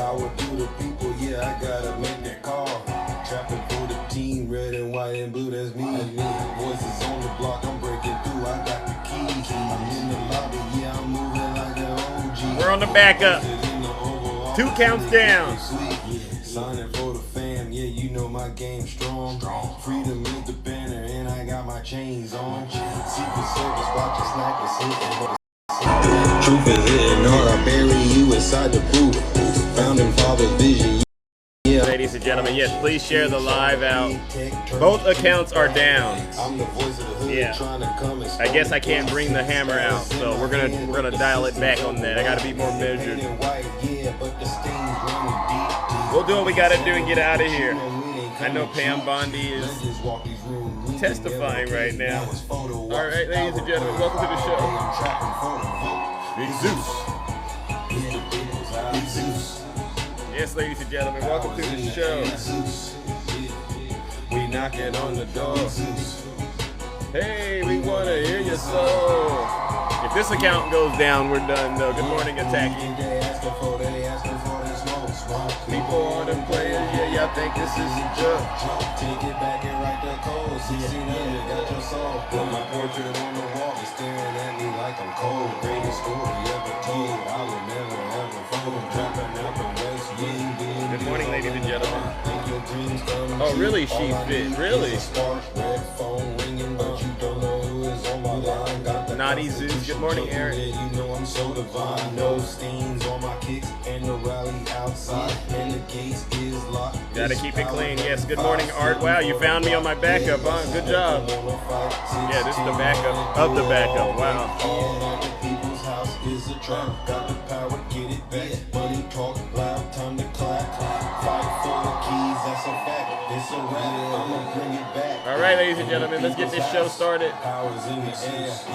Power to the people, yeah, I gotta make that call. Trapping for the team, red and white and blue, that's me. Voices on the block, I'm breaking through, I got the keys. I'm in the lobby, yeah, I'm moving like an OG. We're on the backup. 2 counts down. Signing for the fam, yeah, you know my game strong. Freedom is the banner, and I got my chains on. Secret Service, watch your snipers hitting. Truth is hitting hard, I bury you inside the booth. Founding father's vision. Yeah. Ladies and gentlemen, yes, please share the live out. Both accounts are down. Yeah. I guess I can't bring the hammer out, so we're gonna dial it back on that. I gotta be more measured. We'll do what we gotta do and get out of here. I know Pam Bondi is testifying right now. All right, ladies and gentlemen, welcome to the show. Big Zeus. Big Zeus. Yes, ladies and gentlemen, welcome to the show. We knocking on the door. Hey, we want to hear your soul. If this account goes down, we're done, though. Good morning, Attacking. People are the players, yeah, y'all think this is a joke. Take it back and write the code. 1600, got your soul. Put my portrait on the wall, they're staring at me like I'm cold. Greatest story ever told. I would never ever fold. Dropping out the West Wing. Good morning, ladies and gentlemen. Oh, really? She fit? Really? Naughty Zeus. Good morning, Eric. You know I'm so divine. No stains on my kicks and the rally outside. And the gates is locked. Gotta keep it clean. Yes. Good morning, Art. Wow, you found me on my backup, huh? Good job. Yeah, this is the backup of the backup. Wow. People's house is a trap. Got the power, get it back. Money talk loud, time to clap. Fight for the keys, that's a fact. It's a rap. I'ma bring it back. All right, ladies and gentlemen, let's get this show started.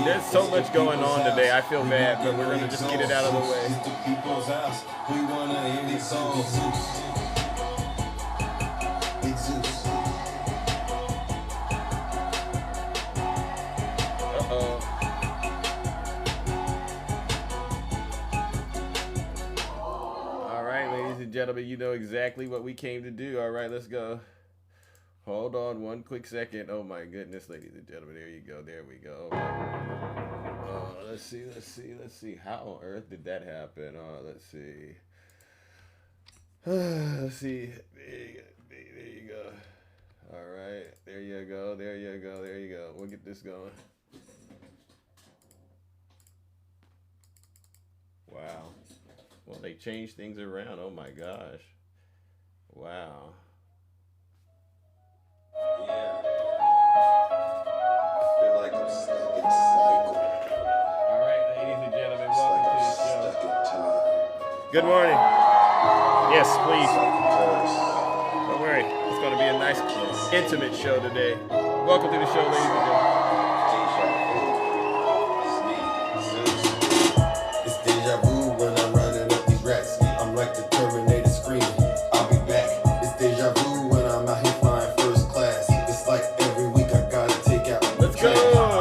There's so much going on today. I feel bad, but we're gonna just get it out of the way. It's the people's house. We wanna hear your soul. Big Zeus. Uh-oh. All right, ladies and gentlemen, you know exactly what we came to do. All right, let's go. Hold on one quick second. Oh my goodness, ladies and gentlemen, there you go. There we go. Let's see. How on earth did that happen? Let's see. Let's see. There you go. All right, there you go. We'll get this going. Wow. Well, they changed things around. Oh my gosh. Wow. Yeah. I feel like I'm stuck in a cycle. All right, ladies and gentlemen, welcome to the show. Stuck in time. Good morning. Yes, please. Don't worry. It's going to be a nice, intimate show today. Welcome to the show, ladies and gentlemen. It's deja vu when I'm running up these racks. I'm like the Terminator screaming. I'll be back. It's deja vu when I'm out here flying first class. It's like every week I gotta take out. Let's go.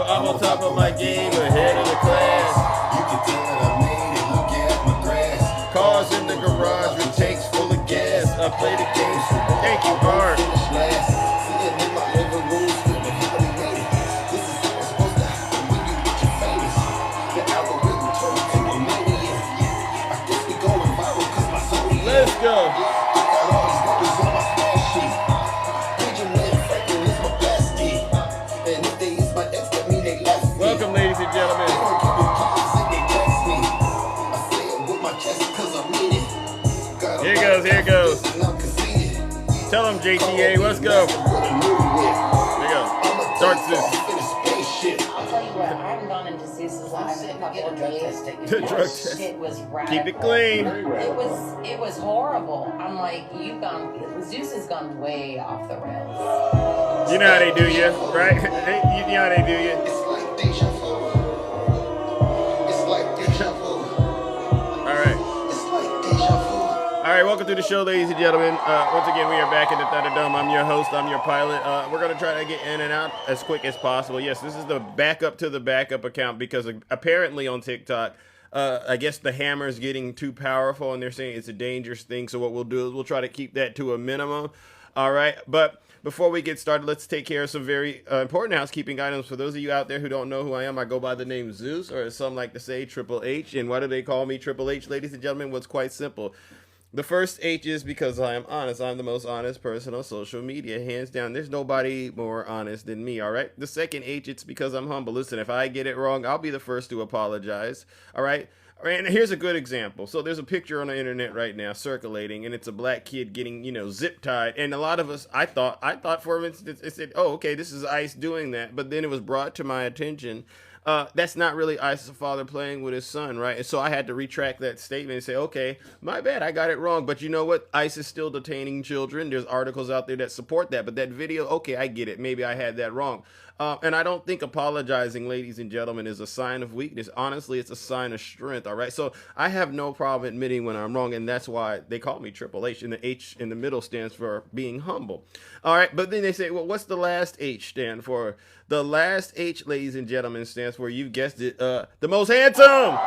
I'm on top of my game, ahead of the class. You can tell that I made it. Look at my grass. Cars in the garage with tanks full of gas. I play the game. Thank you, Art. Sitting in my living room, screaming, how we made it. This is how it's supposed to happen when you get your famous. The algorithm turned to a maniac. I guess we going viral cause my soul. Let's go. I got all these numbers on my smash sheet. Pigeon Man Franklin is my bestie. And if they use my ex, that mean they left me. Welcome, ladies and gentlemen. They don't keep it close and they text me. I say it with my chest cause I mean it. Here it goes. Tell them, JTA, let's go. There you go. Starts this. I'll tell you what, I haven't gone into Zeus's live in a couple of days. The drug test. It was radical. Keep it clean. It was horrible. I'm like, Zeus has gone way off the rails. You know how they do you, right? You know how they do you. It's like deja vu. It's like deja vu. All right. It's like deja vu. All right, welcome to the show, ladies and gentlemen. Once again, we are back in the Thunderdome. I'm your host. I'm your pilot. We're going to try to get in and out as quick as possible. Yes, this is the backup to the backup account because apparently on TikTok, I guess the hammer is getting too powerful, and they're saying it's a dangerous thing. So what we'll do is we'll try to keep that to a minimum. All right, but before we get started, let's take care of some very important housekeeping items. For those of you out there who don't know who I am, I go by the name Zeus, or as some like to say, Triple H. And why do they call me Triple H, ladies and gentlemen? Well, it's quite simple. The first H is because I am honest. I'm the most honest person on social media, hands down. There's nobody more honest than me, all right? The second H, it's because I'm humble. Listen, if I get it wrong, I'll be the first to apologize, all right? And here's a good example. So there's a picture on the internet right now circulating, and it's a black kid getting, zip tied. And a lot of us, I thought for a minute, it said, oh, okay, this is ICE doing that. But then it was brought to my attention. That's not really ICE's father playing with his son, right? And so I had to retract that statement and say, okay, my bad, I got it wrong. But you know what? ICE is still detaining children. There's articles out there that support that. But that video, okay, I get it. Maybe I had that wrong. And I don't think apologizing, ladies and gentlemen, is a sign of weakness. Honestly, it's a sign of strength, all right? So I have no problem admitting when I'm wrong, and that's why they call me Triple H, and the H in the middle stands for being humble. All right, but then they say, well, what's the last H stand for? The last H, ladies and gentlemen, stands for, you guessed it, the most handsome.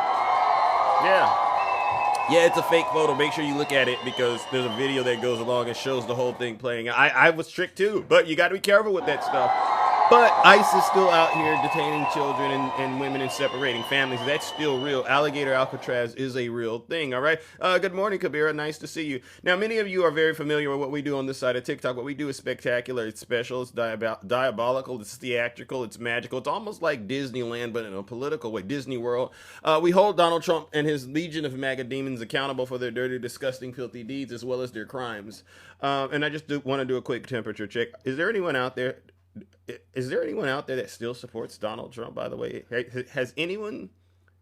Yeah, it's a fake photo. Make sure you look at it because there's a video that goes along and shows the whole thing playing. I was tricked too, but you got to be careful with that stuff. But ICE is still out here detaining children and women and separating families. That's still real. Alligator Alcatraz is a real thing, all right? Good morning, Kabira. Nice to see you. Now, many of you are very familiar with what we do on this side of TikTok. What we do is spectacular. It's special. It's diabolical. It's theatrical. It's magical. It's almost like Disneyland, but in a political way. Disney World. We hold Donald Trump and his legion of MAGA demons accountable for their dirty, disgusting, filthy deeds as well as their crimes. And I just want to do a quick temperature check. Is there anyone out there that still supports Donald Trump, by the way? Has anyone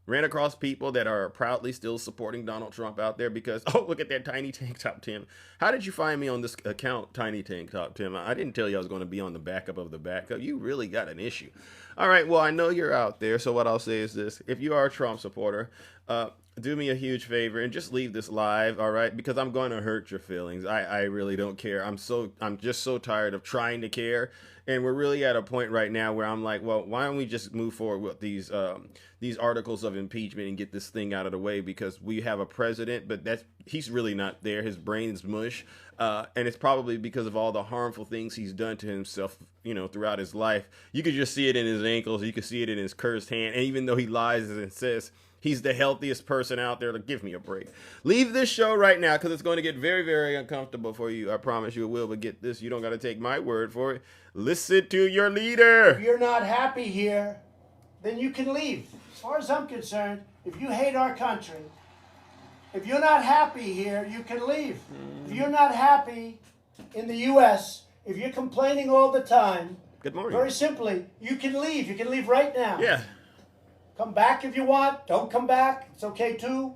ran across people that are proudly still supporting Donald Trump out there? Because, oh, look at that Tiny Tank Top, Tim. How did you find me on this account, Tiny Tank Top, Tim? I didn't tell you I was going to be on the backup of the backup. You really got an issue. All right, well, I know you're out there, so what I'll say is this. If you are a Trump supporter, do me a huge favor and just leave this live, all right? Because I'm going to hurt your feelings. I really don't care. I'm just so tired of trying to care. And we're really at a point right now where I'm like, well, why don't we just move forward with these articles of impeachment and get this thing out of the way? Because we have a president, but he's really not there. His brain's mush. And it's probably because of all the harmful things he's done to himself, throughout his life. You could just see it in his ankles. You could see it in his cursed hand. And even though he lies and says he's the healthiest person out there, give me a break. Leave this show right now because it's going to get very, very uncomfortable for you. I promise you it will. But get this, you don't got to take my word for it. Listen to your leader. If you're not happy here, then you can leave. As far as I'm concerned, if you hate our country, if you're not happy here, you can leave. If you're not happy in the U.S., if you're complaining all the time, good morning. Very simply, you can leave. You can leave right now. Yeah. Come back if you want. Don't come back. It's okay too.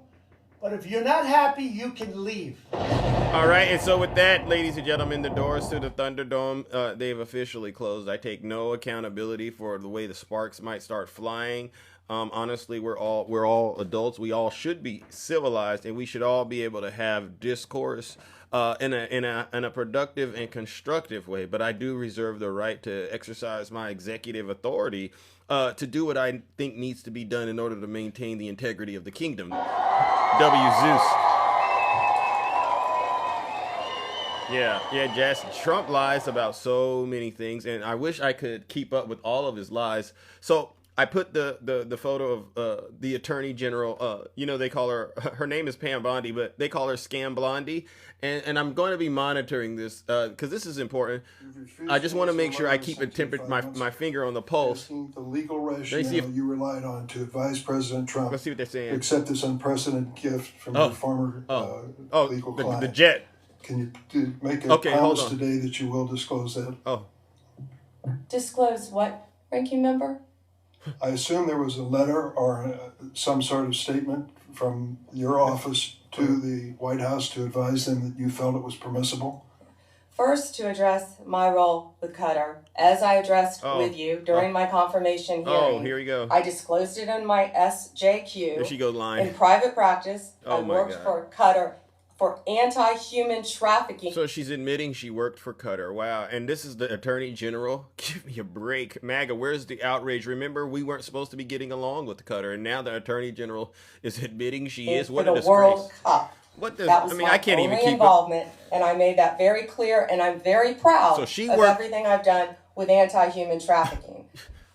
But if you're not happy, you can leave. All right, and so with that, ladies and gentlemen, the doors to the Thunderdome, they've officially closed. I take no accountability for the way the sparks might start flying. Honestly, we're all adults. We all should be civilized, and we should all be able to have discourse in a productive and constructive way. But I do reserve the right to exercise my executive authority to do what I think needs to be done in order to maintain the integrity of the kingdom. W. Zeus. Yeah, Jess. Trump lies about so many things, and I wish I could keep up with all of his lies. So I put the photo of the Attorney General. They call her name is Pam Bondi, but they call her Scam Blondie. And I'm going to be monitoring this because this is important. I just want to make sure I keep my finger on the pulse. The legal rationale you relied on to advise President Trump. Let's see what they're saying. Accept this unprecedented gift from your former legal client. The jet. Can you make a promise today that you will disclose that? Oh. Disclose what, ranking member? I assume there was a letter or some sort of statement from your office to the White House to advise them that you felt it was permissible? First, to address my role with Qatar, as I addressed with you during my confirmation hearing. Oh, here we go. I disclosed it in my SJQ. There she goes lying. In private practice, I worked for Qatar for anti-human trafficking. So she's admitting she worked for Qatar. Wow. And this is the Attorney General. Give me a break. MAGA, where's the outrage? Remember, we weren't supposed to be getting along with Qatar, and now the Attorney General is admitting she is. What a disgrace. World Cup. What does, that was I can't only even keep involvement, and I made that very clear, and I'm very proud of everything I've done with anti-human trafficking.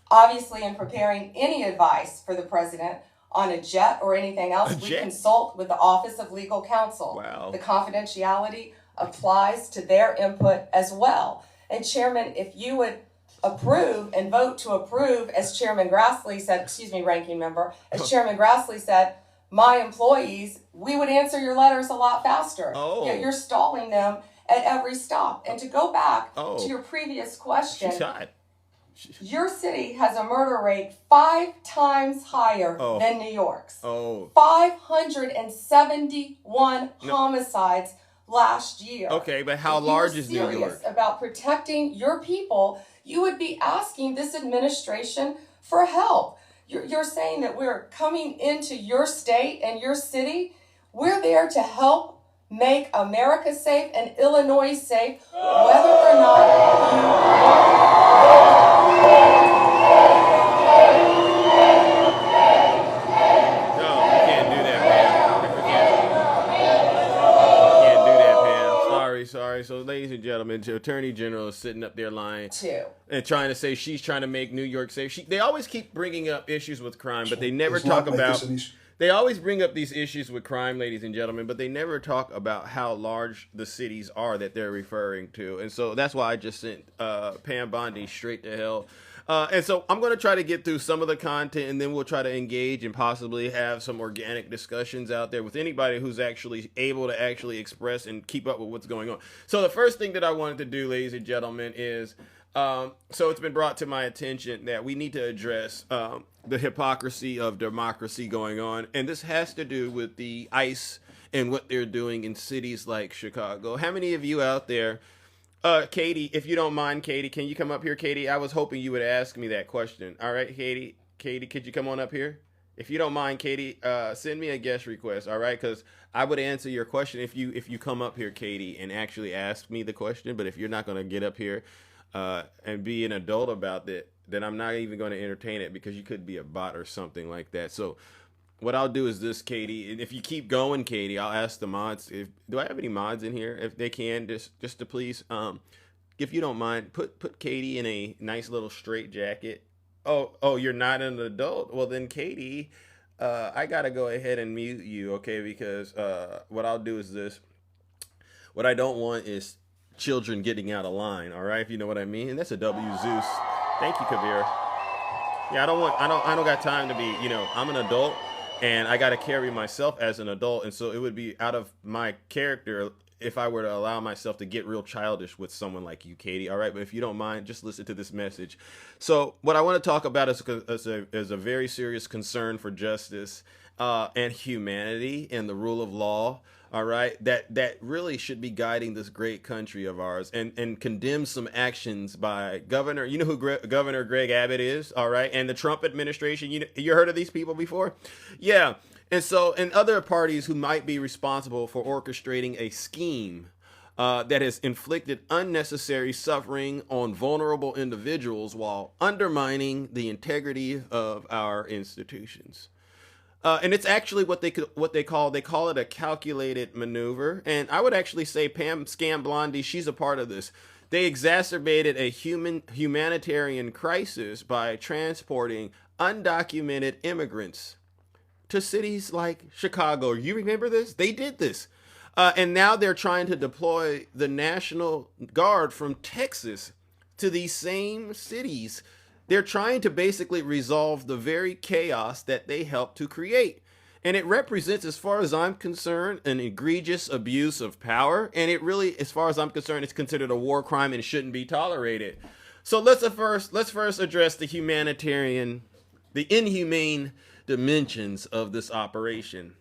Obviously, in preparing any advice for the president on a jet or anything else, we consult with the Office of Legal Counsel. Wow. The confidentiality applies to their input as well. And Chairman, if you would approve and vote to approve, as Chairman Grassley said, excuse me, Ranking Member, as Chairman Grassley said, my employees, we would answer your letters a lot faster. Oh. Yet you're stalling them at every stop. And to go back to your previous question, your city has a murder rate 5 times higher than New York's. 571 homicides last year. Okay, but how large is New York? If you were serious about protecting your people, you would be asking this administration for help. You're saying that we're coming into your state and your city. We're there to help make America safe and Illinois safe, whether or not Sorry. So, ladies and gentlemen, the Attorney General is sitting up there lying and trying to say she's trying to make New York safe. They always keep bringing up issues with crime, but they never talk about. They always bring up these issues with crime, ladies and gentlemen, but they never talk about how large the cities are that they're referring to. And so that's why I just sent Pam Bondi straight to hell. And so I'm going to try to get through some of the content, and then we'll try to engage and possibly have some organic discussions out there with anybody who's actually able to actually express and keep up with what's going on. So the first thing that I wanted to do, ladies and gentlemen, is so it's been brought to my attention that we need to address the hypocrisy of democracy going on. And this has to do with the ICE and what they're doing in cities like Chicago. How many of you out there, Katie, if you don't mind, Katie, can you come up here, Katie? I was hoping you would ask me that question. All right, Katie, could you come on up here? If you don't mind, Katie, send me a guest request, all right? Because I would answer your question if you come up here, Katie, and actually ask me the question. But if you're not going to get up here and be an adult about it, then I'm not even going to entertain it, because you could be a bot or something like that. So what I'll do is this, Katie, and if you keep going, Katie, I'll ask the mods, do I have any mods in here? If they can, just to please, if you don't mind, put Katie in a nice little straight jacket. Oh, you're not an adult? Well then, Katie, I gotta go ahead and mute you, okay? Because what I'll do is this. What I don't want is children getting out of line, all right? If you know what I mean. And that's a W, Zeus. Thank you, Kabir. Yeah, I don't got time to be, I'm an adult and I got to carry myself as an adult. And so it would be out of my character if I were to allow myself to get real childish with someone like you, Katie. All right. But if you don't mind, just listen to this message. So what I want to talk about is a very serious concern for justice and humanity and the rule of law. All right, that really should be guiding this great country of ours, and condemn some actions by Governor. You know who Governor Greg Abbott is, all right, and the Trump administration. You heard of these people before? Yeah, and so and other parties who might be responsible for orchestrating a scheme that has inflicted unnecessary suffering on vulnerable individuals while undermining the integrity of our institutions. And it's actually what they call it a calculated maneuver. And I would actually say Pam Scam Blondie, she's a part of this. They exacerbated a humanitarian crisis by transporting undocumented immigrants to cities like Chicago. You remember this? They did this. And now they're trying to deploy the National Guard from Texas to these same cities. They're trying to basically resolve the very chaos that they helped to create. And it represents, as far as I'm concerned, an egregious abuse of power. And it really, as far as I'm concerned, it's considered a war crime and shouldn't be tolerated. So let's first address the inhumane dimensions of this operation.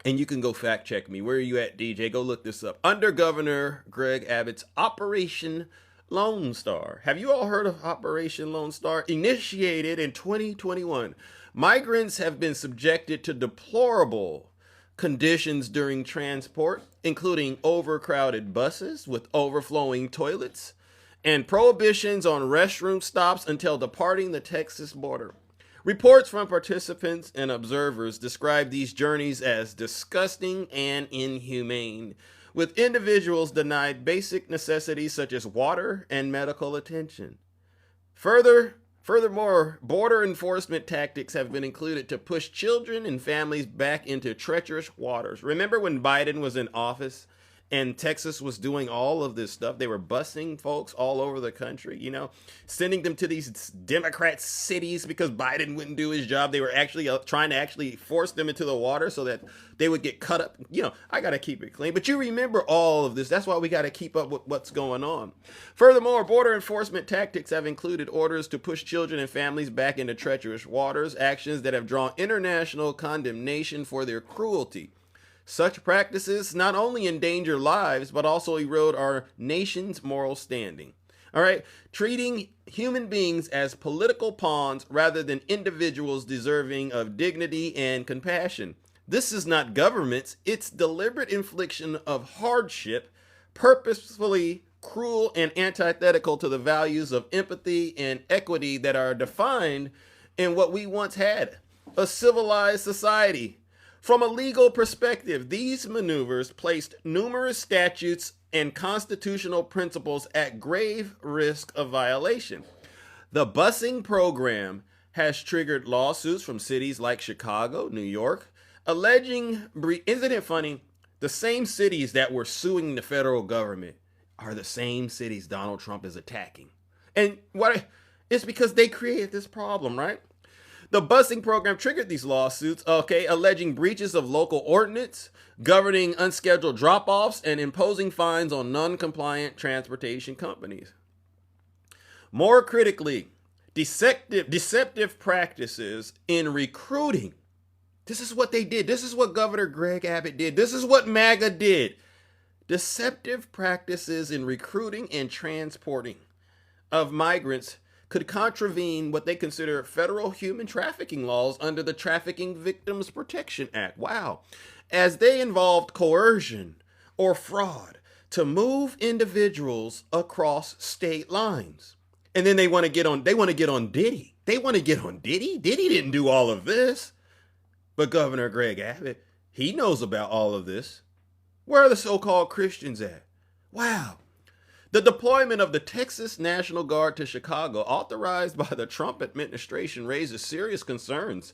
And you can go fact check me. Where are you at, DJ? Go look this up. Under Governor Greg Abbott's Operation Lone Star. Have you all heard of Operation Lone Star? Initiated in 2021, migrants have been subjected to deplorable conditions during transport, including overcrowded buses with overflowing toilets, and prohibitions on restroom stops until departing the Texas border. Reports from participants and observers describe these journeys as disgusting and inhumane, with individuals denied basic necessities such as water and medical attention. Furthermore, border enforcement tactics have been included to push children and families back into treacherous waters. Remember when Biden was in office and Texas was doing all of this stuff? They were busing folks all over the country, sending them to these Democrat cities because Biden wouldn't do his job. They were actually trying to actually force them into the water so that they would get cut up. I got to keep it clean. But you remember all of this. That's why we got to keep up with what's going on. Furthermore, border enforcement tactics have included orders to push children and families back into treacherous waters, actions that have drawn international condemnation for their cruelty. Such practices not only endanger lives, but also erode our nation's moral standing. All right? Treating human beings as political pawns rather than individuals deserving of dignity and compassion. This is not governments, it's deliberate infliction of hardship, purposefully cruel and antithetical to the values of empathy and equity that are defined in what we once had, a civilized society. From a legal perspective, these maneuvers placed numerous statutes and constitutional principles at grave risk of violation. The busing program has triggered lawsuits from cities like Chicago, New York, alleging, isn't it funny, the same cities that were suing the federal government are the same cities Donald Trump is attacking. And it's because they created this problem, right? The busing program triggered these lawsuits, alleging breaches of local ordinance, governing unscheduled drop-offs, and imposing fines on non-compliant transportation companies. More critically, deceptive practices in recruiting. This is what they did. This is what Governor Greg Abbott did. This is what MAGA did. Deceptive practices in recruiting and transporting of migrants could contravene what they consider federal human trafficking laws under the Trafficking Victims Protection Act. Wow. As they involved coercion or fraud to move individuals across state lines. And then they want to get on Diddy. They want to get on Diddy. Diddy didn't do all of this. But Governor Greg Abbott, he knows about all of this. Where are the so-called Christians at? Wow. The deployment of the Texas National Guard to Chicago, authorized by the Trump administration, raises serious concerns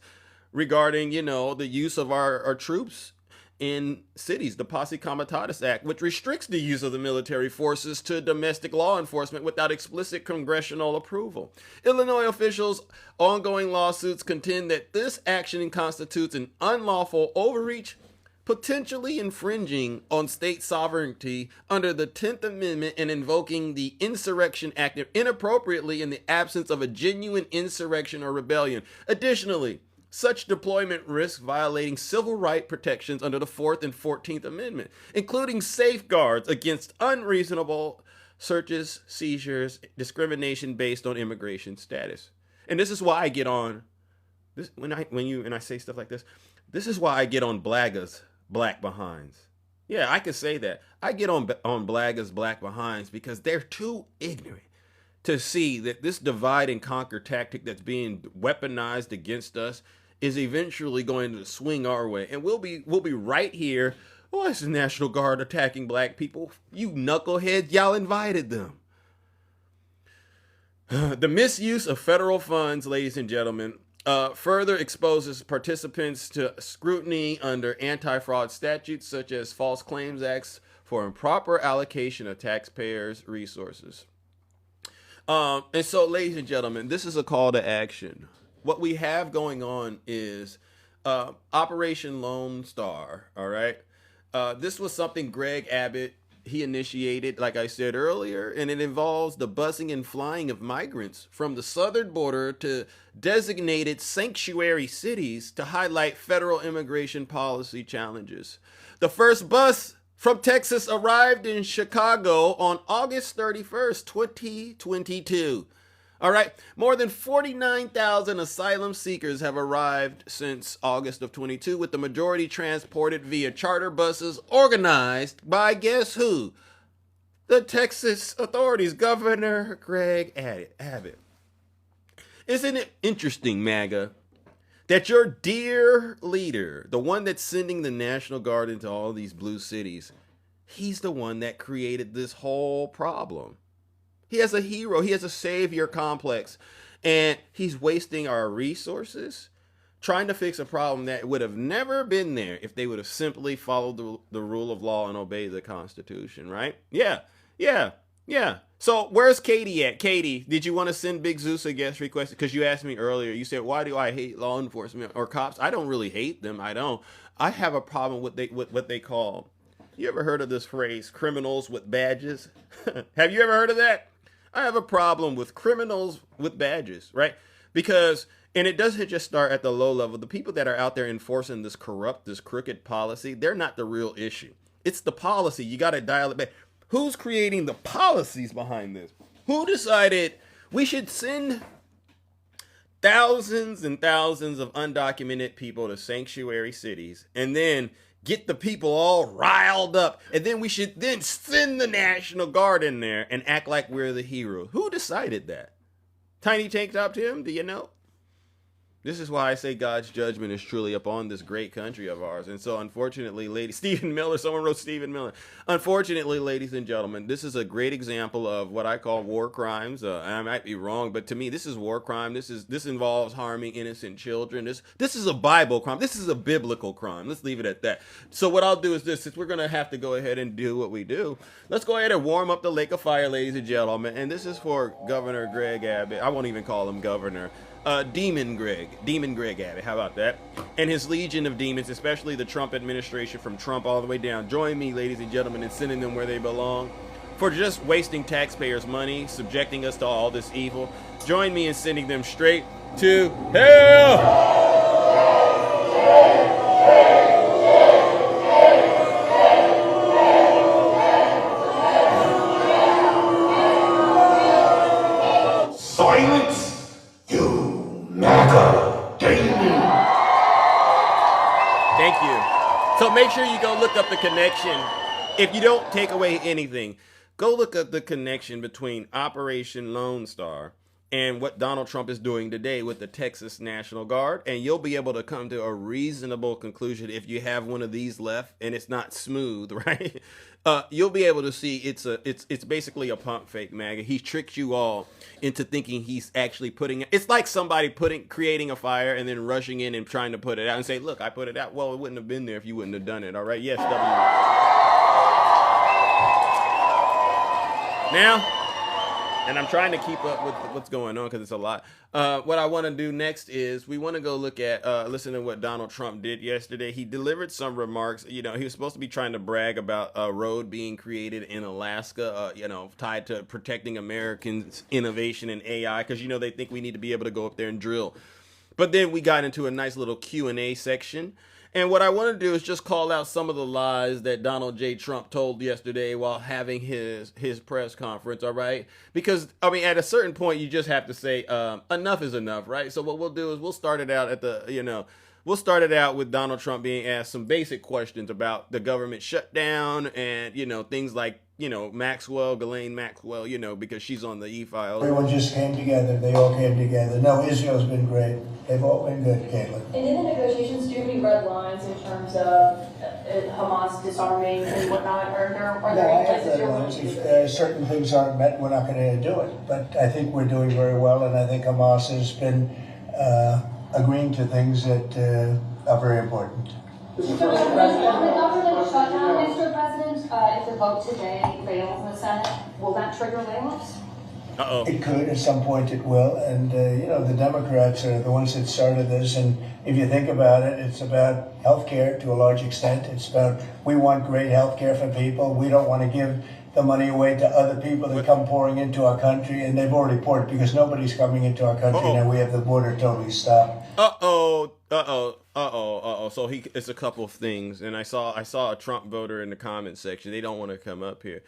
regarding, the use of our troops in cities. The Posse Comitatus Act, which restricts the use of the military forces to domestic law enforcement without explicit congressional approval. Illinois officials' ongoing lawsuits contend that this action constitutes an unlawful overreach, potentially infringing on state sovereignty under the 10th Amendment and invoking the Insurrection Act inappropriately in the absence of a genuine insurrection or rebellion. Additionally, such deployment risks violating civil right protections under the 4th and 14th Amendment, including safeguards against unreasonable searches, seizures, discrimination based on immigration status. And this is why I get on this when I say stuff like this. This is why I get on Blagga's black behinds. Yeah, I could say that. I get on Blagga's black behinds because they're too ignorant to see that this divide and conquer tactic that's being weaponized against us is eventually going to swing our way. And we'll be right here. Oh, it's the National Guard attacking black people. You knuckleheads, y'all invited them. The misuse of federal funds, ladies and gentlemen, further exposes participants to scrutiny under anti-fraud statutes such as False Claims Acts for improper allocation of taxpayers' resources. And so, ladies and gentlemen, this is a call to action. What we have going on is Operation Lone Star, all right? This was something Greg Abbott, he initiated, like I said earlier, and it involves the busing and flying of migrants from the southern border to designated sanctuary cities to highlight federal immigration policy challenges. The first bus from Texas arrived in Chicago on August 31st, 2022. All right. More than 49,000 asylum seekers have arrived since August of 22, with the majority transported via charter buses organized by guess who? The Texas authorities, Governor Greg Abbott. Isn't it interesting, MAGA, that your dear leader, the one that's sending the National Guard into all these blue cities, he's the one that created this whole problem. He has a hero, he has a savior complex, and he's wasting our resources trying to fix a problem that would have never been there if they would have simply followed the rule of law and obeyed the Constitution, right? Yeah. So where's Katie at? Katie, did you want to send Big Zeus a guest request? Because you asked me earlier, you said, why do I hate law enforcement or cops? I don't really hate them. I don't. I have a problem with what they call, you ever heard of this phrase, criminals with badges? Have you ever heard of that? I have a problem with criminals with badges, right? Because, and it doesn't just start at the low level. The people that are out there enforcing this corrupt, this crooked policy, they're not the real issue. It's the policy. You got to dial it back. Who's creating the policies behind this? Who decided we should send thousands and thousands of undocumented people to sanctuary cities and then get the people all riled up, and then we should then send the National Guard in there and act like we're the hero? Who decided that? Tiny Tank Top Tim, do you know? This is why I say God's judgment is truly upon this great country of ours. And so, unfortunately, Stephen Miller, someone wrote Stephen Miller. Unfortunately, ladies and gentlemen, this is a great example of what I call war crimes. I might be wrong, but to me, this is war crime. This involves harming innocent children. This is a Bible crime. This is a biblical crime. Let's leave it at that. So what I'll do is this, since we're going to have to go ahead and do what we do, let's go ahead and warm up the lake of fire, ladies and gentlemen. And this is for Governor Greg Abbott. I won't even call him governor. Demon Greg Abbott, how about that? And his legion of demons, especially the Trump administration from Trump all the way down. Join me, ladies and gentlemen, in sending them where they belong for just wasting taxpayers' money, subjecting us to all this evil. Join me in sending them straight to hell. Silence! You MAGA demon! Thank you. So make sure you go look up the connection. If you don't take away anything, go look up the connection between Operation Lone Star and what Donald Trump is doing today with the Texas National Guard, and you'll be able to come to a reasonable conclusion if you have one of these left and it's not smooth, right? You'll be able to see it's basically a pump fake, MAGA. He tricked you all into thinking he's actually it's like somebody creating a fire and then rushing in and trying to put it out and say, look, I put it out. Well, it wouldn't have been there if you wouldn't have done it. All right. Yes. Now, and I'm trying to keep up with what's going on because it's a lot. What I want to do next is we want to go look at, listen to what Donald Trump did yesterday. He delivered some remarks. You know, he was supposed to be trying to brag about a road being created in Alaska, tied to protecting Americans' innovation in AI, because, they think we need to be able to go up there and drill. But then we got into a nice little Q&A section. And what I want to do is just call out some of the lies that Donald J. Trump told yesterday while having his press conference, all right? Because, at a certain point, you just have to say, enough is enough, right? So what we'll do is we'll start it out with Donald Trump being asked some basic questions about the government shutdown and, things like, Ghislaine Maxwell, because she's on the E-Files. Everyone just came together. They all came together. No, Israel's been great. They've all been good, Caitlin. And in the negotiations, do you have any red lines in terms of Hamas disarming and whatnot? Are there any places you're willing to do it? If certain things aren't met, we're not going to do it. But I think we're doing very well, and I think Hamas has been agreeing to things that are very important. Will the government shutdown, Mr. President, if the vote today fails in the Senate, will that trigger layoffs? It could, at some point it will, and the Democrats are the ones that started this, and if you think about it, it's about health care to a large extent. It's about, we want great health care for people. We don't want to give the money away to other people that come pouring into our country, and they've already poured because nobody's coming into our country now. We have the border totally stopped. So it's a couple of things, and I saw a Trump voter in the comment section. They don't want to come up here.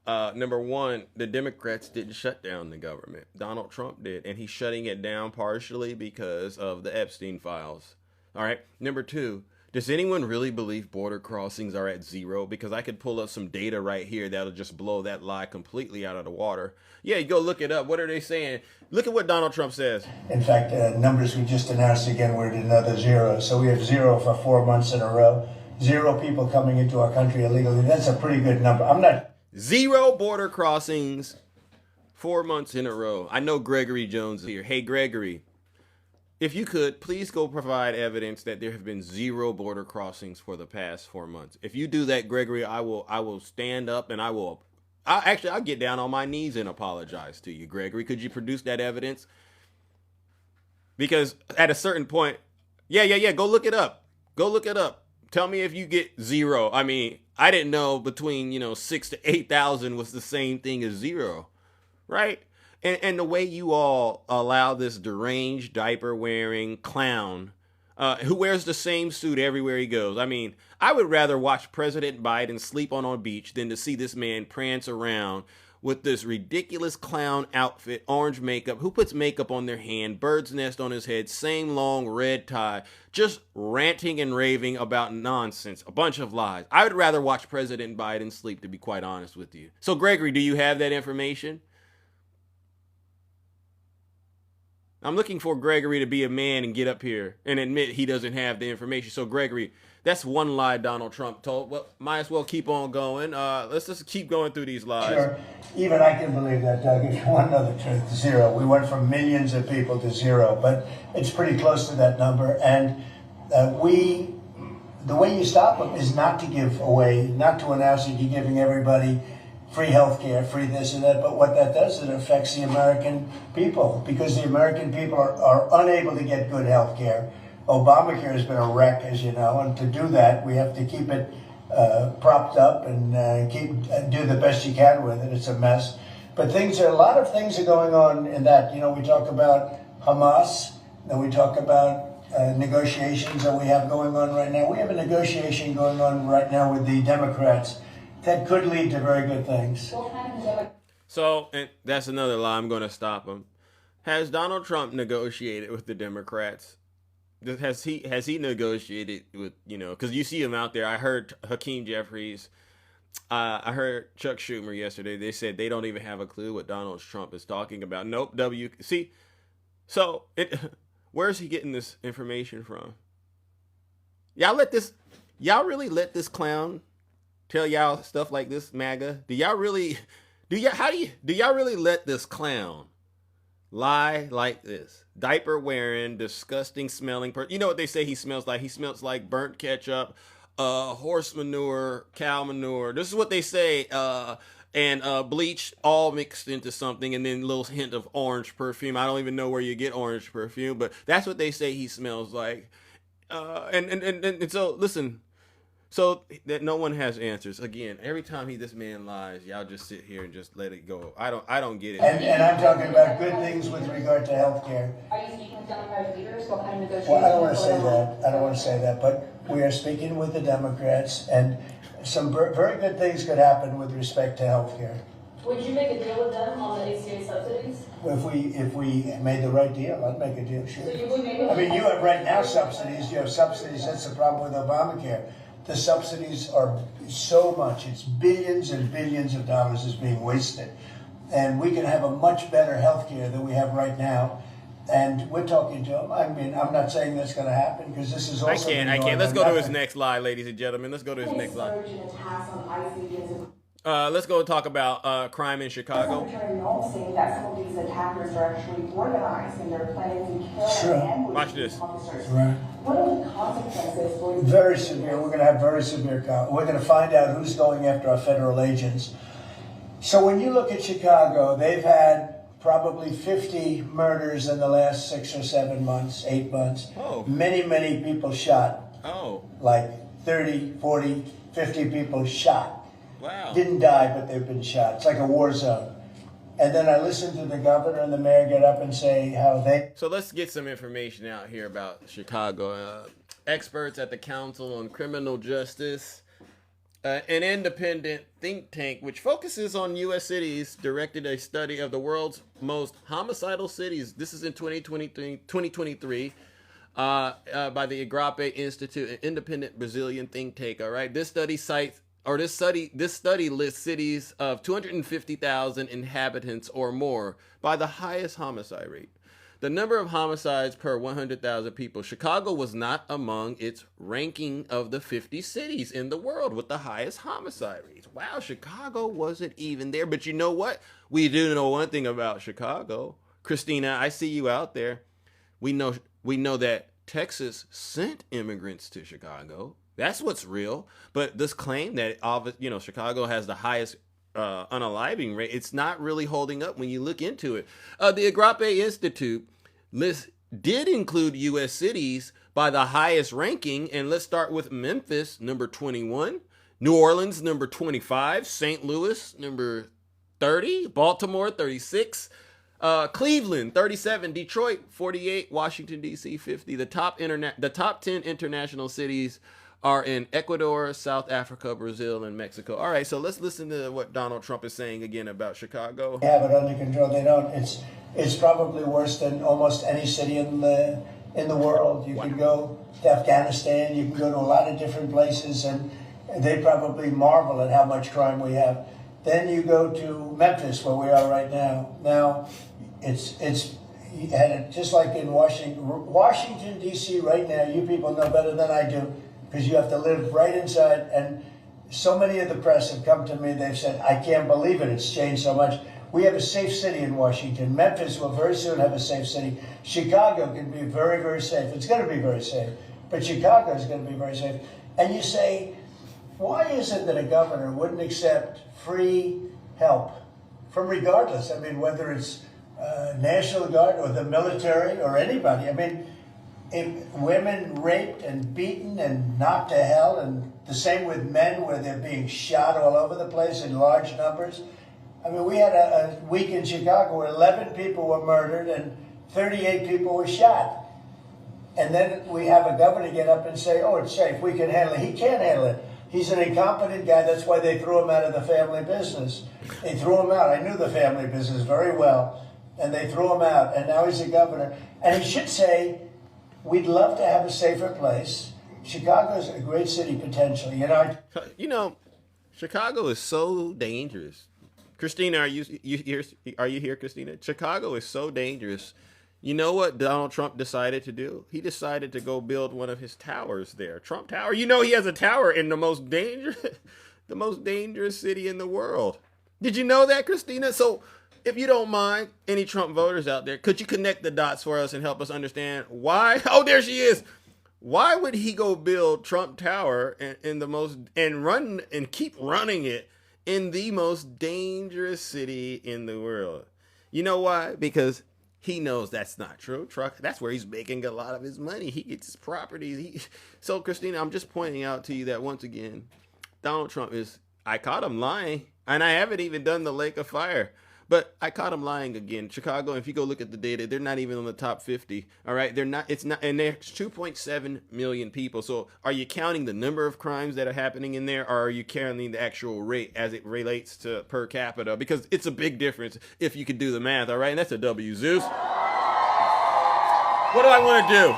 Number one, the Democrats didn't shut down the government. Donald Trump did, and he's shutting it down partially because of the Epstein files. All right. Number two, does anyone really believe border crossings are at zero? Because I could pull up some data right here that'll just blow that lie completely out of the water. Yeah, you go look it up. What are they saying? Look at what Donald Trump says. In fact, numbers we just announced again, we're at another zero. So we have zero for 4 months in a row. 0 people coming into our country illegally. That's a pretty good number. I'm not. 0 border crossings 4 months in a row. I know Gregory Jones is here. Hey, Gregory, if you could, please go provide evidence that there have been 0 border crossings for the past 4 months. If you do that, Gregory, I will stand up and I'll get down on my knees and apologize to you, Gregory. Could you produce that evidence? Because at a certain point, yeah, go look it up. Go look it up. Tell me if you get 0. I mean, I didn't know between, 6 to 8,000 was the same thing as 0, right? And the way you all allow this deranged diaper wearing clown who wears the same suit everywhere he goes. I mean, I would rather watch President Biden sleep on a beach than to see this man prance around with this ridiculous clown outfit, orange makeup, who puts makeup on their hand, bird's nest on his head, same long red tie, just ranting and raving about nonsense, a bunch of lies. I would rather watch President Biden sleep, to be quite honest with you. So, Gregory, do you have that information? I'm looking for Gregory to be a man and get up here and admit he doesn't have the information. So, Gregory, that's one lie Donald Trump told. Well, might as well keep on going. Let's just keep going through these lies. Sure. Even I can believe that, Doug. If you want to know the truth, 0. We went from millions of people to 0, but it's pretty close to that number. And the way you stop them is not to give away, not to announce that you're giving everybody free health care, free this and that, but what that does is it affects the American people, because the American people are unable to get good health care. Obamacare has been a wreck, as you know, and to do that, we have to keep it propped up and do the best you can with it. It's a mess. But a lot of things are going on in that. We talk about Hamas, and we talk about negotiations that we have going on right now. We have a negotiation going on right now with the Democrats that could lead to very good things. So, and that's another lie. I'm going to stop him. Has Donald Trump negotiated with the Democrats? Has he negotiated with, because you see him out there. I heard Hakeem Jeffries. I heard Chuck Schumer yesterday. They said they don't even have a clue what Donald Trump is talking about. Nope. See, so where's he getting this information from? Y'all really let this clown tell y'all stuff like this, MAGA? Do y'all really let this clown lie like this? Diaper wearing, disgusting smelling person. You know what they say he smells like? He smells like burnt ketchup, horse manure, cow manure. This is what they say. And bleach all mixed into something, and then a little hint of orange perfume. I don't even know where you get orange perfume, but that's what they say he smells like. And so listen. So that no one has answers. Again, every time this man lies, y'all just sit here and just let it go. I don't get it. And I'm talking about good things with regard to health care. Are you speaking with Democratic leaders? What kind of negotiations? Well, I don't want to say that. But we are speaking with the Democrats, and some very good things could happen with respect to health care. Would you make a deal with them on the ACA subsidies? If we made the right deal, I'd make a deal, sure. So you would make I mean, you have right now subsidies. You have subsidies. That's the problem with Obamacare. The subsidies are so much. It's billions and billions of dollars is being wasted. And we can have a much better health care than we have right now. And we're talking to them. I mean, I'm not saying that's going to happen, because this is also... I can't. Let's go to his next lie, ladies and gentlemen. Let's go to his next lie. Let's go talk about crime in Chicago. Saying that some of these attackers are actually organized and they're planning to kill and ambush Watch this. officers. Right. What are the consequences for Very severe. We're going to have very severe... We're going to find out who's going after our federal agents. So when you look at Chicago, they've had probably 50 murders in the last 6 or 7 months, 8 months. Oh. Many, many people shot. Oh. Like 30, 40, 50 people shot. Wow. Didn't die, but they've been shot. It's like a war zone. And then I listened to the governor and the mayor get up and say how they... So let's get some information out here about Chicago. Experts at the Council on Criminal Justice An independent think tank which focuses on U.S. cities directed a study of the world's most homicidal cities. This is in 2023 by the Igrape Institute, an independent Brazilian think tank. All right, this study lists cities of 250,000 inhabitants or more by the highest homicide rate. The number of homicides per 100,000 people. Chicago was not among its ranking of the 50 cities in the world with the highest homicide rates. Wow, Chicago wasn't even there. But you know what? We do know one thing about Chicago. Christina, I see you out there. We know that Texas sent immigrants to Chicago. That's what's real. But this claim that Chicago has the highest unaliving rate, it's not really holding up when you look into it. The Igrape Institute list did include U.S. cities by the highest ranking, and let's start with Memphis, number 21, New Orleans, number 25, St. Louis, number 30, Baltimore, 36, Cleveland, 37, Detroit, 48, Washington, D.C., 50. The top 10 international cities are in Ecuador, South Africa, Brazil, and Mexico. All right, so let's listen to what Donald Trump is saying again about Chicago. They have it under control. They don't. It's probably worse than almost any city in the world. You can go to Afghanistan. You can go to a lot of different places, and they probably marvel at how much crime we have. Then you go to Memphis, where we are right now. Now, it's just like in Washington D.C. right now. You people know better than I do, because you have to live right inside. And so many of the press have come to me, they've said, I can't believe it, it's changed so much. We have a safe city in Washington. Memphis will very soon have a safe city. Chicago can be very, very safe. It's going to be very safe. But Chicago is going to be very safe. And you say, why is it that a governor wouldn't accept free help from regardless? I mean, whether it's National Guard or the military or anybody. I mean, if women raped and beaten and knocked to hell, and the same with men where they're being shot all over the place in large numbers. I mean, we had a week in Chicago where 11 people were murdered and 38 people were shot. And then we have a governor get up and say, oh, it's safe, we can handle it. He can't handle it. He's an incompetent guy. That's why they threw him out of the family business. They threw him out. I knew the family business very well. And they threw him out. And now he's a governor. And he should say, we'd love to have a safer place. Chicago's a great city potentially. Chicago is so dangerous. Christina, are you here, Christina? Chicago is so dangerous. You know what Donald Trump decided to do? He decided to go build one of his towers there, Trump Tower. You know he has a tower in the most dangerous city in the world. Did you know that, Christina? So, if you don't mind, any Trump voters out there, could you connect the dots for us and help us understand why? Oh, there she is. Why would he go build Trump Tower and keep running it in the most dangerous city in the world? You know why? Because he knows that's not true. That's where he's making a lot of his money. He gets his properties. So, Christina, I'm just pointing out to you that once again, Donald Trump I caught him lying, and I haven't even done the Lake of Fire. But I caught him lying again. Chicago, if you go look at the data, they're not even on the top 50. All right, they're not. It's not, and there's 2.7 million people. So, are you counting the number of crimes that are happening in there, or are you counting the actual rate as it relates to per capita? Because it's a big difference if you could do the math. All right, and that's a W, Zeus. What do I want to do?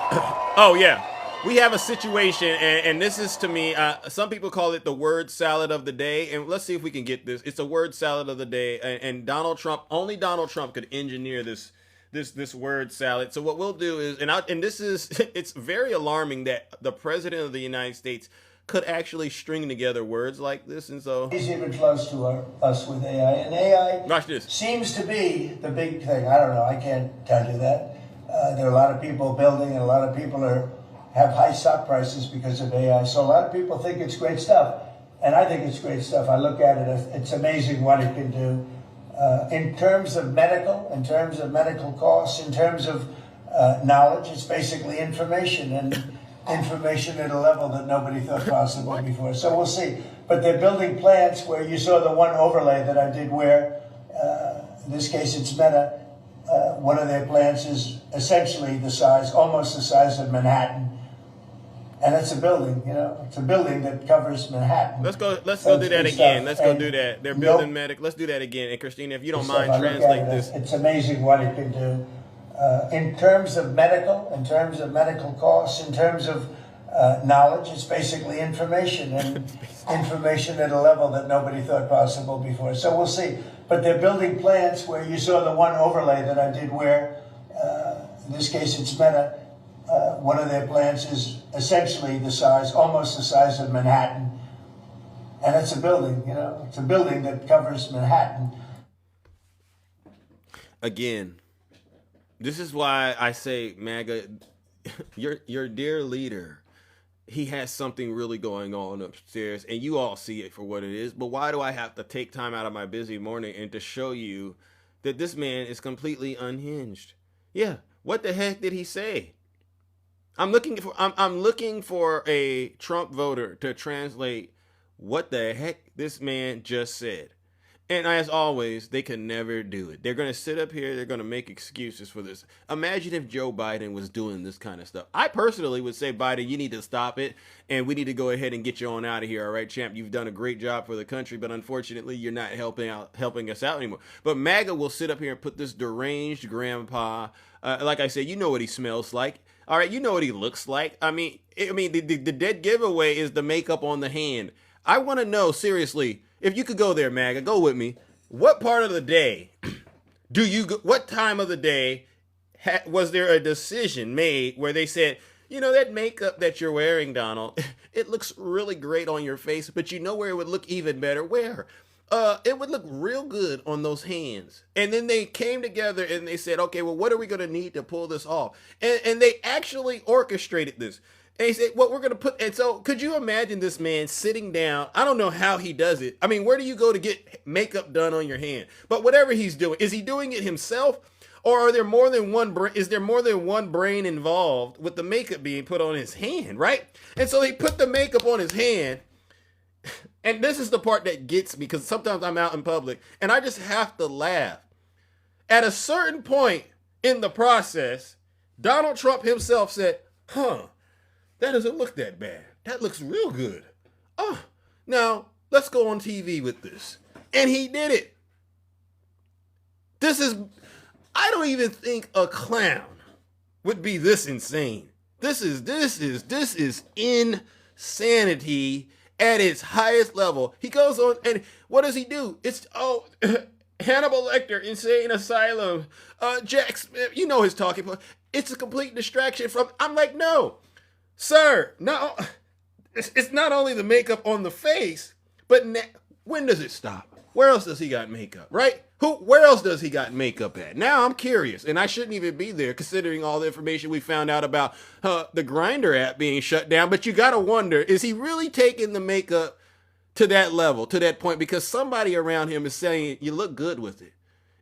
Oh yeah. We have a situation, and this is, to me, some people call it the word salad of the day, and let's see if we can get this. It's a word salad of the day, and only Donald Trump could engineer this word salad. So what we'll do is, it's very alarming that the president of the United States could actually string together words like this, and so he's even close to us with AI, and AI watch this. Seems to be the big thing. I don't know. I can't tell you that. There are a lot of people building, and a lot of people have high stock prices because of AI. So a lot of people think it's great stuff. And I think it's great stuff. I look at it, it's amazing what it can do. In terms of medical costs, in terms of knowledge, it's basically information, and information at a level that nobody thought possible before. So we'll see. But they're building plants where you saw the one overlay that I did where, in this case it's Meta, one of their plants is essentially almost the size of Manhattan. And it's a building, you know, it's a building that covers Manhattan. Let's go do that and again. stuff. Let's go And do that. They're nope. building medic. Let's do that again. And Christina, if you don't mind, I look at translate it, this. It's amazing what it can do. In terms of medical costs, in terms of knowledge, it's basically information, and information at a level that nobody thought possible before. So we'll see. But they're building plants where you saw the one overlay that I did where, in this case it's Meta, one of their plants is essentially the size, almost the size of Manhattan. And it's a building, you know, it's a building that covers Manhattan. Again, this is why I say, MAGA, your dear leader, he has something really going on upstairs, and you all see it for what it is. But why do I have to take time out of my busy morning and to show you that this man is completely unhinged? Yeah, what the heck did he say? I'm looking for a Trump voter to translate what the heck this man just said. And as always, they can never do it. They're going to sit up here. They're going to make excuses for this. Imagine if Joe Biden was doing this kind of stuff. I personally would say, Biden, you need to stop it. And we need to go ahead and get you on out of here. All right, champ, you've done a great job for the country. But unfortunately, you're not helping us out anymore. But MAGA will sit up here and put this deranged grandpa. Like I said, you know what he smells like. All right, you know what he looks like. I mean, the dead giveaway is the makeup on the hand. I want to know, seriously, if you could go there, MAGA, go with me. What part of the day what time of the day was there a decision made where they said, you know, that makeup that you're wearing, Donald, it looks really great on your face, but you know where it would look even better? Where? It would look real good on those hands. And then they came together and they said, okay, well, what are we going to need to pull this off? And they actually orchestrated this. And he said, well, we're going to put, and so could you imagine this man sitting down? I don't know how he does it. I mean, where do you go to get makeup done on your hand? But whatever he's doing, is he doing it himself? Or are there more than one is there more than one brain involved with the makeup being put on his hand, right? And so they put the makeup on his hand. And this is the part that gets me, because sometimes I'm out in public and I just have to laugh. At a certain point in the process, Donald Trump himself said, that doesn't look that bad. That looks real good. Oh, now let's go on TV with this. And he did it. I don't even think a clown would be this insane. This is insanity at its highest level. He goes on, and what does he do? It's, Hannibal Lecter, Insane Asylum, Jack Smith, you know his talking point. It's a complete distraction from, I'm like, no, sir, no, it's not only the makeup on the face, but when does it stop? Where else does he got makeup, right? Where else does he got makeup at? Now I'm curious, and I shouldn't even be there considering all the information we found out about the Grindr app being shut down. But you got to wonder, is he really taking the makeup to that level, to that point? Because somebody around him is saying, you look good with it.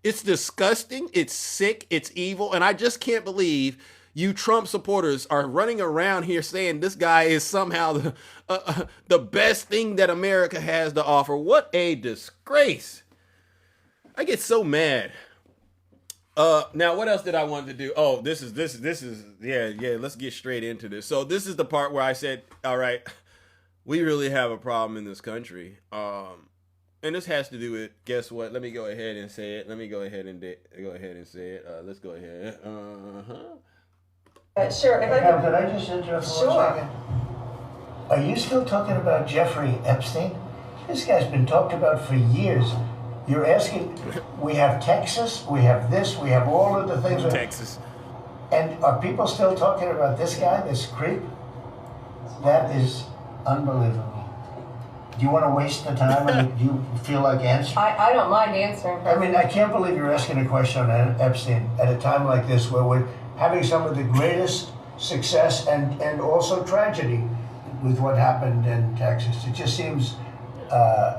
It's disgusting, it's sick, it's evil, and I just can't believe you Trump supporters are running around here saying this guy is somehow the best thing that America has to offer. What a disgrace. I get so mad. Now, what else did I want to do? Oh, this is, yeah, let's get straight into this. So this is the part where I said, all right, we really have a problem in this country. And this has to do with, guess what? Let me go ahead and say it. Let's go ahead and say it. Let's go ahead. Sure. If could I just interrupt for 1 second? Are you still talking about Jeffrey Epstein? This guy's been talked about for years. You're asking, we have Texas, we have this, we have all of the things. Texas. And are people still talking about this guy, this creep? That is unbelievable. Do you want to waste the time? I mean, do you feel like answering? I don't mind answering. I mean, I can't believe you're asking a question on Epstein at a time like this where we're having some of the greatest success and also tragedy with what happened in Texas. It just seems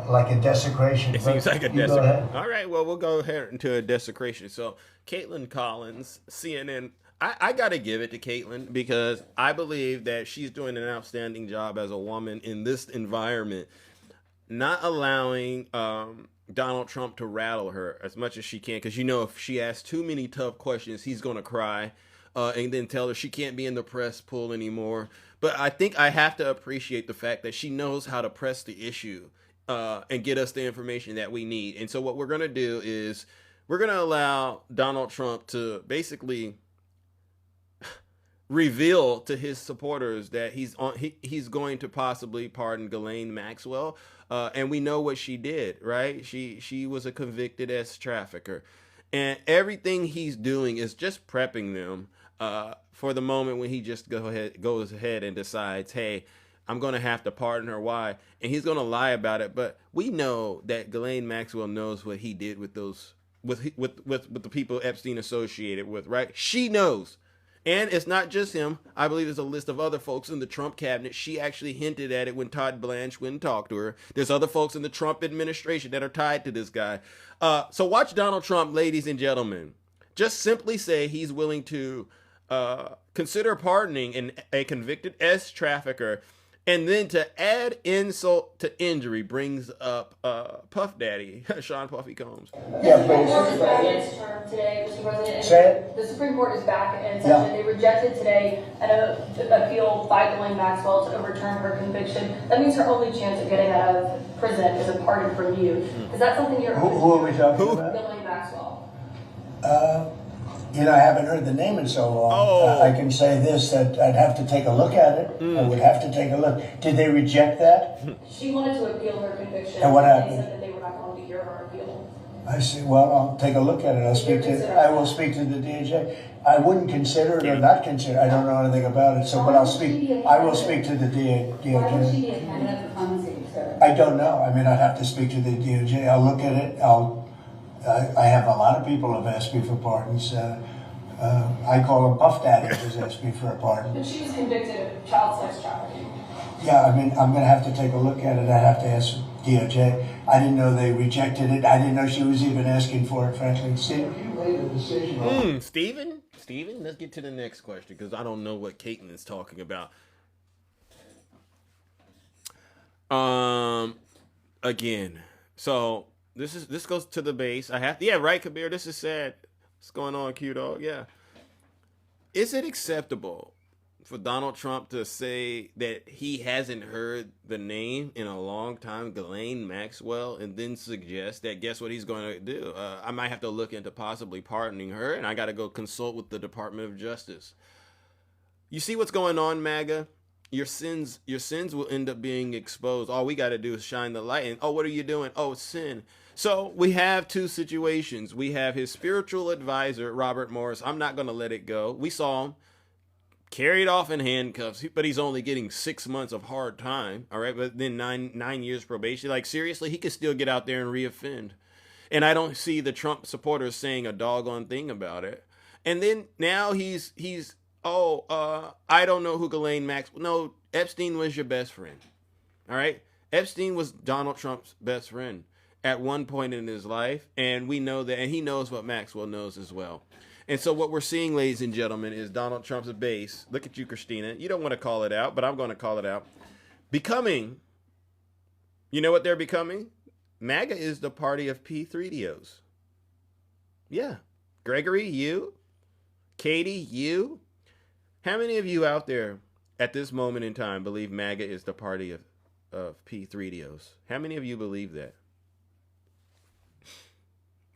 like a desecration. It seems like a desecration. All right, well, we'll go ahead into a desecration. So, Caitlin Collins, CNN. I got to give it to Caitlin because I believe that she's doing an outstanding job as a woman in this environment, not allowing Donald Trump to rattle her as much as she can. Because, you know, if she asks too many tough questions, he's going to cry. and then tell her she can't be in the press pool anymore. But I think I have to appreciate the fact that she knows how to press the issue and get us the information that we need. And so what we're going to do is we're going to allow Donald Trump to basically reveal to his supporters that he's going to possibly pardon Ghislaine Maxwell. And we know what she did, right? She was a convicted trafficker. And everything he's doing is just prepping them for the moment when he just goes ahead and decides, hey, I'm going to have to pardon her. Why? And he's going to lie about it. But we know that Ghislaine Maxwell knows what he did with those with the people Epstein associated with, right? She knows. And it's not just him. I believe there's a list of other folks in the Trump cabinet. She actually hinted at it when Todd Blanche went and talked to her. There's other folks in the Trump administration that are tied to this guy. So watch Donald Trump, ladies and gentlemen, just simply say he's willing to consider pardoning a convicted trafficker. And then to add insult to injury brings up Puff Daddy, Sean Puffy Combs. Yeah, the Supreme Court is back in its term today, Mr. President. Say it. The Supreme Court is back in session. They rejected today an appeal by Ghislaine Maxwell to overturn her conviction. That means her only chance of getting out of prison is a pardon from you. Is that something you're... Who are we talking about? Ghislaine Maxwell. I haven't heard the name in so long. I can say this, that I'd have to take a look at it. I would have to take a look. Did they reject that? She wanted to appeal her conviction. And what happened? They said that they were not going to hear her appeal. I see. Well, I'll take a look at it. I will speak to the DOJ. I wouldn't consider it or not consider it. I don't know anything about it. So, but I will speak to the DOJ. Why would she be a candidate for clemency, sir? I don't know. I mean, I'd have to speak to the DOJ. I'll look at it. I have a lot of people who have asked me for pardons. I call him Puff Daddy, who's asked me for a pardon. But she was convicted of child sex trafficking. Yeah, I mean, I'm going to have to take a look at it. I have to ask DOJ. I didn't know they rejected it. I didn't know she was even asking for it, frankly. See, if you made a decision on Stephen, let's get to the next question because I don't know what Caitlin is talking about. Again, so this goes to the base. Right, Kabir. This is sad. What's going on, Q-Dog? Yeah. Is it acceptable for Donald Trump to say that he hasn't heard the name in a long time, Ghislaine Maxwell, and then suggest that guess what he's going to do? I might have to look into possibly pardoning her, and I got to go consult with the Department of Justice. You see what's going on, MAGA? Your sins will end up being exposed. All we got to do is shine the light. And, what are you doing? Oh, sin. So we have two situations. We have his spiritual advisor, Robert Morris. I'm not going to let it go. We saw him carried off in handcuffs, but he's only getting 6 months of hard time. All right. But then nine years probation. Like, seriously, he could still get out there and reoffend. And I don't see the Trump supporters saying a doggone thing about it. And then now he's I don't know who Ghislaine Maxwell. No, Epstein was your best friend. All right. Epstein was Donald Trump's best friend at one point in his life, and we know that, and he knows what Maxwell knows as well. And so what we're seeing, ladies and gentlemen, is Donald Trump's base. Look at you, Christina. You don't want to call it out, but I'm going to call it out. Becoming, you know what they're becoming? MAGA is the party of P3DOs. Yeah. Gregory, you. Katie, you. How many of you out there at this moment in time believe MAGA is the party of P3DOs? How many of you believe that?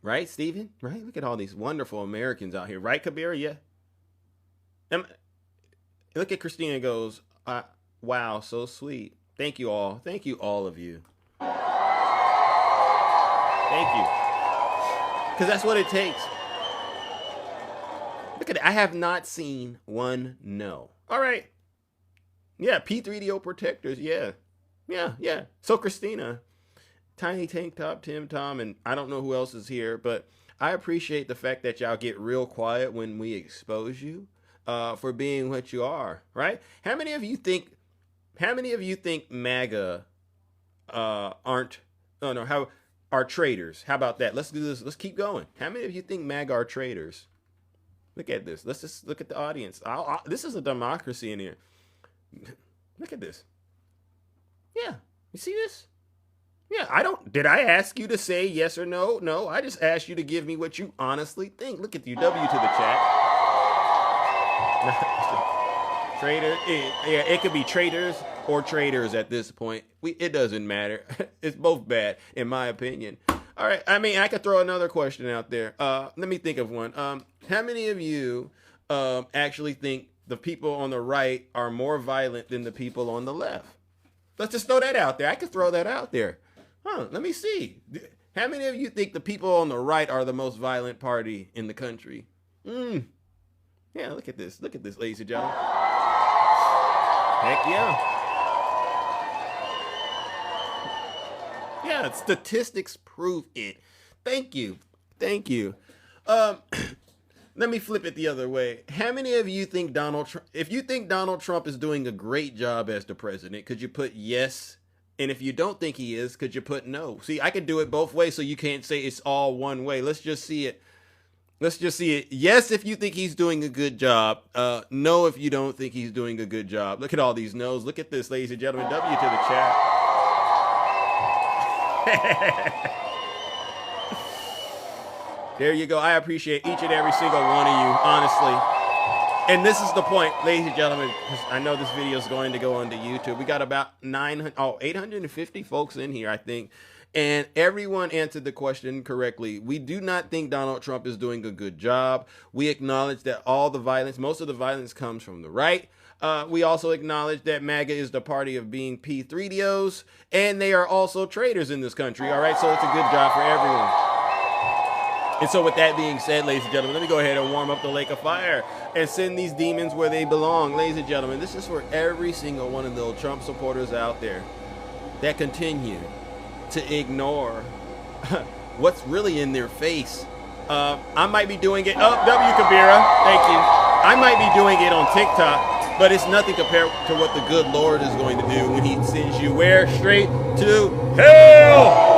Right, Stephen? Right? Look at all these wonderful Americans out here. Right, Kabir? Yeah. Look at Christina and goes, wow, so sweet. Thank you all. Thank you, all of you. Thank you. Because that's what it takes. Look at it. I have not seen one no. All right. Yeah, P3DO protectors. Yeah. Yeah. So, Christina, Tiny Tank Top, Tim Tom, and I don't know who else is here, but I appreciate the fact that y'all get real quiet when we expose you for being what you are, right? How many of you think MAGA are traitors? How about that? Let's do this. Let's keep going. How many of you think MAGA are traitors? Look at this. Let's just look at the audience. This is a democracy in here. Look at this. Yeah. You see this? Yeah, did I ask you to say yes or no? No, I just asked you to give me what you honestly think. Look at you, W to the chat. Traitors. Yeah, it could be traitors or traitors at this point. It doesn't matter. It's both bad, in my opinion. All right. I mean, I could throw another question out there. Let me think of one. How many of you actually think the people on the right are more violent than the people on the left? Let's just throw that out there. I could throw that out there. Let me see. How many of you think the people on the right are the most violent party in the country? Yeah, look at this. Look at this, ladies and gentlemen. Heck yeah. Yeah, statistics prove it. Thank you. Thank you. Let me flip it the other way. How many of you think Donald Trump, if you think Donald Trump is doing a great job as the president, could you put yes? And if you don't think he is, could you put no? See, I could do it both ways, so you can't say it's all one way. Let's just see it. Let's just see it. Yes, if you think he's doing a good job. No, if you don't think he's doing a good job. Look at all these no's. Look at this, ladies and gentlemen. W to the chat. There you go. I appreciate each and every single one of you, honestly. And this is the point, ladies and gentlemen, because I know this video is going to go onto YouTube. We got about 850 folks in here, I think. And everyone answered the question correctly. We do not think Donald Trump is doing a good job. We acknowledge that all the violence, most of the violence comes from the right. We also acknowledge that MAGA is the party of being P3DOs, and they are also traitors in this country. All right, so it's a good job for everyone. And so with that being said, ladies and gentlemen, let me go ahead and warm up the lake of fire and send these demons where they belong. Ladies and gentlemen, this is for every single one of those Trump supporters out there that continue to ignore what's really in their face. I might be doing it. Oh, W. Kabira, thank you. I might be doing it on TikTok, but it's nothing compared to what the good Lord is going to do when he sends you where? Straight to hell.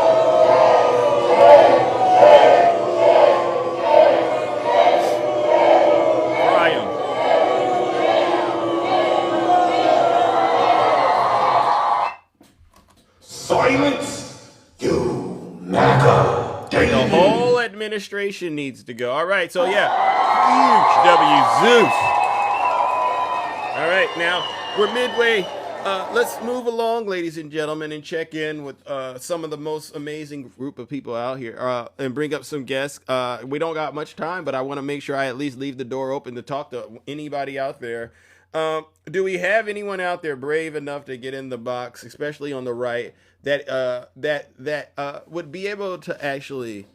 Silence, you MAGA. The whole administration needs to go. All right, so yeah, huge W Zeus. All right, now we're midway. Let's move along, ladies and gentlemen, and check in with some of the most amazing group of people out here and bring up some guests. We don't got much time, but I want to make sure I at least leave the door open to talk to anybody out there. Do we have anyone out there brave enough to get in the box, especially on the right, that would be able to actually,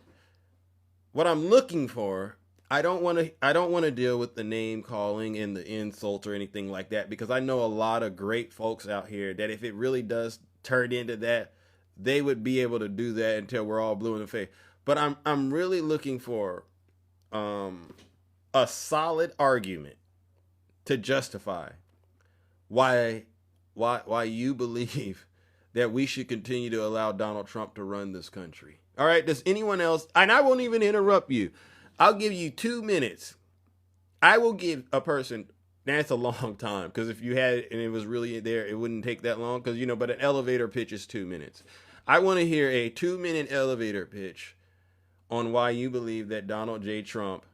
what I'm looking for, I don't want to deal with the name calling and the insults or anything like that, because I know a lot of great folks out here that if it really does turn into that, they would be able to do that until we're all blue in the face. But I'm really looking for a solid argument to justify why you believe that we should continue to allow Donald Trump to run this country. All right, does anyone else, and I won't even interrupt you. I'll give you 2 minutes. I will give a person, that's a long time, because if you had it and it was really there, it wouldn't take that long, because, but an elevator pitch is 2 minutes. I want to hear a 2-minute elevator pitch on why you believe that Donald J. Trump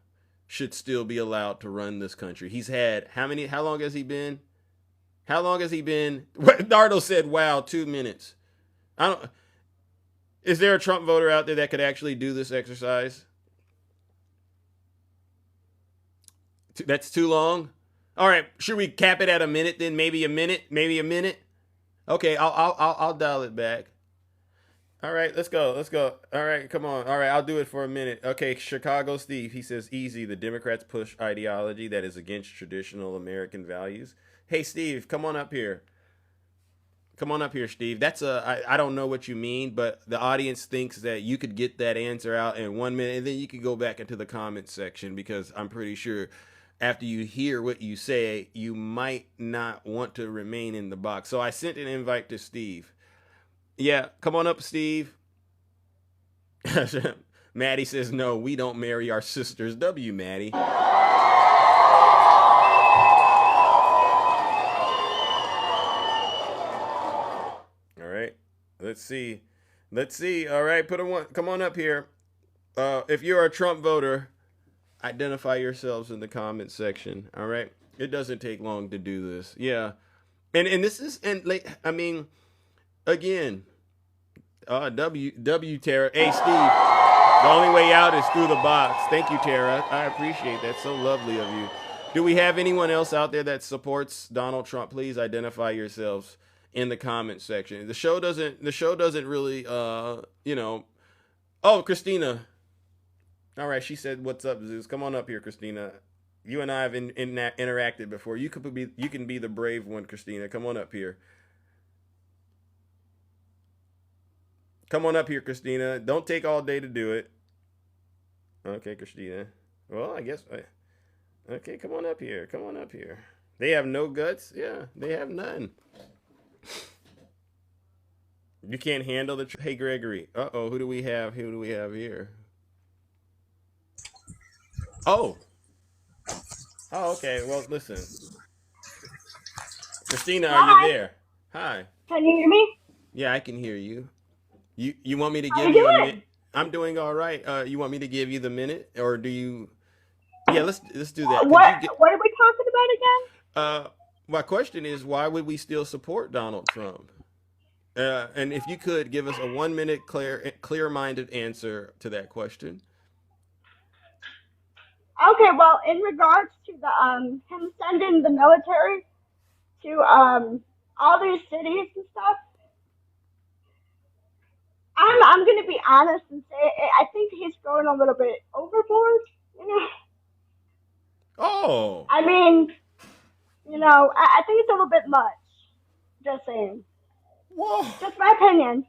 should still be allowed to run this country. He's had, how long has he been? How long has he been? Nardo said, wow, 2 minutes. Is there a Trump voter out there that could actually do this exercise? That's too long? All right, should we cap it at a minute then? Maybe a minute? Okay, I'll dial it back. All right, let's go. All right, come on. All right, I'll do it for a minute. Okay, Chicago Steve, he says, easy. The Democrats push ideology that is against traditional American values. Hey, Steve, come on up here. Come on up here, Steve. That's I don't know what you mean, but the audience thinks that you could get that answer out in 1 minute, and then you could go back into the comments section, because I'm pretty sure after you hear what you say, you might not want to remain in the box. So I sent an invite to Steve. Yeah, come on up, Steve. Maddie says, no, we don't marry our sisters. W, Maddie. All right, let's see. All right, come on up here. If you're a Trump voter, identify yourselves in the comment section. All right. It doesn't take long to do this. Yeah. And this is, and like, I mean, again, W Tara. Hey, Steve, the only way out is through the box. Thank you, Tara. I appreciate that. So lovely of you. Do we have anyone else out there that supports Donald Trump? Please identify yourselves in the comment section. The show doesn't really, you know. Oh, Christina. All right, she said, "What's up, Zeus? Come on up here, Christina. You and I have interacted before. You can be the brave one, Christina. Come on up here. Come on up here, Christina. Don't take all day to do it." Okay, Christina. Well, I guess. Okay, come on up here. Come on up here. They have no guts? Yeah, they have none. You can't handle the... Hey, Gregory. Uh-oh, who do we have? Who do we have here? Oh. Oh, okay. Well, listen. Christina, are you there? Hi. Can you hear me? Yeah, I can hear you. You want me to give How you you a doing? minute? I'm doing all right. You want me to give you the minute, or do you... Yeah, let's do that. What are we talking about again? My question is, why would we still support Donald Trump? And if you could give us a 1 minute clear-minded answer to that question. Okay, well, in regards to the him sending the military to all these cities and stuff, I'm gonna be honest and say I think he's going a little bit overboard. You know. Oh. I mean, you know, I think it's a little bit much. Just saying. Whoa. Just my opinion.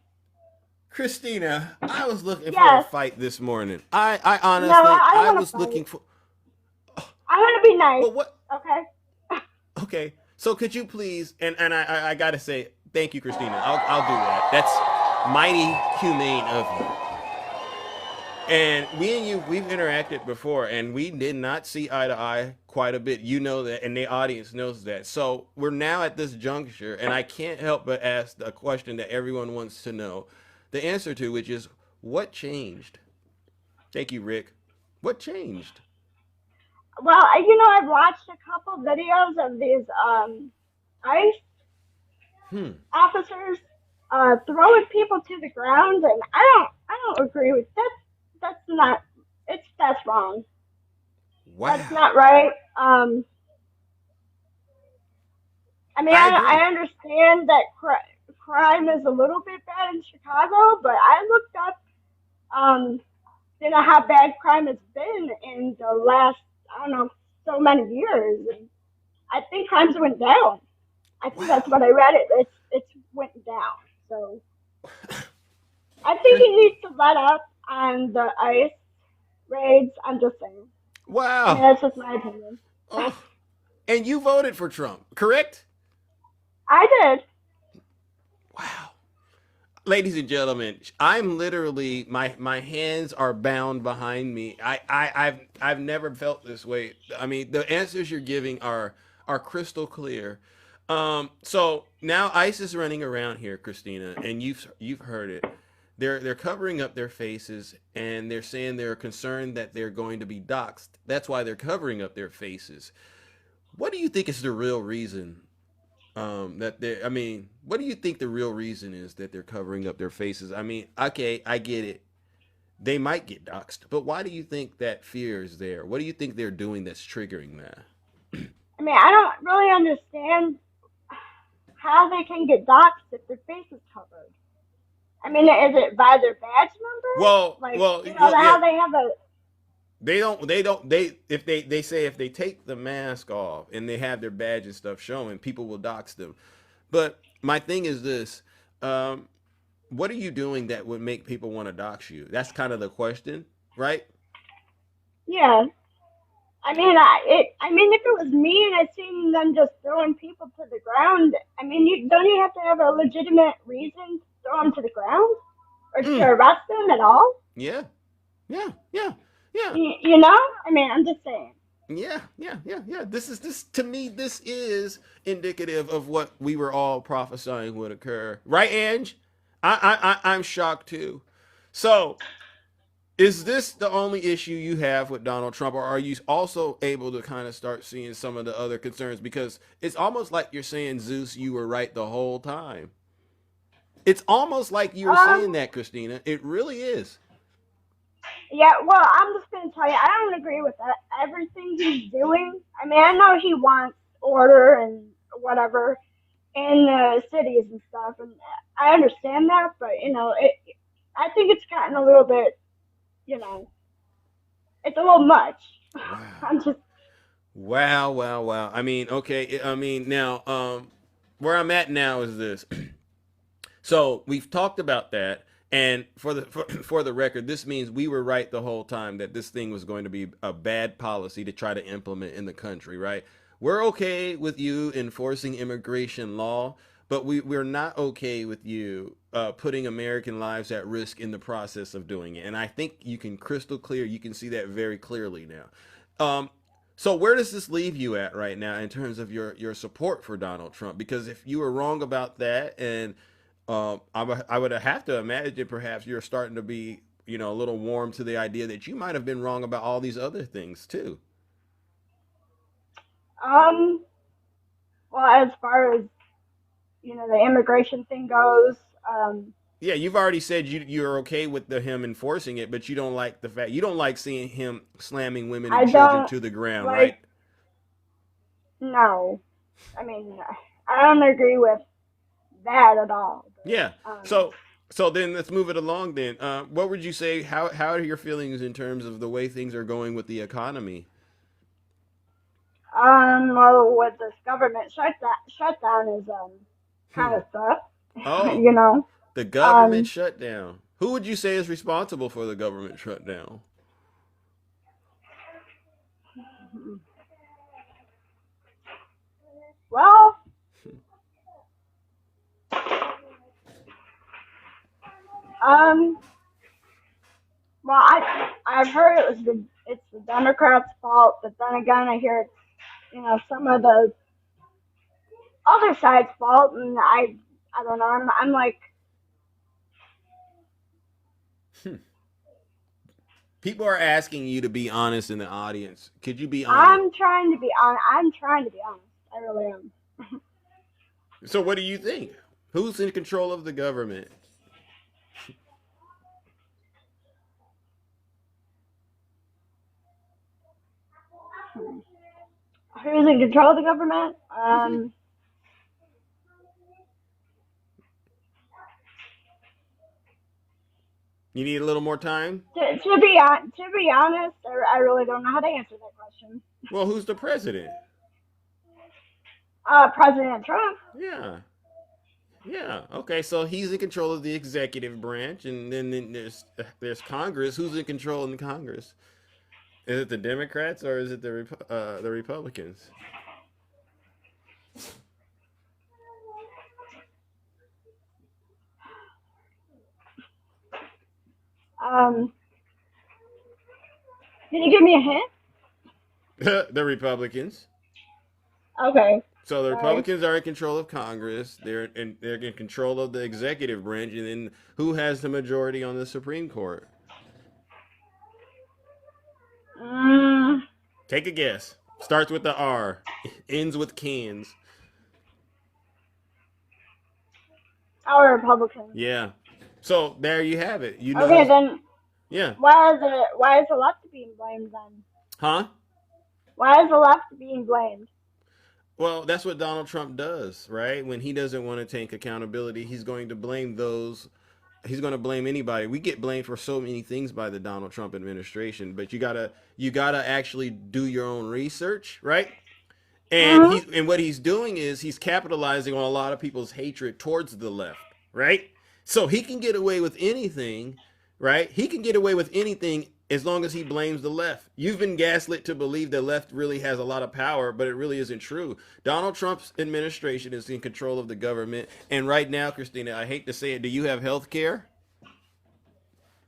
Christina, I was looking for a fight this morning. I honestly, No, I was fight. looking for... I want to be nice. Well, what? Okay. Okay, so could you please, and I gotta say, thank you, Christina. I'll do that. That's mighty humane of you. And me and you, we've interacted before, and we did not see eye to eye quite a bit. You know that, and the audience knows that. So we're now at this juncture, and I can't help but ask a question that everyone wants to know the answer to, which is, what changed? Thank you, Rick. What changed? Well, you know, I've watched a couple videos of these ICE officers throwing people to the ground, and I don't agree with that. That's wrong. Wow. That's not right. I mean, I understand that crime is a little bit bad in Chicago, but I looked up, you know, how bad crime has been in the last, I don't know, so many years. And I think crimes went down. I think that's what I read. It's went down. So I think he needs to let up on the ICE raids. I'm just saying. Wow. I mean, that's just my opinion. Oh. And you voted for Trump, correct? I did. Wow. Ladies and gentlemen, I'm literally, my hands are bound behind me. I've never felt this way. I mean, the answers you're giving are crystal clear. So now ICE is running around here, Christina, and you've heard it. They're covering up their faces, and they're saying they're concerned that they're going to be doxxed. That's why they're covering up their faces. What do you think is the real reason what do you think the real reason is that they're covering up their faces? I mean, okay, I get it. They might get doxxed, but why do you think that fear is there? What do you think they're doing that's triggering that? I mean, I don't really understand how they can get doxxed if their face is covered. I mean, is it by their badge number? How they have a... They say if they take the mask off and they have their badge and stuff showing, people will dox them. But my thing is this, what are you doing that would make people want to dox you? That's kind of the question, right? Yeah. I mean, if it was me and I seen them just throwing people to the ground, I mean, don't you have to have a legitimate reason to throw them to the ground? Or to arrest them at all? Yeah. You know? I mean, I'm just saying. Yeah. This to me, this is indicative of what we were all prophesying would occur. Right, Ange? I'm shocked too. So Is this the only issue you have with Donald Trump, or are you also able to kind of start seeing some of the other concerns? Because it's almost like you're saying, Zeus, you were right the whole time. It's almost like you were saying that, Christina. It really is. Yeah, well, I'm just going to tell you, I don't agree with everything he's doing. I mean, I know he wants order and whatever in the cities and stuff, and I understand that, but, I think it's gotten a little bit, it's a little much. Wow. I'm just. Wow. I mean, okay. I mean, now, where I'm at now is this. So we've talked about that. And for the record, this means we were right the whole time that this thing was going to be a bad policy to try to implement in the country, right? We're okay with you enforcing immigration law, but we're not okay with you putting American lives at risk in the process of doing it. And I think you can see that very clearly now. So where does this leave you at right now in terms of your support for Donald Trump? Because if you were wrong about that, and I would have to imagine perhaps you're starting to be, a little warm to the idea that you might have been wrong about all these other things too. Well, as far as, the immigration thing goes, yeah, you've already said you're okay with him enforcing it, but you don't like the fact, you don't like seeing him slamming women and children to the ground, right? No. I mean, I don't agree with that at all. Yeah. So then let's move it along then. What would you say, how are your feelings in terms of the way things are going with the economy? Well, with this government shutdown is kind of tough. Oh, the government shutdown. Who would you say is responsible for the government shutdown? Well, I've heard it's the Democrats' fault, but then again, I hear it's some of the other side's fault, and I don't know. I'm like. People are asking you to be honest in the audience. Could you be honest? I'm trying to be honest. I really am. So what do you think? Who's in control of the government? Who's in control of the government? You need a little more time? To be honest, I really don't know how to answer that question. Well, who's the president? President Trump. Yeah. Okay, so he's in control of the executive branch, and then there's Congress. Who's in control in Congress? Is it the Democrats or is it the Republicans? Can you give me a hint? The Republicans. Okay. So the Republicans are in control of Congress. They're in control of the executive branch, and then who has the majority on the Supreme Court? Take a guess. Starts with the R, ends with cans. Our Republicans. Yeah. So there you have it. Okay, then. Yeah. Why is the left being blamed then? Huh? Why is the left being blamed? Well, that's what Donald Trump does, right? When he doesn't want to take accountability, he's going to blame those. He's going to blame anybody. We get blamed for so many things by the Donald Trump administration, but you gotta actually do your own research, right? And and what he's doing is he's capitalizing on a lot of people's hatred towards the left, right? So he can get away with anything, right? He can get away with anything as long as he blames the left. You've been gaslit to believe the left really has a lot of power, but it really isn't true. Donald Trump's administration is in control of the government. And right now, Christina, I hate to say it, do you have health care?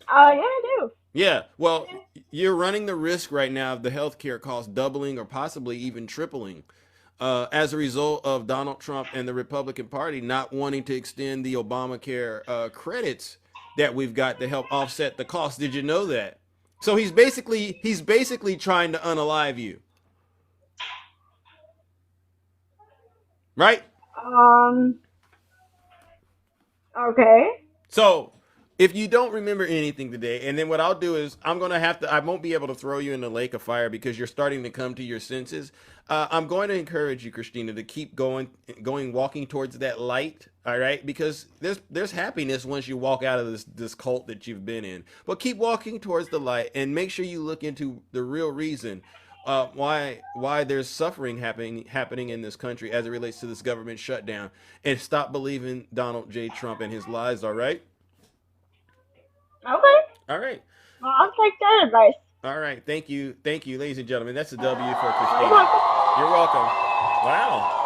Yeah, I do. Yeah, well, you're running the risk right now of the health care costs doubling or possibly even tripling as a result of Donald Trump and the Republican Party not wanting to extend the Obamacare credits that we've got to help offset the cost. Did you know that? So he's basically trying to unalive you. Right? Okay. So if you don't remember anything today, and then what I'll do is I won't be able to throw you in the lake of fire because you're starting to come to your senses. I'm going to encourage you, Christina, to keep walking towards that light. All right, because there's happiness once you walk out of this cult that you've been in. But keep walking towards the light, and make sure you look into the real reason why there's suffering happening in this country as it relates to this government shutdown, and stop believing Donald J. Trump and his lies. All right. Okay. All right. Well, I'll take that advice. All right. Thank you, ladies and gentlemen. That's a W for Christina. You're welcome. Wow.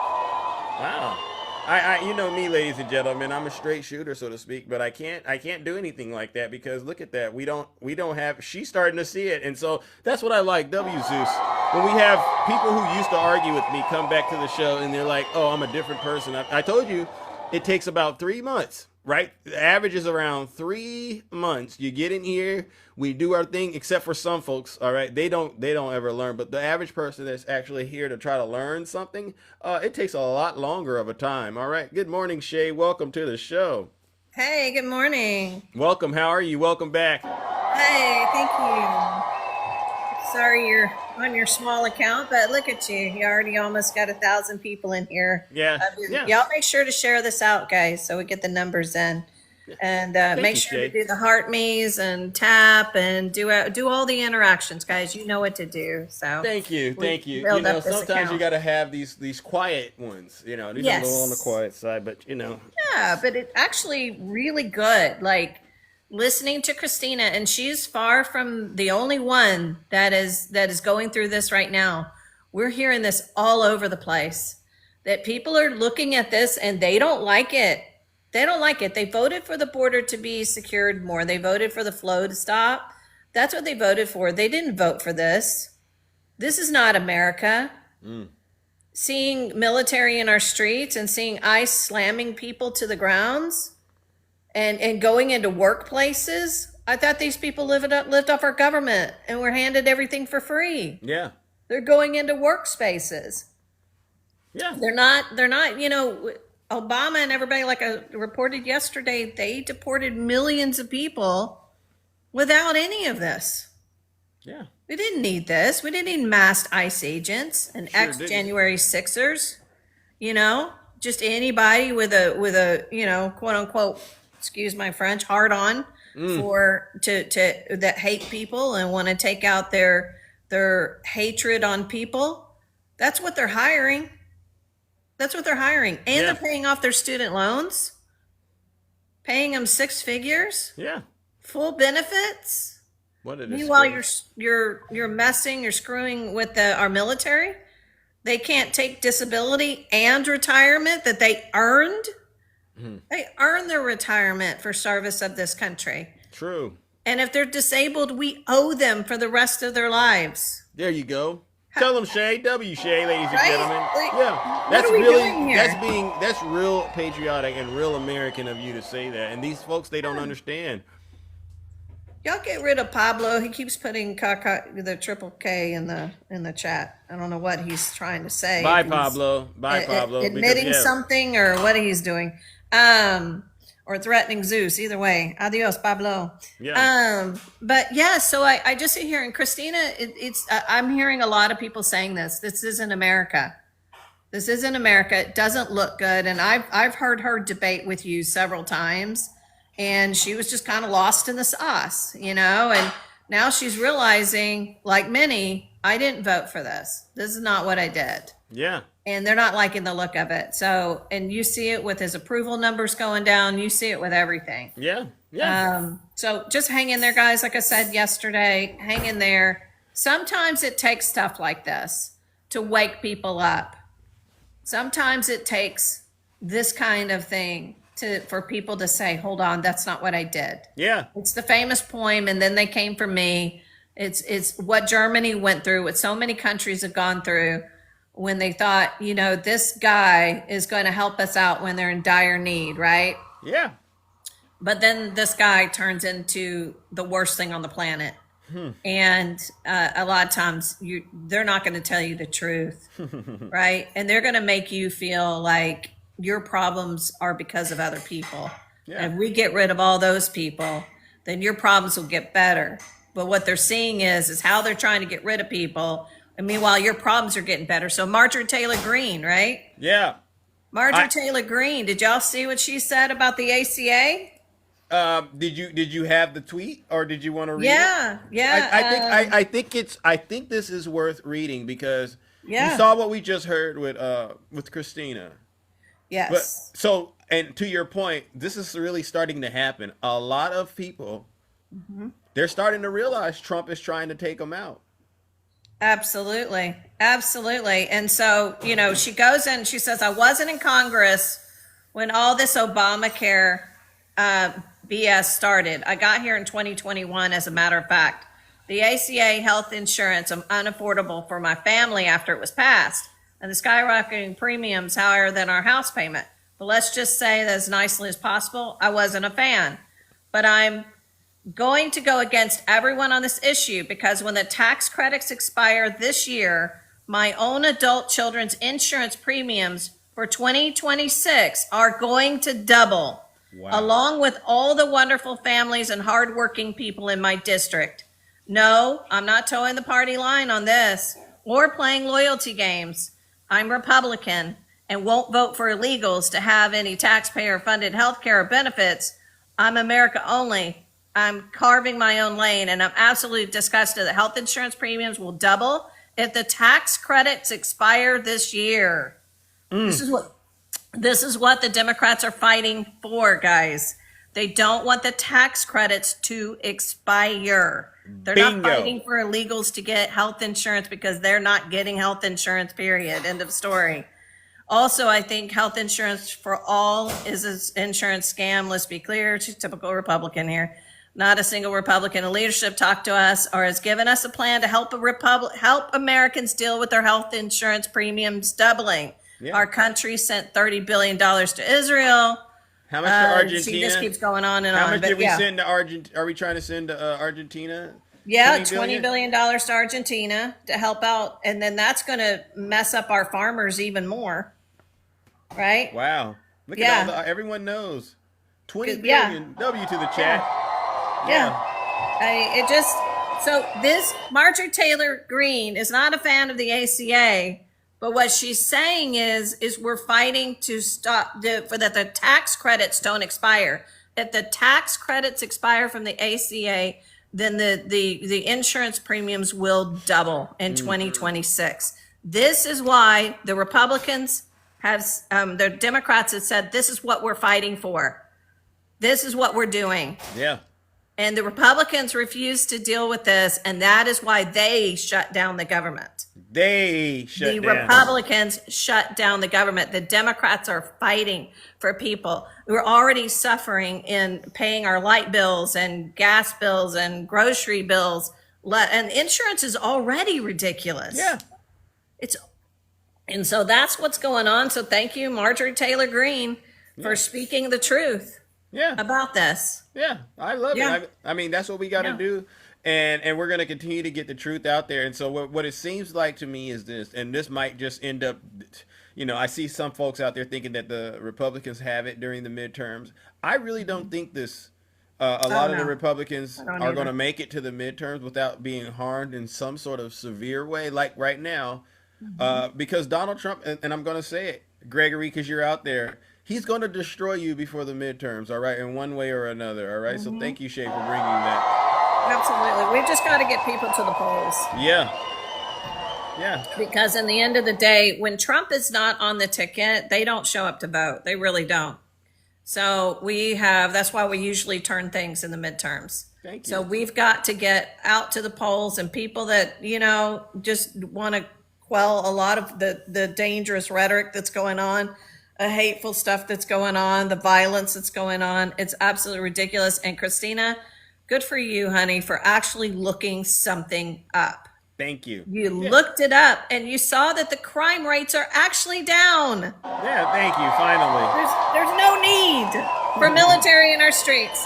You know me, ladies and gentlemen. I'm a straight shooter, so to speak, but I can't do anything like that because look at that. We don't have. She's starting to see it, and so that's what I like. W Zeus. When we have people who used to argue with me come back to the show and they're like, "Oh, I'm a different person." I told you, it takes about 3 months. Right? The average is around 3 months. You get in here, we do our thing, except for some folks, all right? They don't ever learn. But the average person that's actually here to try to learn something, it takes a lot longer of a time. All right. Good morning, Shay. Welcome to the show. Hey, good morning. Welcome. How are you? Welcome back. Hey, thank you. Sorry you're on your small account, but look at you. You already almost got 1,000 people in here. Yeah. Y'all make sure to share this out, guys, so we get the numbers in. And make sure to do the heart me's and tap and do all the interactions, guys. You know what to do. So thank you. You know, sometimes you got to have these quiet ones. You know, these are a little on the quiet side, but you know. Yeah, but it's actually really good. Like listening to Christina, and she's far from the only one that is going through this right now. We're hearing this all over the place, that people are looking at this and they don't like it. They don't like it. They voted for the border to be secured more. They voted for the flow to stop. That's what they voted for. They didn't vote for this. This is not America. Seeing military in our streets and seeing ICE slamming people to the grounds and going into workplaces. I thought these people lived off our government and were handed everything for free. Yeah. They're going into workspaces. Yeah. They're not, you know, Obama and everybody, like I reported yesterday, they deported millions of people without any of this. Yeah. We didn't need this. We didn't need masked ICE agents and ex-January 6ers, you know, just anybody with a, you know, quote unquote, excuse my French, hard on that hate people and want to take out their hatred on people. That's what they're hiring. That's what they're hiring. And they're paying off their student loans, paying them 6 figures. Yeah. Full benefits. Meanwhile, you're messing, you're screwing with our military. They can't take disability and retirement that they earned. They earned their retirement for service of this country. True. And if they're disabled, we owe them for the rest of their lives. There you go. Tell them, Shay. W Shay, ladies and gentlemen. Like, yeah, what are we doing here? That's real patriotic and real American of you to say that. And these folks, they don't understand. Y'all get rid of Pablo. He keeps putting the triple K in the chat. I don't know what he's trying to say. Bye, Pablo. Bye, Pablo. Admitting something or what he's doing. Or threatening Zeus. Either way. Adios, Pablo. Yeah. But yeah, so I just sit here and Christina, I'm hearing a lot of people saying this. This isn't America. This isn't America. It doesn't look good. And I've heard her debate with you several times. And she was just kind of lost in the sauce, you know, and now she's realizing, like many, I didn't vote for this. This is not what I did. Yeah. And they're not liking the look of it. So, and you see it with his approval numbers going down. You see it with everything. Yeah. Yeah. So just hang in there, guys. Like I said yesterday, hang in there. Sometimes it takes stuff like this to wake people up. Sometimes it takes this kind of thing for people to say, hold on, that's not what I did. Yeah. It's the famous poem, and then they came for me. It's what Germany went through, what so many countries have gone through when they thought, you know, this guy is going to help us out when they're in dire need, right? Yeah. But then this guy turns into the worst thing on the planet. And a lot of times they're not going to tell you the truth, right? And they're going to make you feel like your problems are because of other people. Yeah. And we get rid of all those people, then your problems will get better. But what they're seeing is how they're trying to get rid of people. And meanwhile, your problems are getting better. So Marjorie Taylor Greene, right? Yeah. Marjorie Taylor Greene, did y'all see what she said about the ACA? Did you have the tweet, or did you want to read Yeah, it? yeah. I think this is worth reading because Yeah. you saw what we just heard with Christina. Yes. But so, and to your point, this is really starting to happen. A lot of people, they're starting to realize Trump is trying to take them out. Absolutely. Absolutely. And so, you know, she goes in, she says, I wasn't in Congress when all this Obamacare BS started. I got here in 2021, as a matter of fact. The ACA health insurance unaffordable for my family after it was passed, and the skyrocketing premiums higher than our house payment. But let's just say that as nicely as possible, I wasn't a fan. But I'm going to go against everyone on this issue because when the tax credits expire this year, my own adult children's insurance premiums for 2026 are going to double. Wow. Along with all the wonderful families and hardworking people in my district. No, I'm not towing the party line on this or playing loyalty games. I'm Republican and won't vote for illegals to have any taxpayer-funded health care or benefits. I'm America only. I'm carving my own lane, and I'm absolutely disgusted that health insurance premiums will double if the tax credits expire this year. This is what the Democrats are fighting for, guys. They don't want the tax credits to expire. They're Bingo. not fighting for illegals to get health insurance because they're not getting health insurance, period. End of story. Also, I think health insurance for all is an insurance scam. Let's be clear. She's a typical Republican here. Not a single Republican in leadership talked to us or has given us a plan to help Americans deal with their health insurance premiums doubling. Yeah. Our country sent $30 billion to Israel. How much to Argentina? See, this keeps going on and How on. much but did we yeah. send to Argentina? Are we trying to send to Argentina? Yeah, $20 $20 billion to Argentina to help out. And then that's going to mess up our farmers even more. Right? Wow. Look Yeah. at all everyone knows. 20 Yeah. billion. W to the chat. Yeah. So this Marjorie Taylor Greene is not a fan of the ACA, but what she's saying is we're fighting to stop for that the tax credits don't expire. If the tax credits expire from the ACA, then the insurance premiums will double in 2026. This is why the Republicans have, the Democrats have said, this is what we're fighting for. This is what we're doing. Yeah. And the Republicans refuse to deal with this, and that is why they shut down the government. They shut The down. Republicans shut down the government. The Democrats are fighting for people. We're already suffering in paying our light bills and gas bills and grocery bills. And insurance is already ridiculous. Yeah. And so that's what's going on. So thank you, Marjorie Taylor Greene, for speaking the truth about this. Yeah, I love Yeah. it. I mean, that's what we got to Yeah. do. And we're going to continue to get the truth out there. And so what it seems like to me is this, and this might just end up, you know, I see some folks out there thinking that the Republicans have it during the midterms. I really don't think this. A lot of the Republicans are going to make it to the midterms without being harmed in some sort of severe way, like right now, because Donald Trump, and I'm going to say it, Gregory, because you're out there, he's going to destroy you before the midterms, all right, in one way or another, all right? So thank you, Shay, for bringing that. Absolutely. We've just got to get people to the polls. Yeah. Yeah. Because in the end of the day, when Trump is not on the ticket, they don't show up to vote. They really don't. So that's why we usually turn things in the midterms. Thank you. So we've got to get out to the polls, and people that, you know, just want to quell a lot of the dangerous rhetoric that's going on, the hateful stuff that's going on, the violence that's going on. It's absolutely ridiculous. And Christina, good for you, honey, for actually looking something up. Thank you. You looked it up and you saw that the crime rates are actually down. Yeah, thank you. Finally. There's no need. for military in our streets.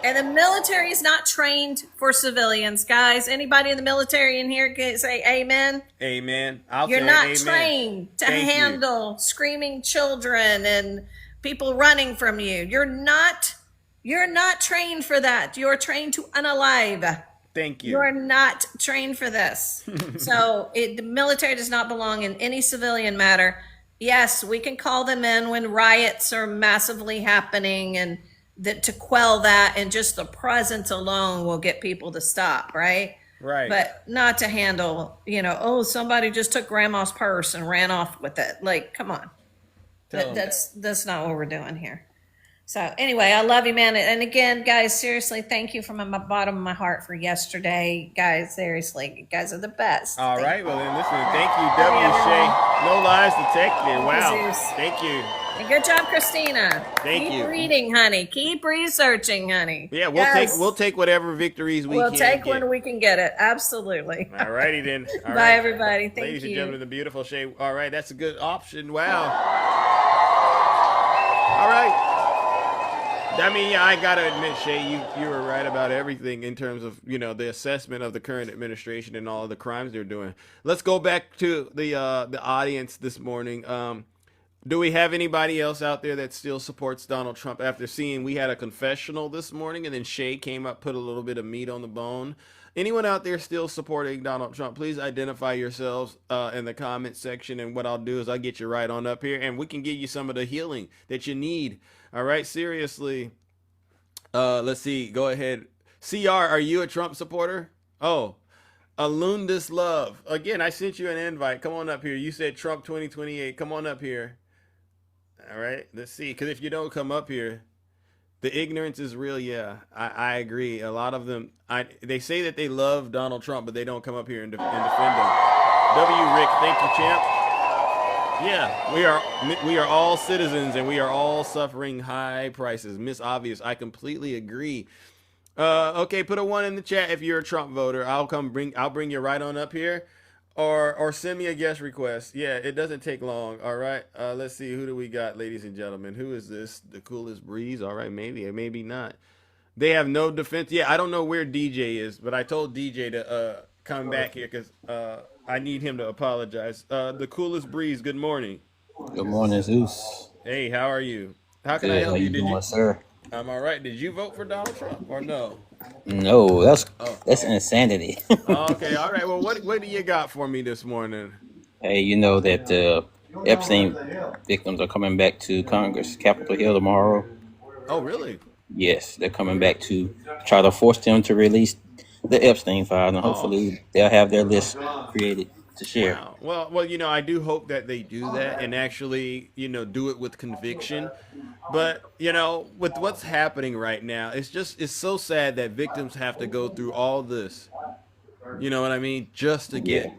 And the military is not trained for civilians, guys. Anybody in the military in here can say amen? Amen. You're say not amen. trained to Thank you. handle screaming children and people running from you. You're not trained for that. You're trained to unalive. Thank you. You're not trained for this. So the military does not belong in any civilian matter. Yes, we can call them in when riots are massively happening, and that to quell that, and just the presence alone will get people to stop, right? Right. But not to handle, oh, somebody just took grandma's purse and ran off with it. Like, come on. That's not what we're doing here. So anyway, I love you, man. And again, guys, seriously, thank you from the bottom of my heart for yesterday. Guys, seriously, you guys are the best. All right. Well, then listen, thank you, W. Shay. No lies detected. Wow. Thank you. And good job, Christina. Thank you. Keep reading, honey. Keep researching, honey. Yeah, Yes. we'll take whatever victories we We'll can take get. when we can get it. Absolutely. All righty then. All Bye, right. everybody. Thank Ladies and you. gentlemen, the beautiful Shay. All right, that's a good option. Wow. All right. I mean, yeah, I gotta admit, Shay, you were right about everything in terms of the assessment of the current administration and all of the crimes they're doing. Let's go back to the audience this morning. Do we have anybody else out there that still supports Donald Trump after seeing we had a confessional this morning and then Shay came up, put a little bit of meat on the bone? Anyone out there still supporting Donald Trump, please identify yourselves in the comment section. And what I'll do is I'll get you right on up here and we can give you some of the healing that you need. All right, seriously. Let's see. Go ahead. CR, are you a Trump supporter? Oh, Alundis Love. Again, I sent you an invite. Come on up here. You said Trump 2028. Come on up here. All right, let's see. Because if you don't come up here, the ignorance is real. Yeah, I agree. A lot of them, they say that they love Donald Trump, but they don't come up here and defend him. W. Rick, thank you, champ. Yeah, we are all citizens and we are all suffering high prices. Miss Obvious, I completely agree. Okay, put a 1 in the chat if you're a Trump voter. I'll bring you right on up here, or send me a guest request. Yeah, it doesn't take long. All right, let's see, who do we got, ladies and gentlemen? Who is this? The coolest breeze? All right, maybe not. They have no defense. Yeah, I don't know where DJ is, but I told DJ to come back here because I need him to apologize. The coolest breeze, good morning. Good morning, Zeus. Hey, how are you? How can I Good. help How you? you doing, sir? I'm all right. Did you vote for Donald Trump or no? No, that's insanity. Okay, all right. Well, what do you got for me this morning? Hey, you know that Epstein victims are coming back to Congress, Capitol Hill tomorrow. Oh, really? Yes, they're coming back to try to force them to release the Epstein files, and hopefully they'll have their list created to share. Wow. Well, I do hope that they do that and actually, do it with conviction. But, with what's happening right now, it's so sad that victims have to go through all this. You know what I mean? Just to get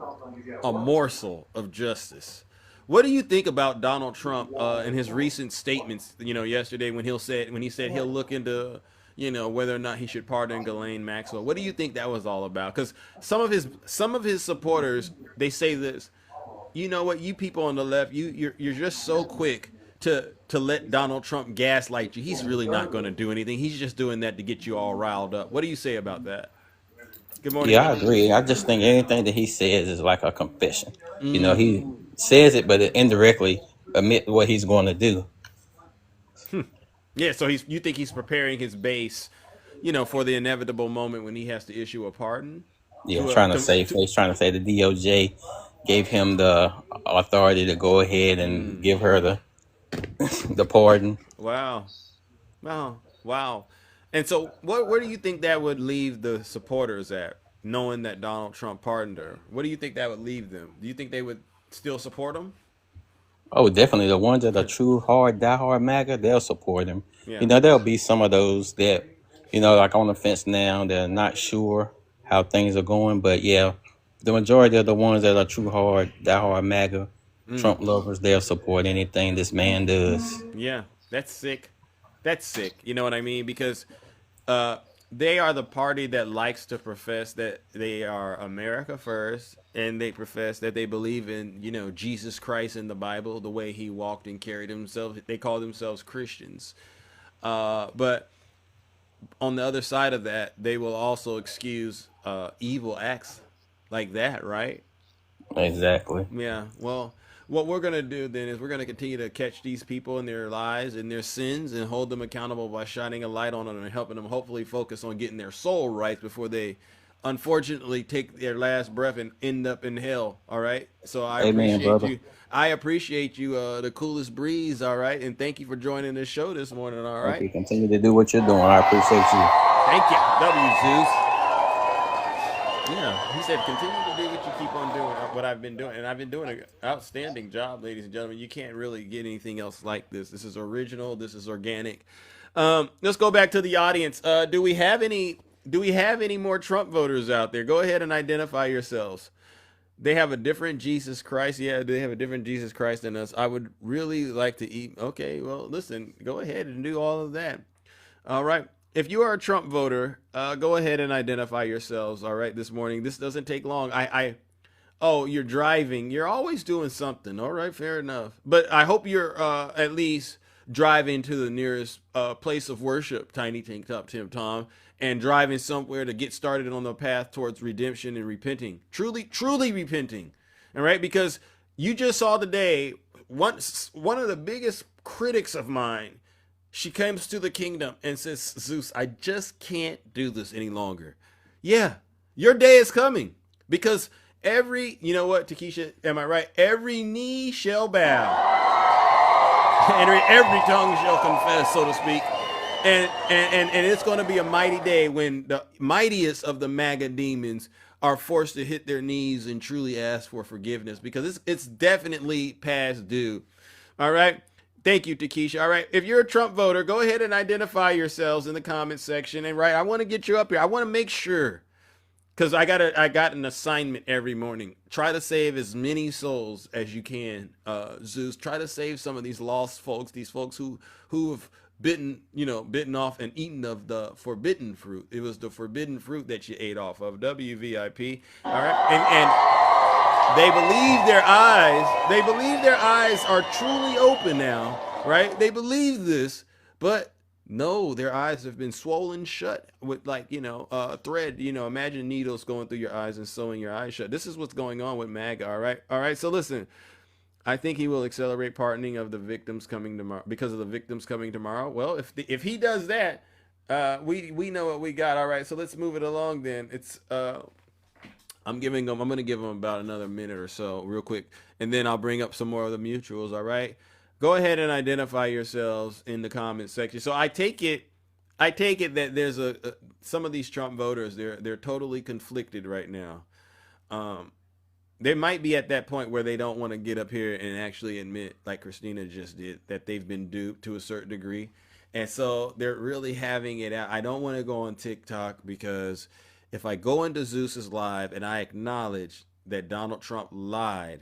a morsel of justice. What do you think about Donald Trump and his recent statements, yesterday when he said he'll look into whether or not he should pardon Ghislaine Maxwell? What do you think that was all about? Because some of his supporters, they say this, you know what, you people on the left, you're just so quick to let Donald Trump gaslight you. He's really not going to do anything. He's just doing that to get you all riled up. What do you say about that? Good morning. Yeah, I agree. I just think anything that he says is like a confession. He says it, but it indirectly admit what he's going to do. Yeah, so you think he's preparing his base, for the inevitable moment when he has to issue a pardon? Yeah, he's trying to say the DOJ gave him the authority to go ahead and give her the pardon. Wow. And so where do you think that would leave the supporters at, knowing that Donald Trump pardoned her? What do you think that would leave them? Do you think they would still support him? Oh, definitely. The ones that are true diehard MAGA, they'll support him. Yeah. There'll be some of those that, like on the fence now, they're not sure how things are going. But yeah, the majority of the ones that are true diehard MAGA, Trump lovers, they'll support anything this man does. Yeah, that's sick. You know what I mean? Because they are the party that likes to profess that they are America first, and they profess that they believe in, Jesus Christ in the Bible, the way he walked and carried himself. They call themselves Christians. But on the other side of that, they will also excuse evil acts like that, right? Exactly. Yeah. Well, what we're going to do then is we're going to continue to catch these people in their lies and their sins and hold them accountable by shining a light on them and helping them hopefully focus on getting their soul right before they unfortunately take their last breath and end up in hell. All right. So I Amen, appreciate brother. you. I appreciate you, the coolest breeze. All right. And thank you for joining this show this morning. All Thank right. you. Continue to do what you're doing. I appreciate you. Thank you. W Zeus. Yeah, he said, continue to do what you keep on doing, what I've been doing. And I've been doing an outstanding job, ladies and gentlemen. You can't really get anything else like this. This is original. This is organic. Let's go back to the audience. Do we have any more Trump voters out there? Go ahead and identify yourselves. They have a different Jesus Christ. Yeah, they have a different Jesus Christ than us. I would really like to eat. Okay, well, listen, go ahead and do all of that. All right. If you are a Trump voter, go ahead and identify yourselves. All right, this morning. This doesn't take long. Oh, you're driving. You're always doing something. All right, fair enough. But I hope you're at least driving to the nearest place of worship, Tiny Tank Top Tim Tom, and driving somewhere to get started on the path towards redemption and repenting. Truly repenting. All right, because you just saw today one of the biggest critics of mine. She comes to the kingdom and says, Zeus, I just can't do this any longer. Yeah, your day is coming because you know what, Takesha, am I right? Every knee shall bow and every tongue shall confess, so to speak. And it's going to be a mighty day when the mightiest of the MAGA demons are forced to hit their knees and truly ask for forgiveness because it's definitely past due. All right. Thank you, Takesha. All right. If you're a Trump voter, go ahead and identify yourselves in the comments section. And I want to get you up here. I want to make sure, because I got an assignment every morning. Try to save as many souls as you can, Zeus. Try to save some of these lost folks, these folks who have bitten off and eaten of the forbidden fruit. It was the forbidden fruit that you ate off of. WVIP. All right. And they believe their eyes are truly open now, right? They believe this, but no, their eyes have been swollen shut with thread, imagine needles going through your eyes and sewing your eyes shut. This is what's going on with MAGA, all right? All right, so listen, I think he will accelerate pardoning of the victims coming tomorrow because of the victims coming tomorrow. Well, if he does that, we know what we got, all right? So let's move it along then. It's I'm going to give them about another minute or so real quick, and then I'll bring up some more of the mutuals. All right, go ahead and identify yourselves in the comment section. So I take it that there's some of these Trump voters, they're totally conflicted right now. They might be at that point where they don't want to get up here and actually admit, like Christina just did, that they've been duped to a certain degree. And so they're really having it out. I don't want to go on TikTok because if I go into Zeus's live and I acknowledge that Donald Trump lied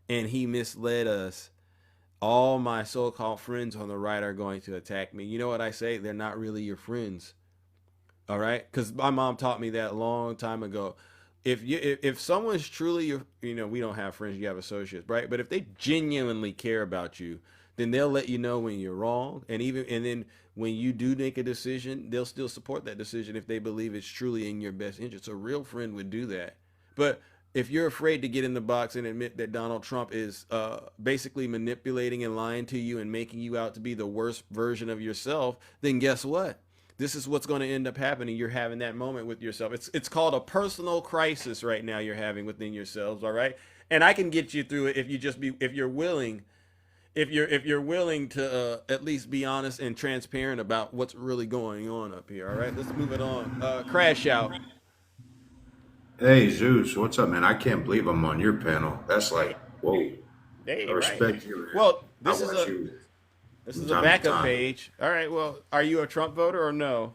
and he misled us, all my so-called friends on the right are going to attack me. You know what I say? They're not really your friends. All right? Because my mom taught me that a long time ago. If someone's truly your, we don't have friends, you have associates, right? But if they genuinely care about you, then they'll let you know when you're wrong. And then when you do make a decision, they'll still support that decision if they believe it's truly in your best interest. A real friend would do that. But if you're afraid to get in the box and admit that Donald Trump is basically manipulating and lying to you and making you out to be the worst version of yourself, then guess what? This is what's going to end up happening. You're having that moment with yourself. It's called a personal crisis right now you're having within yourselves, all right? And I can get you through it if you're willing to at least be honest and transparent about what's really going on up here. All right, let's move it on. Crash Out. Hey Zeus, what's up, man? I can't believe I'm on your panel. That's like, whoa. Hey, I respect you, man. Well, this I is watch you a backup page. All right. Well, are you a Trump voter or no?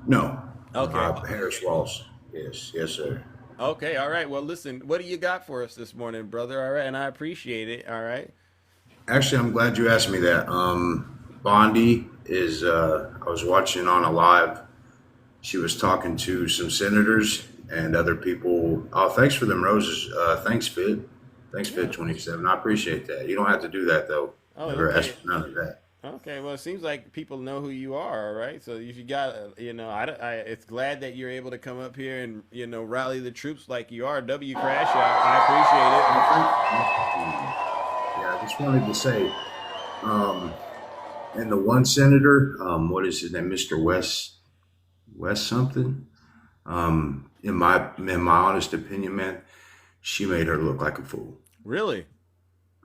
No. Okay. Harris Ross. Yes, sir. Okay. All right. Well, listen. What do you got for us this morning, brother? All right, and I appreciate it. All right. Actually, I'm glad you asked me that. Bondi is, I was watching on a live. She was talking to some senators and other people. Oh, thanks for them roses. Thanks, Fit. Thanks, Fit 27. I appreciate that. You don't have to do that, though. Oh, Never okay. asked for none of that. Okay, well, it seems like people know who you are, all right? So you got, it's glad that you're able to come up here and, rally the troops like you are. W Crash Out. I Yeah, I just wanted to say, and the one senator, what is his name, Mr. West something. In my honest opinion, man, she made her look like a fool. Really?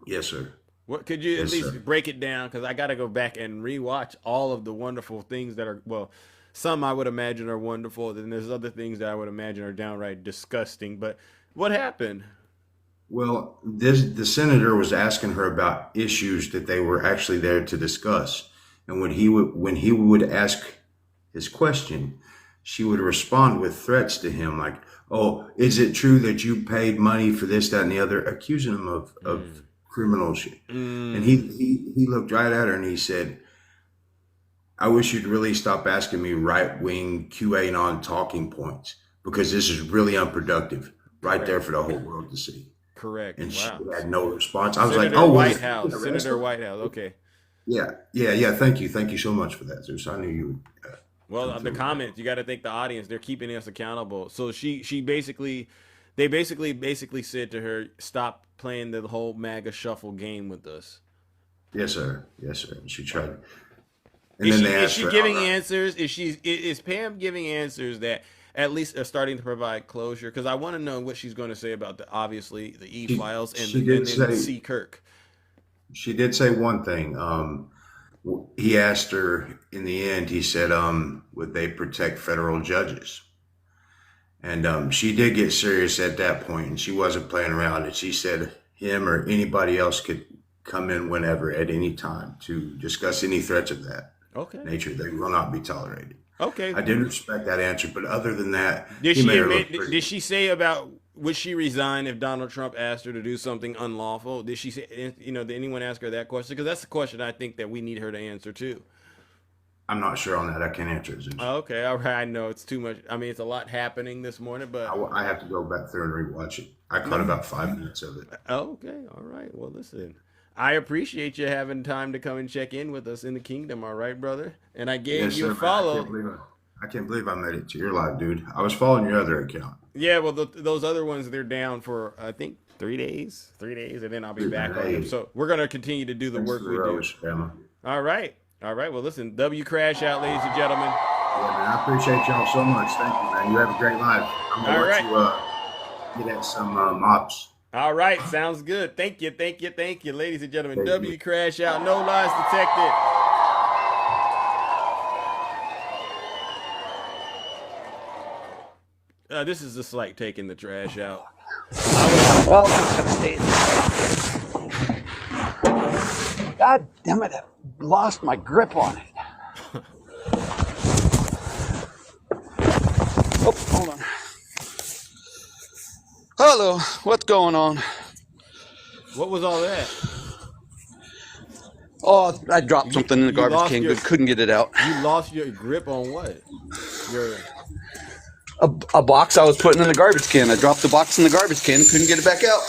Yes, sir. What could you at Yes, least sir. break it down? Because I got to go back and rewatch all of the wonderful things that are, well, some I would imagine are wonderful. Then there's other things that I would imagine are downright disgusting. But what happened? Well, the senator was asking her about issues that they were actually there to discuss, and when he would ask his question, she would respond with threats to him, like, "Oh, is it true that you paid money for this, that, and the other?" Accusing him of criminal shit. And he looked right at her and he said, "I wish you'd really stop asking me right-wing QAnon talking points, because this is really unproductive right there for the whole world to see." Correct. And Wow. she had no response. I was Senator like, "Oh, Whitehouse. Senator Whitehouse. Okay. Yeah. Thank you so much for that, Zeus. I knew you would. Well, the comments, you got to thank the audience. They're keeping us accountable. So they basically said to her, "Stop playing the whole MAGA shuffle game with us." Yes, sir. And she tried. And Is then she, they is asked she her, giving "All right." answers? Is Pam giving answers that at least are starting to provide closure? Because I want to know what she's going to say about the E-files and then C. Kirk. She did say one thing. He asked her in the end, he said, would they protect federal judges? And she did get serious at that point, and she wasn't playing around. And she said him or anybody else could come in whenever, at any time, to discuss any threats of that nature. They will not be tolerated. Okay. I did respect that answer, but other than that, Did he she made her admit, look pretty. did she say about would she resign if Donald Trump asked her to do something unlawful? Did she say, did anyone ask her that question? Because that's the question I think that we need her to answer too. I'm not sure on that. I can't answer it. Okay, all right. I know it's too much. I mean, it's a lot happening this morning, but I have to go back through and rewatch it. I caught about 5 minutes of it. Okay, all right. Well, listen, I appreciate you having time to come and check in with us in the kingdom. All right, brother. And I gave Yes, you sir, a man. follow. I can't believe I made it to your live, dude. I was following your other account. Yeah, well, those other ones, they're down for, I think, 3 days. 3 days, and then I'll be back on them. So we're going to continue to do the work we do. All right. All right. Well, listen, W Crash Out, ladies and gentlemen. Yeah, man, I appreciate y'all so much. Thank you, man. You have a great life. I'm going to let you get at some mops. All right. Sounds good. Thank you. Ladies and gentlemen, W Crash Out, no lies detected. This is just like taking the trash out. Well, God damn it, I lost my grip on it. Oh, hold on. Hello, what's going on? What was all that? Oh, I dropped something in the garbage can, couldn't get it out. You lost your grip on what? A box I was putting in the garbage can. I dropped the box in the garbage can, couldn't get it back out.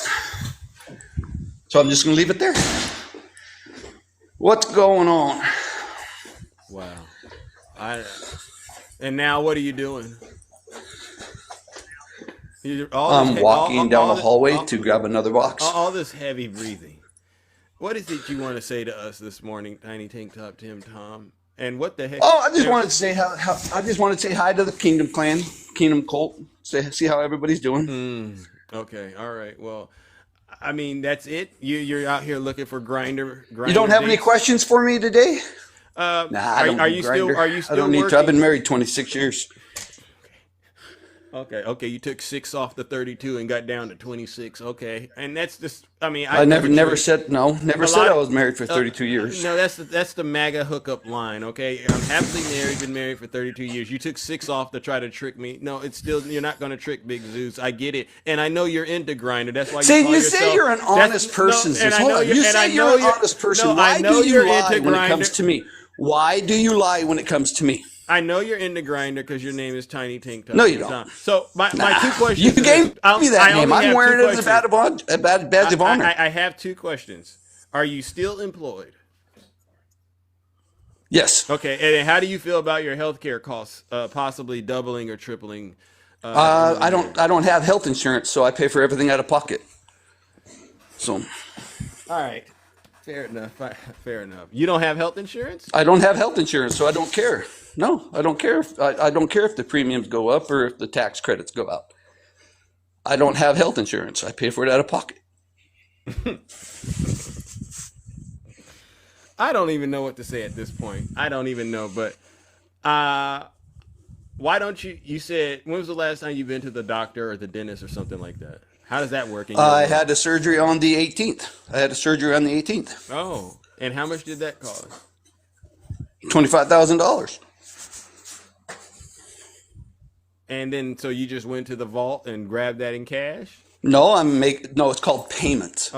So I'm just going to leave it there. What's going on? Wow. And now what are you doing? I'm walking down the hallway to grab another box. All this heavy breathing. What is it you want to say to us this morning, Tiny Tank Top Tim Tom? And what the heck? Oh, I just wanted to say I just wanted to say hi to the Kingdom Clan, Kingdom Cult. See how everybody's doing. Okay, all right. Well, I mean that's it. You're out here looking for grinder. You don't have any questions for me today? Nah, I don't are need you Grindr. still I don't need working? to. I've been married 26 years. Okay. You took 6 off the 32 and got down to 26. Okay, and that's just. I mean, I never said no. Never said I was married for 32 years. No, that's the MAGA hookup line. Okay, I'm happily married. Been married for 32 years. You took 6 off to try to trick me. No, it's still you're not going to trick Big Zeus. I get it, and I know you're into Grindr. That's why You say you're an honest person. You say you're an honest person. Why do you lie when it comes to me? Why do you lie when it comes to me? I know you're into Grindr because your name is Tiny Tank Top. No, you don't. So my 2 questions. You gave me that name. I'm wearing it as a badge of honor. I have 2 questions. Are you still employed? Yes. Okay, and then how do you feel about your healthcare costs possibly doubling or tripling? I don't have health insurance, so I pay for everything out of pocket. So. All right, fair enough. Fair enough. You don't have health insurance? I don't have health insurance, so I don't care. No, I don't care. I don't care if the premiums go up or if the tax credits go out. I don't have health insurance. I pay for it out of pocket. I don't even know what to say at this point. I don't even know, but why don't you said, when was the last time you've been to the doctor or the dentist or something like that? How does that work? I had a surgery on the 18th. Oh, and how much did that cost? $25,000. And then, so you just went to the vault and grabbed that in cash? No, it's called payments.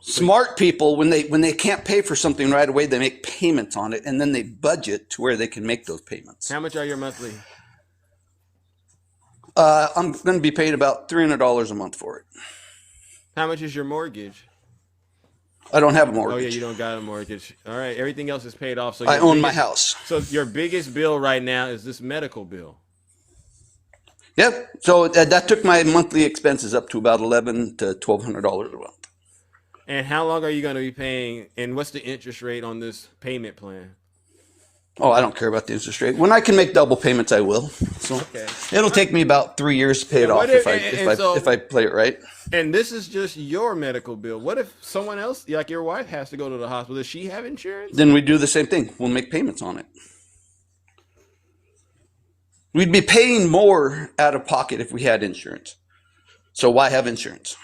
Smart people, when they can't pay for something right away, they make payments on it, and then they budget to where they can make those payments. How much are your monthly? I'm going to be paid about $300 a month for it. How much is your mortgage? I don't have a mortgage. Oh yeah, you don't got a mortgage. All right, everything else is paid off. So I own my house. So your biggest bill right now is this medical bill. Yep. So that took my monthly expenses up to about $1,100 to $1,200 a month. And how long are you going to be paying? And what's the interest rate on this payment plan? Oh, I don't care about the interest rate. When I can make double payments, I will. So it'll take me about 3 years to pay it off if I play it right. And this is just your medical bill. What if someone else, like your wife, has to go to the hospital? Does she have insurance? Then we do the same thing. We'll make payments on it. We'd be paying more out of pocket if we had insurance. So why have insurance?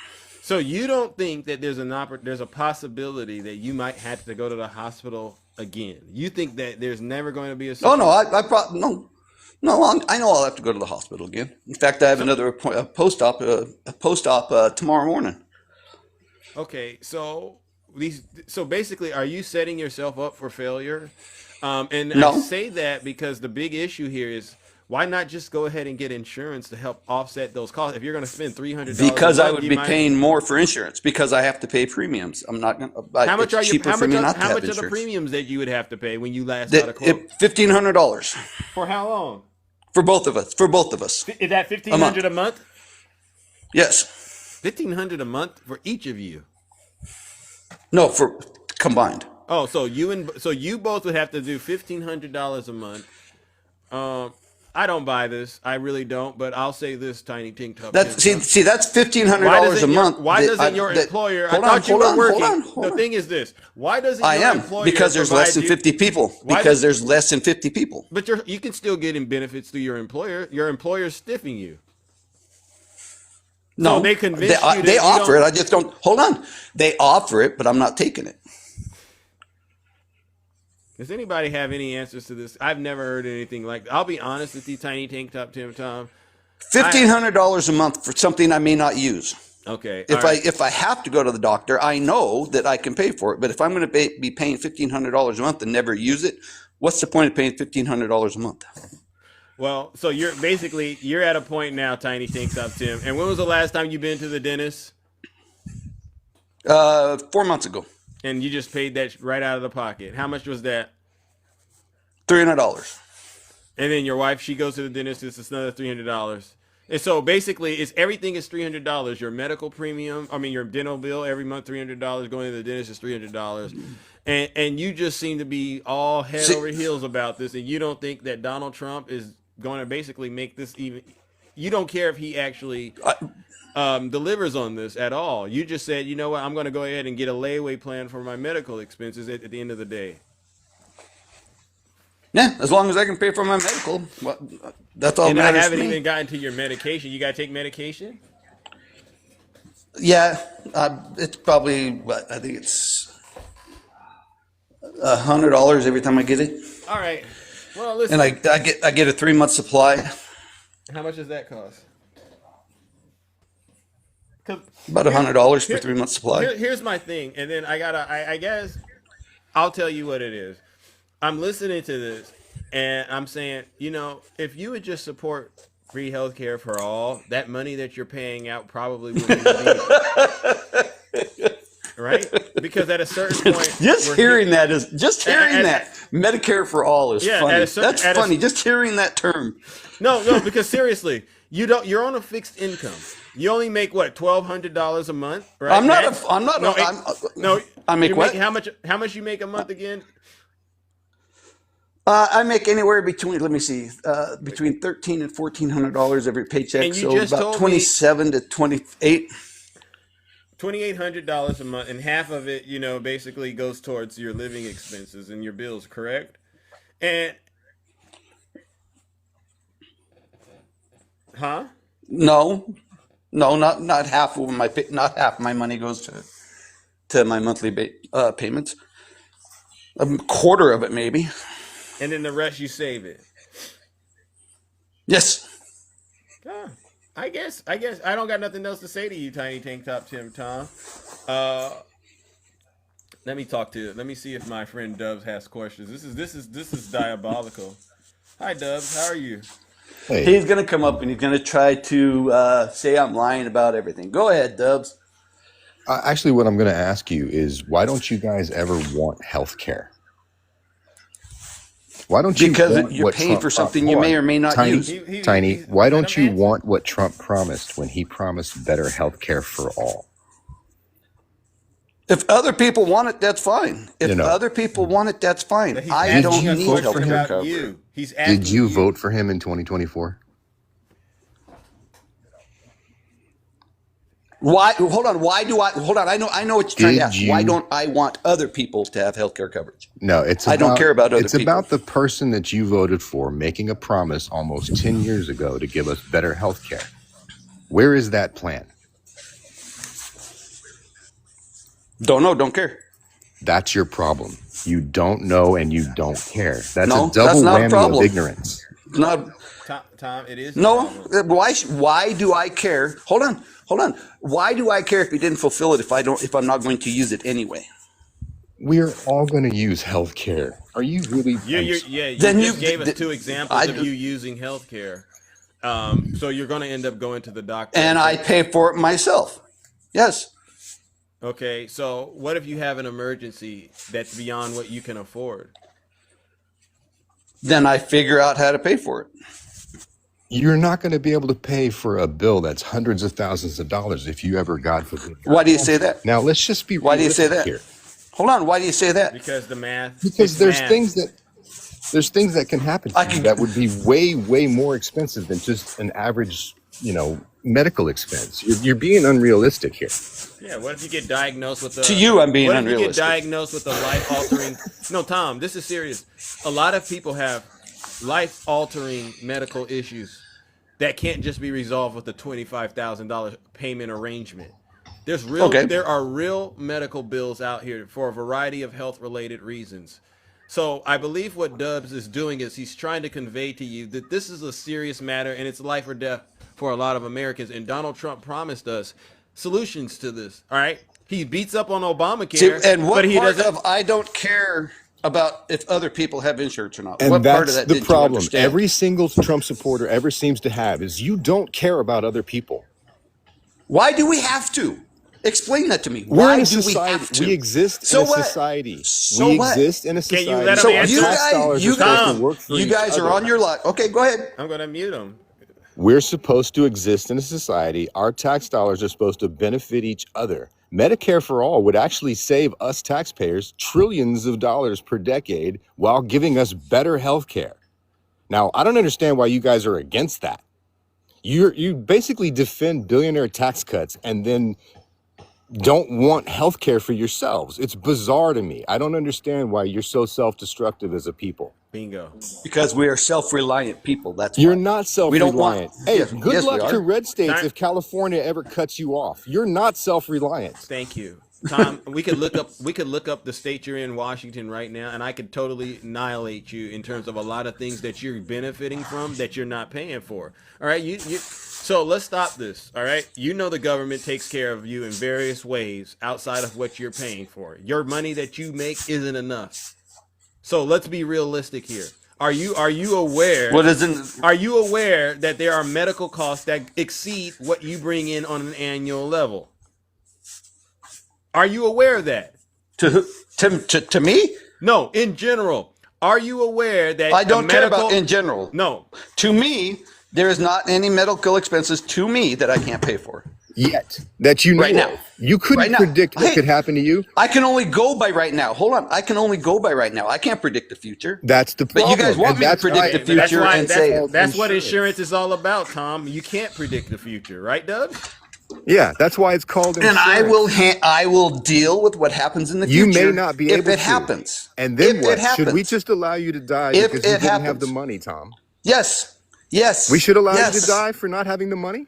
So you don't think that there's a possibility that you might have to go to the hospital again? You think that there's never going to be a situation? I know I'll have to go to the hospital again. In fact, I have another post-op tomorrow morning. Okay, so basically, are you setting yourself up for failure? And No. I say that because the big issue here is, why not just go ahead and get insurance to help offset those costs? If you're going to spend $300, Because I would be paying more for insurance because I have to pay premiums. I'm not going to. How much are cheaper for me not to how have much are the insurance. premiums that you would have to pay when you last got a quote? $1,500 For how long? for both of us. Is that $1,500 a month? Yes. $1,500 a month for each of you. No, for combined. Oh, so you both would have to do $1,500 a month. I don't buy this. I really don't. But I'll say this, Tiny Tink Top. That's $1,500 a month. Why doesn't your employer? I thought you were working. The thing is this: why doesn't your employer? Because there's less than 50 people. Because there's less than 50 people. But you can still get in benefits through your employer. Your employer's stiffing you. No, so they convince you. They offer it. I just don't. Hold on. They offer it, but I'm not taking it. Does anybody have any answers to this? I've never heard anything like that. I'll be honest with you, Tiny Tank Top Tim Tom. $1,500 a month for something I may not use. Okay. If I have to go to the doctor, I know that I can pay for it. But if I'm going to be paying $1,500 a month and never use it, what's the point of paying $1,500 a month? Well, so you're at a point now, Tiny Tank Top Tim. And when was the last time you've been to the dentist? 4 months ago. And you just paid that right out of the pocket. How much was that? $300. And then your wife, she goes to the dentist. It's another $300. And so basically, everything is $300. Your medical premium, your dental bill every month, $300. Going to the dentist is $300. And you just seem to be all head over heels about this. And you don't think that Donald Trump is going to basically make this even. You don't care if he actually delivers on this at all. You just said, you know what, I'm going to go ahead and get a layaway plan for my medical expenses at the end of the day. Yeah, as long as I can pay for my medical, that's all that matters to me. And I haven't even gotten to your medication. You got to take medication? Yeah, it's probably, I think it's $100 every time I get it. All right. Well, listen. And I get a 3-month supply. How much does that cost? About $100 for 3 months supply. Here's my thing, and then I guess I'll tell you what it is. I'm listening to this, and I'm saying, if you would just support free healthcare for all, that money that you're paying out probably wouldn't be. right? Because at a certain point, just hearing that Medicare for all is funny. That's funny. Just hearing that term. No, because seriously, you're on a fixed income. You only make what, $1,200 a month, right? I make what? How much you make a month again? I make anywhere between, let me see, between $1,300 and $1,400 every paycheck. And you so just about told 27 to 28. $2,800 a month, and half of it, basically goes towards your living expenses and your bills, correct? And No, not half of not half my money goes to my monthly payments. A quarter of it, maybe. And then the rest you save it. Yes. I guess I don't got nothing else to say to you, Tiny Tank Top Tom. Let me see if my friend Dubs has questions. This is diabolical. Hi Dubs, how are you? Hey. He's gonna come up and he's gonna try to say I'm lying about everything. Go ahead, Dubs. Actually, what I'm going to ask you is, why don't you guys ever want health care? Why don't you? Because you're paying for something you may or may not use. Tiny, why don't you want what Trump promised when he promised better health care for all? If other people want it, that's fine. If other people want it, that's fine. I don't need health care coverage. Did you vote for him in 2024? Why? Hold on. Why do I? Hold on. I know what you're trying to ask. Why don't I want other people to have health care coverage? No, I don't care about other people. It's about the person that you voted for making a promise almost 10 years ago to give us better health care. Where is that plan? Don't know. Don't care. That's your problem. You don't know and you don't care. That's no, a double not whammy of ignorance. Not. Tom, it is. No. Why do I care? Hold on. Why do I care if he didn't fulfill it if I'm not going to use it anyway? We're all going to use health care. Are you really? You just gave us two examples of you using health care. So you're going to end up going to the doctor. And I pay for it myself. Yes. Okay, so what if you have an emergency that's beyond what you can afford? Then I figure out how to pay for it. You're not going to be able to pay for a bill that's hundreds of thousands of dollars if you ever, God forbid. Why do you say that? Now, let's just be Why do you say that? Here. Hold on. Why do you say that? Because the math. Because there's things that can happen to you that would be way, way more expensive than just an average, medical expense. You're being unrealistic here. Yeah, what if you get diagnosed with To you, I'm being unrealistic. What if you get diagnosed with a life-altering... No, Tom, this is serious. A lot of people have life-altering medical issues that can't just be resolved with a $25,000 payment arrangement. There are real medical bills out here for a variety of health-related reasons. So I believe what Dubs is doing is he's trying to convey to you that this is a serious matter and it's life or death for a lot of Americans. And Donald Trump promised us solutions to this. All right, he beats up on Obamacare, and what but he part doesn't. Of I don't care about if other people have insurance or not. And what that's part of that the problem. Every single Trump supporter ever seems to have is you don't care about other people. Why do we have to? Explain that to me. We're in a society. We exist in a society. We exist in a society. Can you let him answer? You guys are on your luck. Okay, go ahead. I'm going to mute him. We're supposed to exist in a society. Our tax dollars are supposed to benefit each other. Medicare for all would actually save us taxpayers trillions of dollars per decade while giving us better health care. Now, I don't understand why you guys are against that. You basically defend billionaire tax cuts and then don't want health care for yourselves. It's bizarre to me. I don't understand why you're so self-destructive as a people. Bingo. Because we are self-reliant people. That's You're why. not self-reliant. Hey, Yes, good yes, we luck are. to red states if California ever cuts you off. You're not self-reliant. Thank you, Tom. we could look up the state you're in, Washington, right now, and I could totally annihilate you in terms of a lot of things that you're benefiting from that you're not paying for. All right, so let's stop this. All right, the government takes care of you in various ways outside of what you're paying for. Your money that you make isn't enough. So let's be realistic here. Are you aware? Are you aware that there are medical costs that exceed what you bring in on an annual level? Are you aware of that? To me? No, in general. Are you aware that I don't care about in general. No. To me, there is not any medical expenses to me that I can't pay for. Yet. That you know right now. Of. You couldn't right predict what could happen to you. I can only go by right now. Hold on. I can only go by right now. I can't predict the future. That's the problem. But you guys want me to predict the future and say it. That's what insurance is all about, Tom. You can't predict the future, right, Doug? Yeah, that's why it's called insurance. And I will deal with what happens in the future. You may not be able to. If it happens. And then if what? It happens. Should we just allow you to die if because you it didn't happens. have the money, Tom? Yes. Yes. We should allow yes. you to die for not having the money?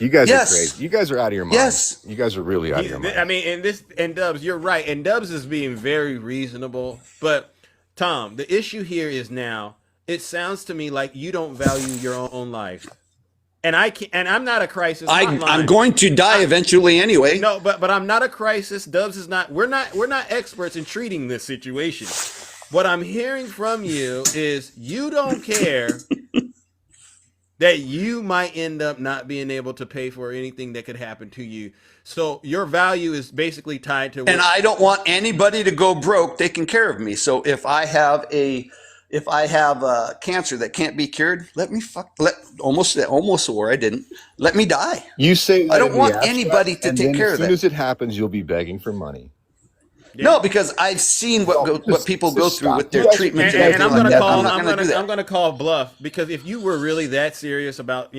You guys yes. are crazy. You guys are out of your minds. Yes. You guys are really out of your minds. I mean, and Dubs, you're right. And Dubs is being very reasonable. But Tom, the issue here is now, it sounds to me like you don't value your own life. And I'm not a crisis. I'm going to die eventually anyway. No, but I'm not a crisis. Dubs is not. We're not experts in treating this situation. What I'm hearing from you is you don't care that you might end up not being able to pay for anything that could happen to you. So your value is basically tied to. And I don't want anybody to go broke taking care of me. So if I have cancer that can't be cured, almost swore I didn't. Let me die. You say I don't want anybody to take care of that. As soon as it happens, you'll be begging for money. Yeah. No, because I've seen what people go through with their treatment and I'm like I'm gonna call bluff, because if you were really that serious about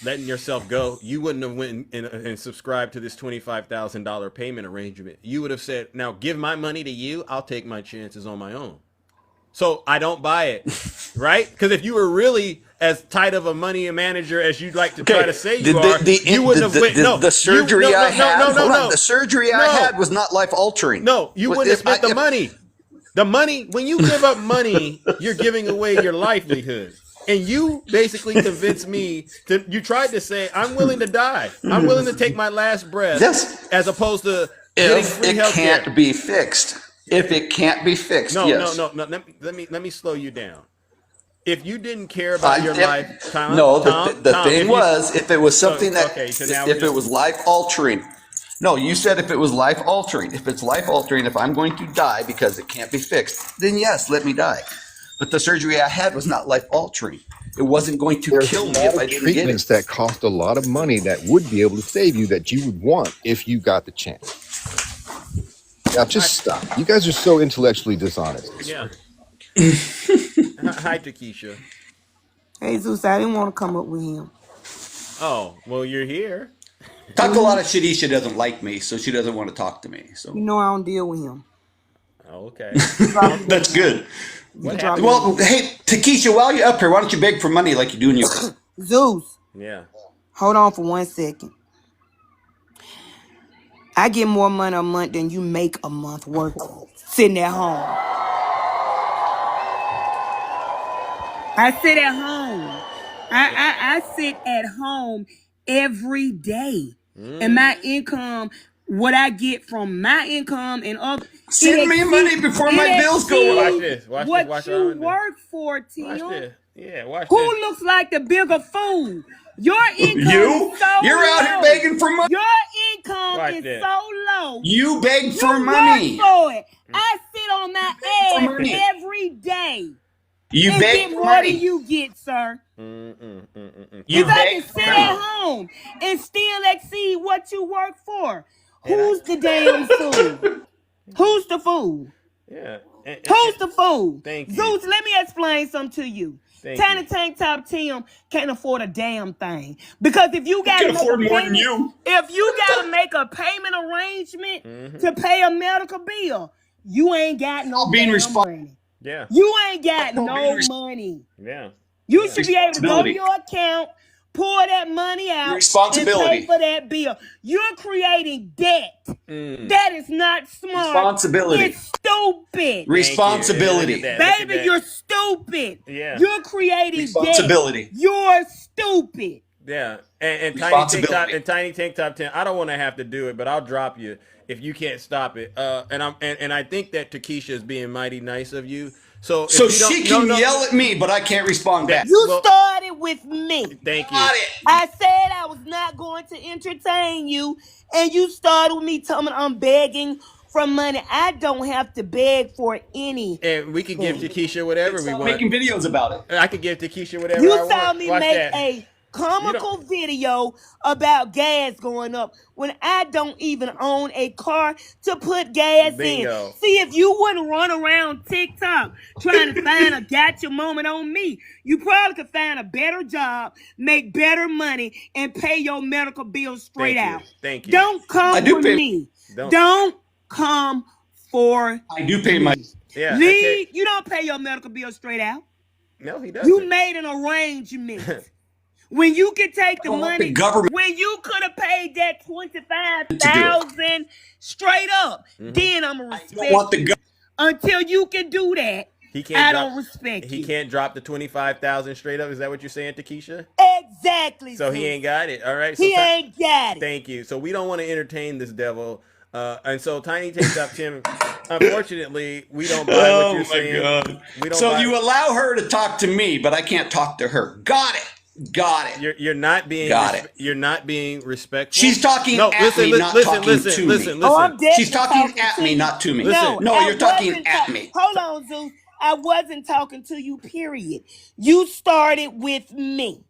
letting yourself go, you wouldn't have went and subscribed to this $25,000 payment arrangement. You would have said, "Now give my money to you. I'll take my chances on my own." So I don't buy it, right? Because if you were really as tight of a money manager as you'd like to try to say you you wouldn't have went. The surgery I had. The surgery I had was not life altering. No, you wouldn't have spent the money. The money, when you give up money, you're giving away your livelihood. And you basically convinced me you tried to say, I'm willing to die. I'm willing to take my last breath. Yes. As opposed to getting free health care. If it can't be fixed. If it can't be fixed, yes. No. Let me slow you down. If you didn't care about your life, Tom. The thing was, if it was something if it was life altering. No, you said if it was life altering. If it's life altering, if I'm going to die because it can't be fixed, then yes, let me die. But the surgery I had was not life altering. It wasn't going to kill me if I didn't get it. Treatments that cost a lot of money that would be able to save you that you would want if you got the chance. Now just stop. You guys are so intellectually dishonest. Yeah. Hi, Takesha. Hey, Zeus, I didn't want to come up with him. Oh, well, you're here. Talked a lot of shit. She doesn't like me, so she doesn't want to talk to me. So I don't deal with him. Oh, okay. That's good. What well, hey, Takesha, while you're up here, why don't you beg for money like you do in your Zeus? Yeah. Hold on for 1 second. I get more money a month than you make a month working, sitting at home. I sit at home. I sit at home every day. And my income, what I get from my income and other... Send me money before my bills go up. Watch this. What you work for, Tim. Watch this. Yeah, watch Who this. looks like the bigger fool? Your income You? is so You're out here low. begging for money. Your income Watch is this. so low. You beg for You money. work for it. I sit on my For ass money. every day. You and beg get for more money. than you get, sir. You Because I beg can for sit money. at home and still exceed what you work for. Who's the damn fool? Who's the fool? Yeah. Who's the fool? Thank you. Zeus, let me explain something to you. Thank Tiny you. Tank Top Tim can't afford a damn thing. Because if you got to can afford more than you. If you got to make a payment arrangement Mm-hmm. to pay a medical bill, you ain't got no Being damn respons- money. Yeah. You ain't got Being no res- money. Yeah. You should be able to go to Responsibility. your account, pull that money out, and Responsibility. pay for that bill. You're creating debt. That is not smart. Responsibility. It's stupid. Responsibility. Look at that. Baby, you're stupid. Yeah. You're creating Responsibility. debt. You're stupid. Yeah. And Responsibility. Tiny Tank Top 10. I don't want to have to do it, but I'll drop you if you can't stop it. And I think that Takesha is being mighty nice of you. So if So you don't- she can no, yell at me, but I can't respond back. You Well- started with me. Thank you. I said I was not going to entertain you, and you started with me telling me I'm begging for money. I don't have to beg for any. And we can give Takesha whatever we want. Making videos about it. I could give Takesha whatever You I want. saw me Watch make that. a comical video about gas going up when I don't even own a car to put gas Bingo. in. See, if you wouldn't run around TikTok trying to find a gotcha moment on me, you probably could find a better job, make better money, and pay your medical bills straight out. Thank you. Don't come for me. Don't come for I do pay my. Yeah. Lee, you don't pay your medical bills straight out. No, he doesn't. You made an arrangement. When you can take the money, the government. when you could have paid that $25,000 straight up, then I'm gonna respect you. Until you can do that, I don't respect you. He can't drop the 25,000 straight up. Is that what you're saying, Takesha? Exactly. So he ain't got it. All right. So He ain't got it. Thank you. So we don't want to entertain this devil. And so Tiny Tank Top Tim, unfortunately, we don't buy what you're saying. God. We don't So buy- you allow her to talk to me, but I can't talk to her. Got it. You're not being. Got it. You're not being respectful. She's talking at me, not talking to me. Oh, I'm definitely She's talking at me, not to me. No, I you're talking wasn't at me. Hold on, Zeus. I wasn't talking to you, period. You started with me.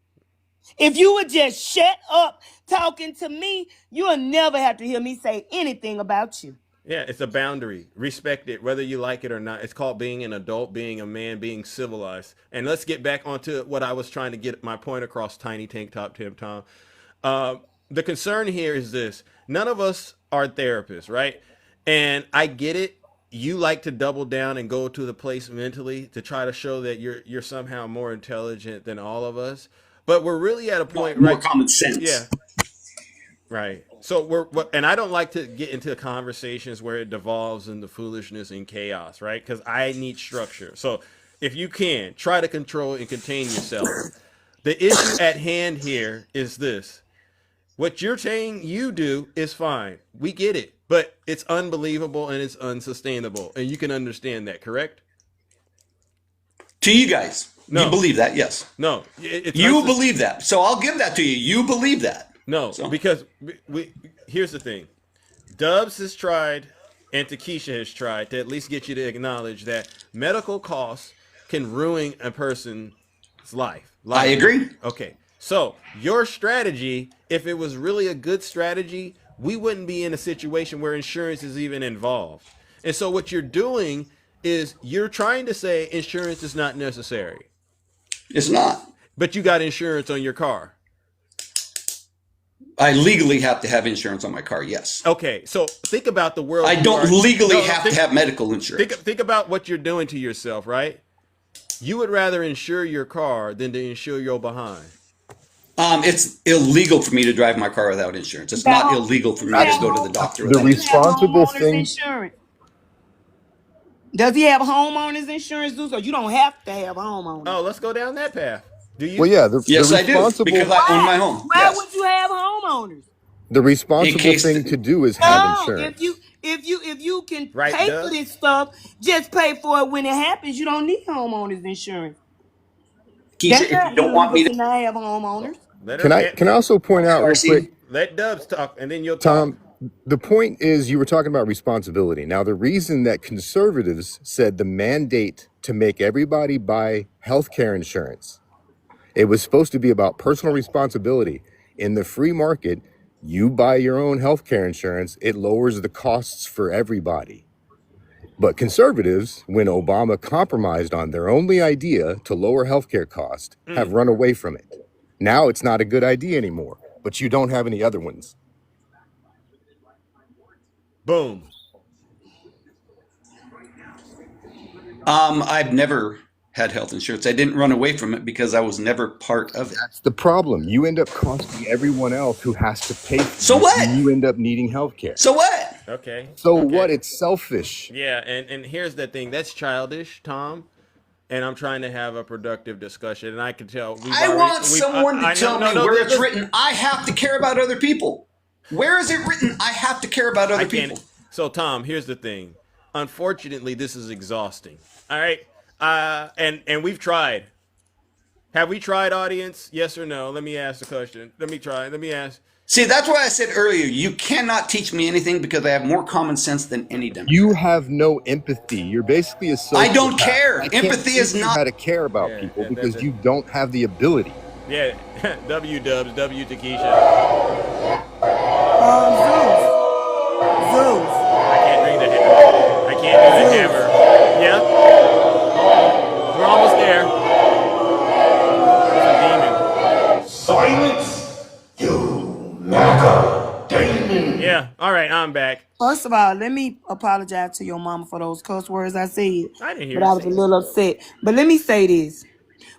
If you would just shut up talking to me, you'll never have to hear me say anything about you. Yeah, it's a boundary. Respect it, whether you like it or not. It's called being an adult, being a man, being civilized. And let's get back onto what I was trying to get my point across, Tiny Tank Top Tim Tom. The concern here is this. None of us are therapists, right? And I get it. You like to double down and go to the place mentally to try to show that you're somehow more intelligent than all of us. But we're really at a point, more right? common sense. Yeah. Right. So and I don't like to get into conversations where it devolves into foolishness and chaos, right? Because I need structure. So if you can, try to control and contain yourself. The issue at hand here is this. What you're saying you do is fine. We get it. But it's unbelievable and it's unsustainable. And you can understand that, correct? To you guys. No. You believe that, yes. No. You believe that. So I'll give that to you. You believe that. No, because here's the thing. Dubs has tried and Takesha has tried to at least get you to acknowledge that medical costs can ruin a person's life. I agree. Okay. So your strategy, if it was really a good strategy, we wouldn't be in a situation where insurance is even involved. And so what you're doing is you're trying to say insurance is not necessary. It's not. But you got insurance on your car. I legally have to have insurance on my car, yes. Okay, so think about the world. I don't legally have to have medical insurance. Think about what you're doing to yourself, right? You would rather insure your car than to insure your behind. It's illegal for me to drive my car without insurance. It's not illegal for me to go to the doctor. The responsible Homeowners thing. insurance. Does he have homeowners insurance, Zeus, or you don't have to have homeowners? Oh, let's go down that path. Do you? Well, yeah. The I do, responsible, because I own my home. Why Yes. would you have homeowners? the responsible case thing to do is have insurance. If you can Right, pay Doug? for this stuff, just pay for it when it happens. You don't need homeowners insurance. Keisha, if you don't want me to, not have homeowners. Can I also point out real quick, Let Dubs talk, and then you'll talk. Tom? The point is, you were talking about responsibility. Now, the reason that conservatives said the mandate to make everybody buy healthcare insurance, it was supposed to be about personal responsibility. In the free market, you buy your own healthcare insurance, it lowers the costs for everybody. But conservatives, when Obama compromised on their only idea to lower healthcare costs, have run away from it. Now it's not a good idea anymore, but you don't have any other ones. Boom. I've never had health insurance. I didn't run away from it because I was never part of it. That's the problem. You end up costing everyone else who has to pay for So it, what? and you end up needing healthcare. So what? Okay. So what? It's selfish. Yeah, and here's the thing. That's childish, Tom. And I'm trying to have a productive discussion, and I can tell. I want someone to tell me where it's written. I have to care about other people. Where is it written? I have to care about other people. So, Tom, here's the thing. Unfortunately, this is exhausting. All right, and we've tried. Have we tried, audience? Yes or no? Let me ask the question. Let me try. Let me ask. See, that's why I said earlier, you cannot teach me anything because I have more common sense than any Democrat. You have no empathy. You're basically a sociopath. I don't care. I can't Empathy is teach you not how to care about people because you don't have the ability. Yeah, W Dubs, W Takesha. Zeus. I can't bring the hammer. I can't do the hammer. Yeah? We're almost there. It's a demon. Silence, you MAGA demon. Yeah, all right, I'm back. First of all, let me apologize to your mama for those cuss words I said. I didn't hear But I you was say a little upset. But let me say this.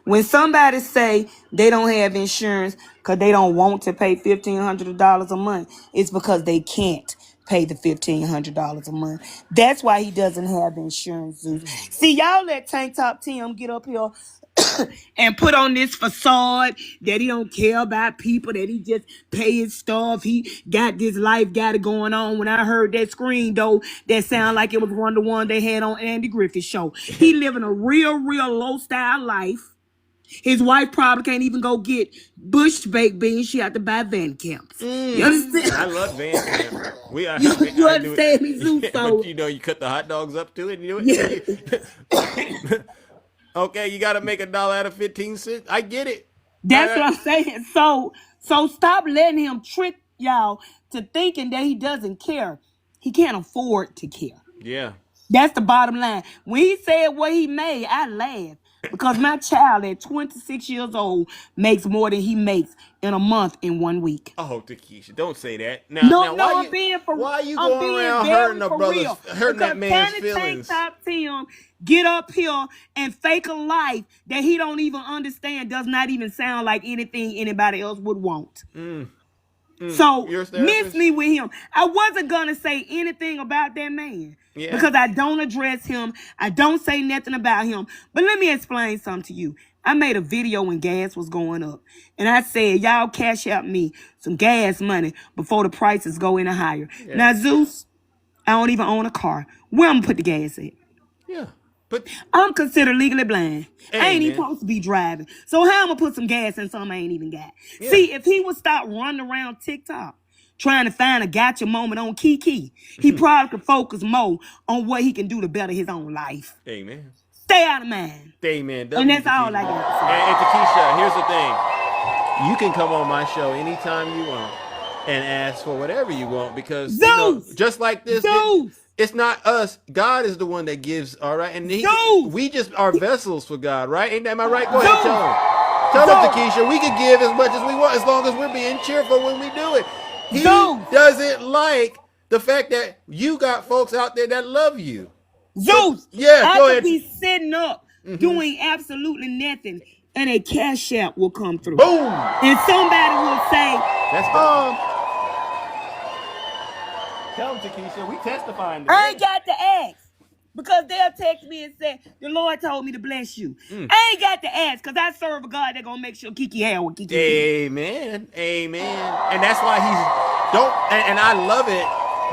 When somebody say they don't have insurance because they don't want to pay $1,500 a month, it's because they can't pay the $1,500 a month. That's why he doesn't have insurance, Zeus. See, y'all let Tank Top Tim get up here and put on this facade that he don't care about people, that he just pay his stuff. He got this life, got it going on. When I heard that screen, though, that sounded like it was one of the ones they had on Andy Griffith's show. He living a real low-style life. His wife probably can't even go get Bush baked beans. She had to buy Van Camps. You understand? I love Van Camp. You understand me, Zeus? But you know, you cut the hot dogs up to it. And you know, yeah. Okay, you got to make $1 out of 15 cents. I get it. That's what I'm saying. So stop letting him trick y'all to thinking that he doesn't care. He can't afford to care. Yeah. That's the bottom line. When he said what he made, I laughed. Because my child at 26 years old makes more than he makes in a month in 1 week. Oh, Takesha, don't say that. No, I'm being for real. Why are you going around hurting the brothers, hurting that man's feelings? Tank Top Tim get up here and fake a life that he don't even understand, does not even sound like anything anybody else would want. So miss me with him. I wasn't gonna say anything about that man because I don't address him. I don't say nothing about him. But let me explain something to you. I made a video when gas was going up, and I said, y'all cash out me some gas money before the prices go any higher. Yeah. Now, Zeus, I don't even own a car. Where I'm gonna put the gas at? Yeah. But I'm considered legally blind. Hey, I ain't man. even supposed to be driving. So how I'm gonna put some gas in something I ain't even got? Yeah. See, if he would stop running around TikTok trying to find a gotcha moment on Kiki, he probably could focus more on what he can do to better his own life. Amen. Stay out of mind. Amen. And that's all I got to say. And Takesha, here's the thing. You can come on my show anytime you want and ask for whatever you want because you know, just like this, it's not us. God is the one that gives, all right? And we just are vessels for God, right? Am I right? Go ahead, tell him. Tell him, Takesha, we can give as much as we want as long as we're being cheerful when we do it. He doesn't like the fact that you got folks out there that love you. Zeus, yeah, go I ahead. could be sitting up doing absolutely nothing, and a cash app will come through. Boom! And somebody will say, Tell them, Takesha, we testifying. I ain't got to ask. Because they'll text me and say, the Lord told me to bless you. I ain't got to ask because I serve a God that's going to make sure Kiki had what Kiki did. Amen. Amen. And that's why and I love it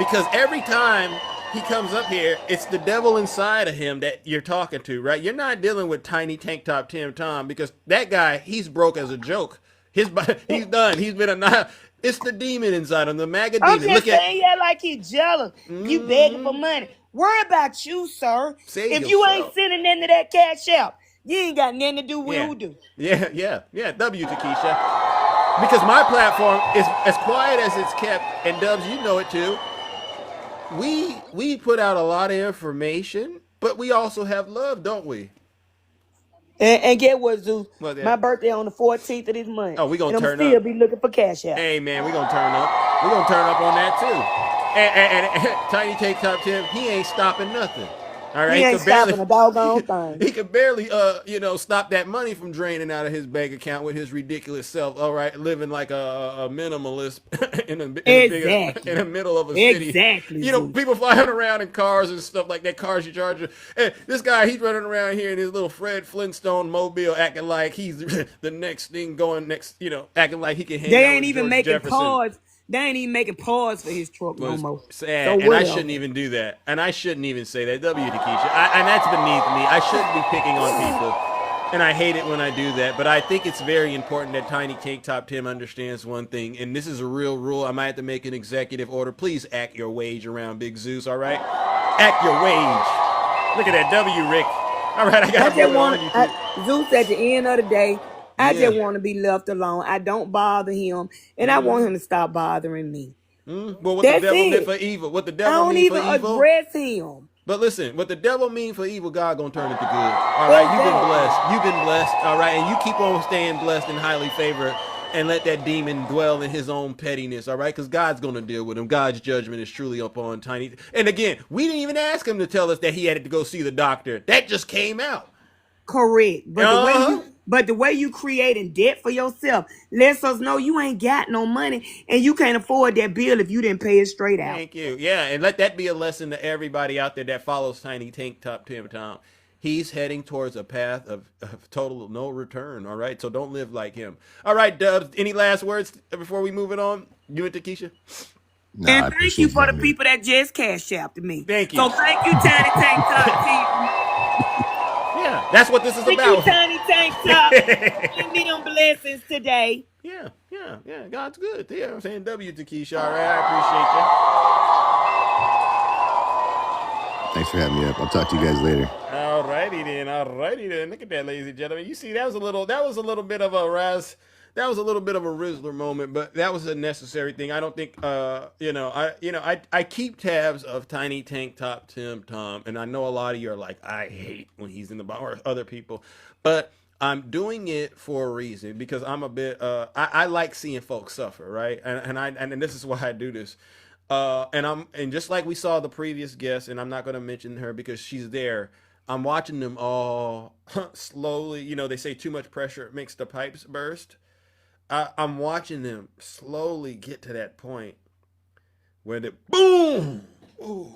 because every time he comes up here, it's the devil inside of him that you're talking to, right? You're not dealing with tiny tank top Tim Tom because that guy, he's broke as a joke. He's done. He's been annihilated. It's the demon inside him, the MAGA demon. I'm just saying, like he's jealous. You begging for money. Worry about you, sir. If you ain't sending into that cash out, you ain't got nothing to do with who do. Yeah. W, Takesha. Because my platform is as quiet as it's kept, and Dubs, you know it too. We put out a lot of information, but we also have love, don't we? And get what, Zeus? My birthday on the 14th of this month. Oh, we gonna turn up. And I'm still be looking for cash out. Hey, man, we gonna turn up. We gonna turn up on that too. And Tiny Take Top Tim, he ain't stopping nothing. All right, he ain't stopping a doggone thing. He could barely, stop that money from draining out of his bank account with his ridiculous self. All right, living like a minimalist in the middle of a city. Exactly. You know, people flying around in cars and stuff like that. Cars you charge. And this guy, he's running around here in his little Fred Flintstone mobile, acting like he's the next thing going next. You know, acting like he can hang out with They ain't even George making Jefferson. pause. They ain't even making pause for his truck no more. Sad, and I shouldn't even do that. And I shouldn't even say that. W, Takesha. And that's beneath me. I shouldn't be picking on people. And I hate it when I do that, but I think it's very important that Tiny Tank Top Tim understands one thing, and this is a real rule. I might have to make an executive order. Please act your wage around Big Zeus, all right? Act your wage. Look at that W, Rick. All right, I got to move on. Zeus, at the end of the day, I just want to be left alone. I don't bother him, and I want him to stop bothering me. But what the devil meant for evil? What the devil mean for evil? I don't even address him. But listen, what the devil mean for evil, God gonna turn it to good. All right, you've been blessed. You've been blessed. All right, and you keep on staying blessed and highly favored, and let that demon dwell in his own pettiness. All right, because God's gonna deal with him. God's judgment is truly upon Tiny. And again, we didn't even ask him to tell us that he had to go see the doctor. That just came out. Correct, but the way you creating debt for yourself lets us know you ain't got no money and you can't afford that bill if you didn't pay it straight out. Thank you. Yeah, and let that be a lesson to everybody out there that follows Tiny Tank Top Tim Tom. He's heading towards a path of total no return. All right, so don't live like him. All right, Dubs. Any last words before we move it on? You and Takesha. No, and thank you for the people that just cashed out to me. Thank you. So thank you, Tiny Tank Top Tim. Yeah, that's what this is about. Thank you, Tiny Tank Top. Give me them blessings today. Yeah. God's good. Yeah, I'm saying W, Takesha. All right, I appreciate you. Thanks for having me up. I'll talk to you guys later. All righty then. Look at that, ladies and gentlemen. You see, that was a little bit of a Rizzler moment, but that was a necessary thing. I don't think, I keep tabs of Tiny Tank Top Tim Tom, and I know a lot of you are like, I hate when he's in the bar, or other people, but I'm doing it for a reason, because I'm a bit, I like seeing folks suffer, right? And this is why I do this. And just like we saw the previous guest, and I'm not going to mention her because she's there, I'm watching them all slowly, they say too much pressure makes the pipes burst. I'm watching them slowly get to that point where the boom. Ooh.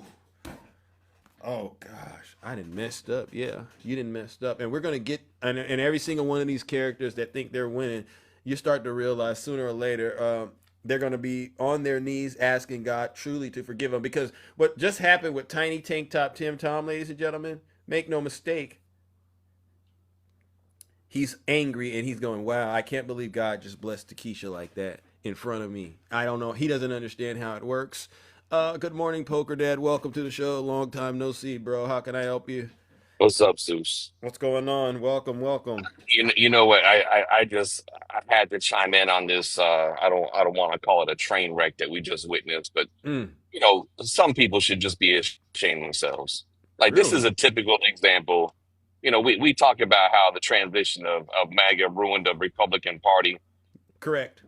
Oh gosh, I done messed up. Yeah, you done messed up. And we're gonna get and every single one of these characters that think they're winning, you start to realize sooner or later they're gonna be on their knees asking God truly to forgive them. Because what just happened with Tiny Tank Top Tim Tom, ladies and gentlemen, make no mistake. He's angry and he's going, wow, I can't believe God just blessed Takesha like that in front of me. I don't know. He doesn't understand how it works. Good morning, Poker Dad. Welcome to the show. Long time no see, bro. How can I help you? What's up, Zeus? What's going on? Welcome. You know what? I had to chime in on this. I don't want to call it a train wreck that we just witnessed, but some people should just be ashamed of themselves. Like, this is a typical example. We talk about how the transition of MAGA ruined the Republican Party. Correct.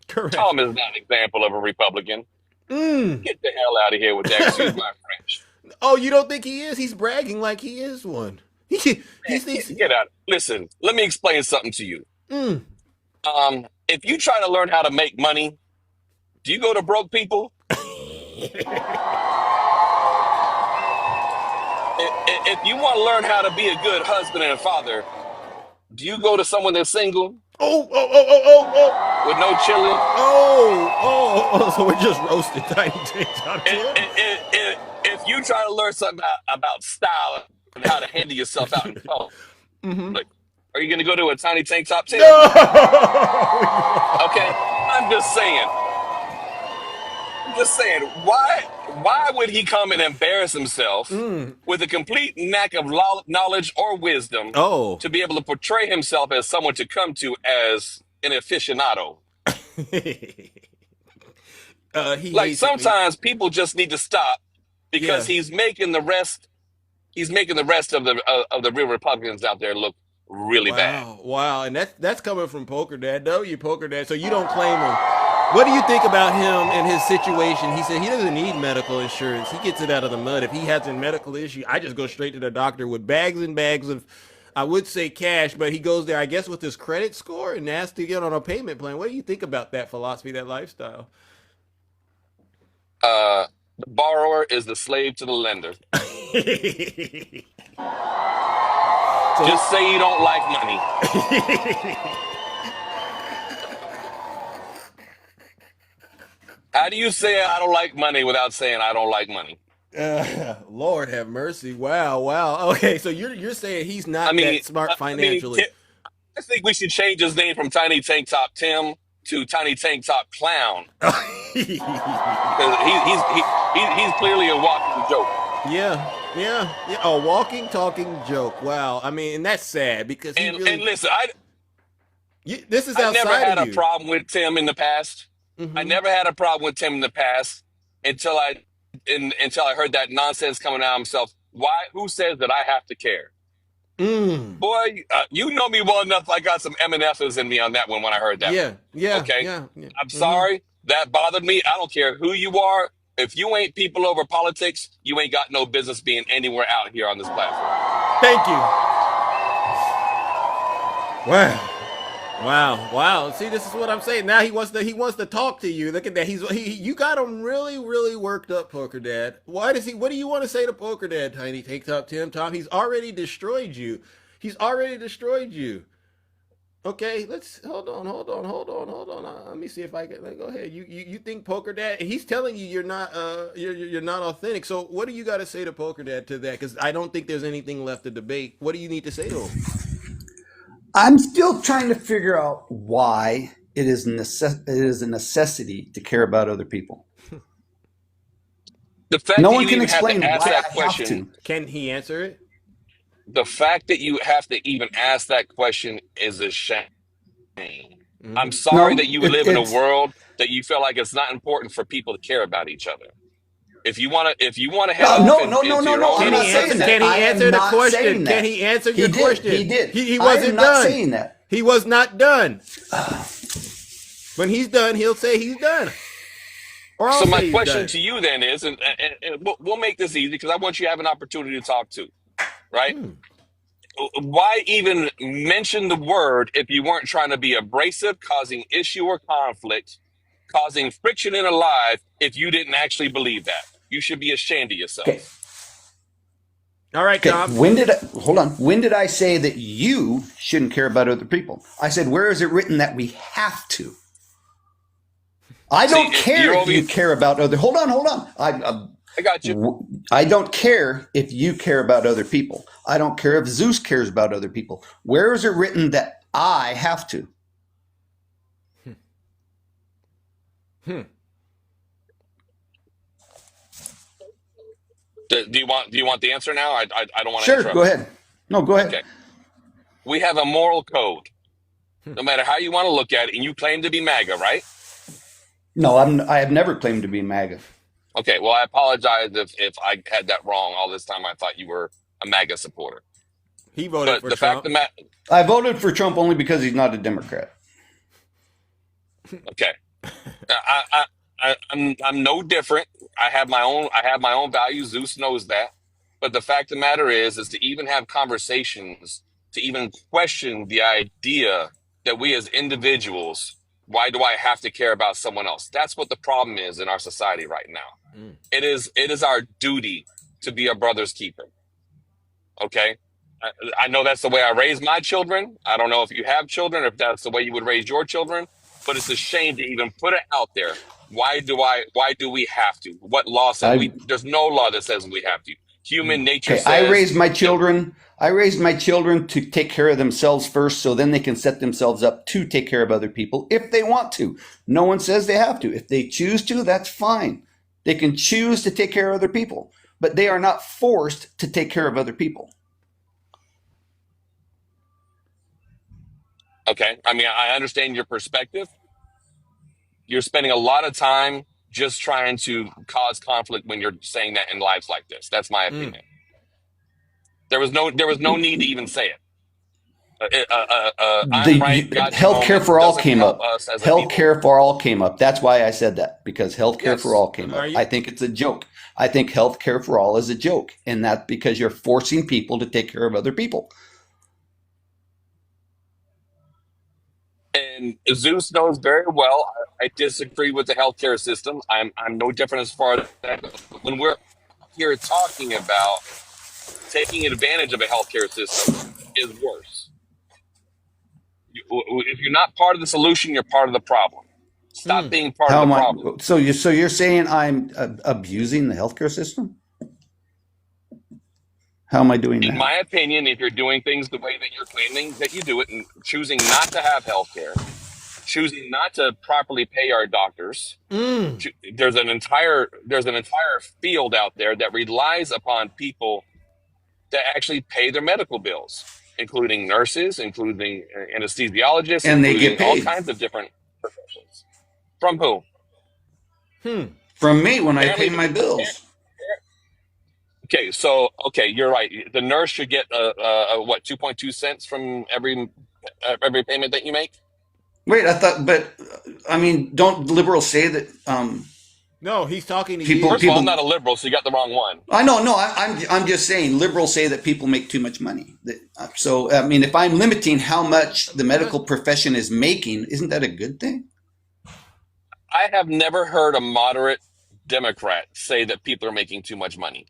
Tom is not an example of a Republican. Get the hell out of here with that. Excuse my French. Oh, you don't think he is? He's bragging like he is one. He thinks. Get out. Listen, let me explain something to you. If you try to learn how to make money, do you go to broke people? If you want to learn how to be a good husband and father, do you go to someone that's single? Oh. With no chilling? Oh. So we're just roasted Tiny Tank Top Tim. If you try to learn something about style and how to handle yourself out in public, like, are you going to go to a Tiny Tank Top Tim? No! Okay, I'm just saying, why would he come and embarrass himself with a complete lack of knowledge or wisdom to be able to portray himself as someone to come to as an aficionado? Sometimes people just need to stop because he's making the rest of the real Republicans out there look really bad. Wow, and that's coming from Poker Dad. Poker Dad. So you don't claim him. What do you think about him and his situation? He said he doesn't need medical insurance. He gets it out of the mud. If he has a medical issue, I just go straight to the doctor with bags and bags of, I would say cash, but he goes there, I guess, with his credit score and asks to get on a payment plan. What do you think about that philosophy, that lifestyle? The borrower is the slave to the lender. Just say you don't like money. How do you say I don't like money without saying I don't like money? Lord have mercy. Wow. Okay, so you're saying he's not that smart financially. think we should change his name from Tiny Tank Top Tim to Tiny Tank Top Clown. Because he's clearly a walking joke. Yeah. A walking, talking joke. Wow. I mean, and that's sad because he really. And listen, this is I outside never had of a you. problem with Tim in the past. Mm-hmm. I never had a problem with Tim in the past until I heard that nonsense coming out of himself. Why? Who says that I have to care? Boy, you know me well enough. I got some M&F's in me on that one when I heard that. Yeah. Okay. Yeah. I'm sorry. That bothered me. I don't care who you are. If you ain't people over politics, you ain't got no business being anywhere out here on this platform. Thank you. Wow. See, this is what I'm saying. Now he wants to talk to you. Look at that. You got him really, really worked up, Poker Dad. What do you want to say to Poker Dad, Tiny Tank Top Tim? Tom, he's already destroyed you. Okay, let's hold on. Let me see if I can. Go ahead. You think Poker Dad? He's telling you you're not authentic. So what do you got to say to Poker Dad to that? Because I don't think there's anything left to debate. What do you need to say to him? I'm still trying to figure out why it is a necessity to care about other people. The fact no that one you can even have explain to ask why that I question. have to. Can he answer it? The fact that you have to even ask that question is a shame. I'm sorry that you live in a world that you feel like it's not important for people to care about each other. If you want to head off No. into your own I'm not saying that. Can he answer the question? Can he answer your question? He did. He wasn't done. I'm not saying that. He was not done. When he's done, he'll say he's done. So my question to you then is, and we'll make this easy because I want you to have an opportunity to talk to, right? Why even mention the word if you weren't trying to be abrasive, causing issue or conflict, causing friction in a life if you didn't actually believe that? You should be ashamed of yourself. Okay. All right, Tom. When did I say that you shouldn't care about other people? I said, where is it written that we have to? I don't care if you care about other. Hold on. I got you. I don't care if you care about other people. I don't care if Zeus cares about other people. Where is it written that I have to? Do you want the answer now? I don't want to. Sure, go ahead. No, go ahead. Okay. We have a moral code. No matter how you want to look at it, and you claim to be MAGA, right? No, I have never claimed to be MAGA. Okay, well, I apologize if I had that wrong all this time. I thought you were a MAGA supporter. He voted for the Trump. I voted for Trump only because he's not a Democrat. Okay, I'm no different. I have my own values. Zeus knows that. But the fact of the matter is to even have conversations, to even question the idea that we as individuals, why do I have to care about someone else? That's what the problem is in our society right now. It is our duty to be a brother's keeper. Okay? I know that's the way I raise my children. I don't know if you have children, if that's the way you would raise your children, but it's a shame to even put it out there. Why do we have to? What law says there's no law that says we have to. Human nature says. I raised my children to take care of themselves first, so then they can set themselves up to take care of other people if they want to. No one says they have to. If they choose to, that's fine. They can choose to take care of other people, but they are not forced to take care of other people. Okay. I mean, I understand your perspective. You're spending a lot of time just trying to cause conflict when you're saying that in lives like this. That's my opinion. There was no need to even say it. Healthcare for all came up. Healthcare for all came up. That's why I said that, because healthcare for all came up. I think it's a joke. I think healthcare for all is a joke, and that's because you're forcing people to take care of other people. And Zeus knows very well I disagree with the healthcare system. I'm no different as far as that. When we're here talking about taking advantage of a healthcare system is worse. If you're not part of the solution, you're part of the problem. Stop being part of the problem. So you're saying I'm abusing the healthcare system? How am I doing In that? my opinion, if you're doing things the way that you're claiming that you do it and choosing not to have health care, choosing not to properly pay our doctors, there's an entire field out there that relies upon people that actually pay their medical bills, including nurses, including anesthesiologists, And they get including all paid. kinds of different professions. From who? From me when I Apparently, pay my bills. Okay, you're right. The nurse should get what 2.2 cents from every payment that you make. Wait, I thought, but I mean, don't liberals say that? No, he's talking to People- you. First of all, I'm not a liberal, so you got the wrong one. I know, no, I'm just saying. Liberals say that people make too much money. So I mean, if I'm limiting how much the medical profession is making, isn't that a good thing? I have never heard a moderate Democrat say that people are making too much money.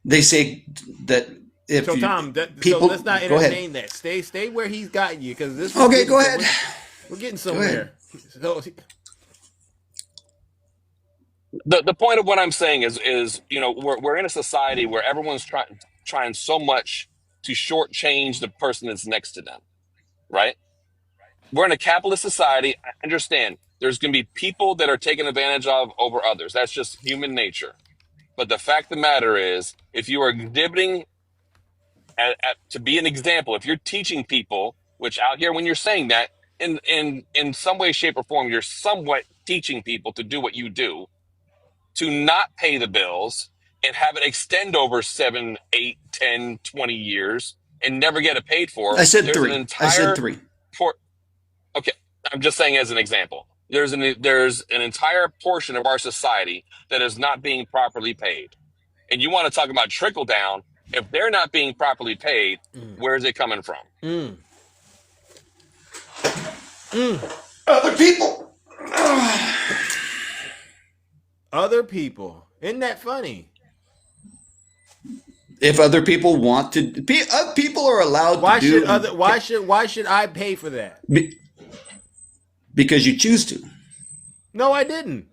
They say that if So you- Tom, people, so let's not go ahead. entertain that. Stay where he's got you, because this. Okay, go ahead. We're getting Go ahead. somewhere. So, The point of what I'm saying is we're in a society where everyone's trying so much to shortchange the person that's next to them, right? We're in a capitalist society. I understand there's going to be people that are taken advantage of over others. That's just human nature. But the fact of the matter is, if you are exhibiting to be an example, if you're teaching people, which out here when you're saying that, in some way, shape, or form, you're somewhat teaching people to do what you do, to not pay the bills and have it extend over 7, 8, 10, 20 years and never get it paid for. I said There's three. an entire I said three. Okay, I'm just saying as an example. There's an entire portion of our society that is not being properly paid. And you want to talk about trickle down, if they're not being properly paid, where is it coming from? Other people. other people. Isn't that funny? If other people want to, people are allowed Why to do. Why should I pay for that? Because you choose to. No, I didn't.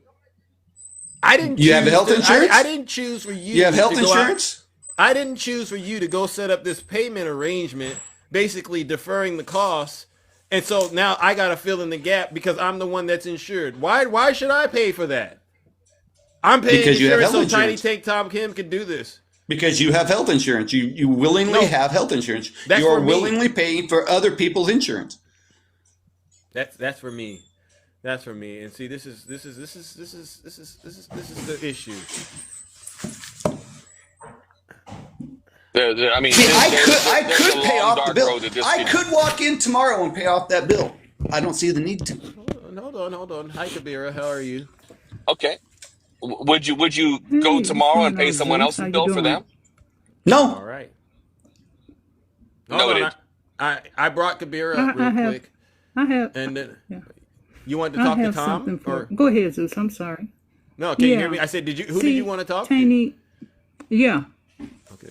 I didn't. You have health insurance? I didn't choose for you. You have health to go out- insurance? I didn't choose for you to go set up this payment arrangement, basically deferring the costs. And so now I got to fill in the gap because I'm the one that's insured. Why should I pay for that? I'm paying Because you have insurance so health Tiny insurance. Tank Tom Kim can do this. Because you have health insurance. You willingly have health insurance. That's You are for me. willingly paying for other people's insurance. That's for me. That's for me. And see, this is the issue. I mean, See, I there's could a pay long, off the dark bill. road to this, I could walk in tomorrow and pay off that bill. I don't see the need to. Hold on. Hi, Kabira. How are you? Okay. Would you go tomorrow and pay someone else's bill for them? No. All right. Noted. I brought Kabira up real quick. I have. And then you wanted to talk to Tom? Go ahead, Zeus. I'm sorry. No, can you hear me? I said, who did you want to talk to? Yeah. Okay.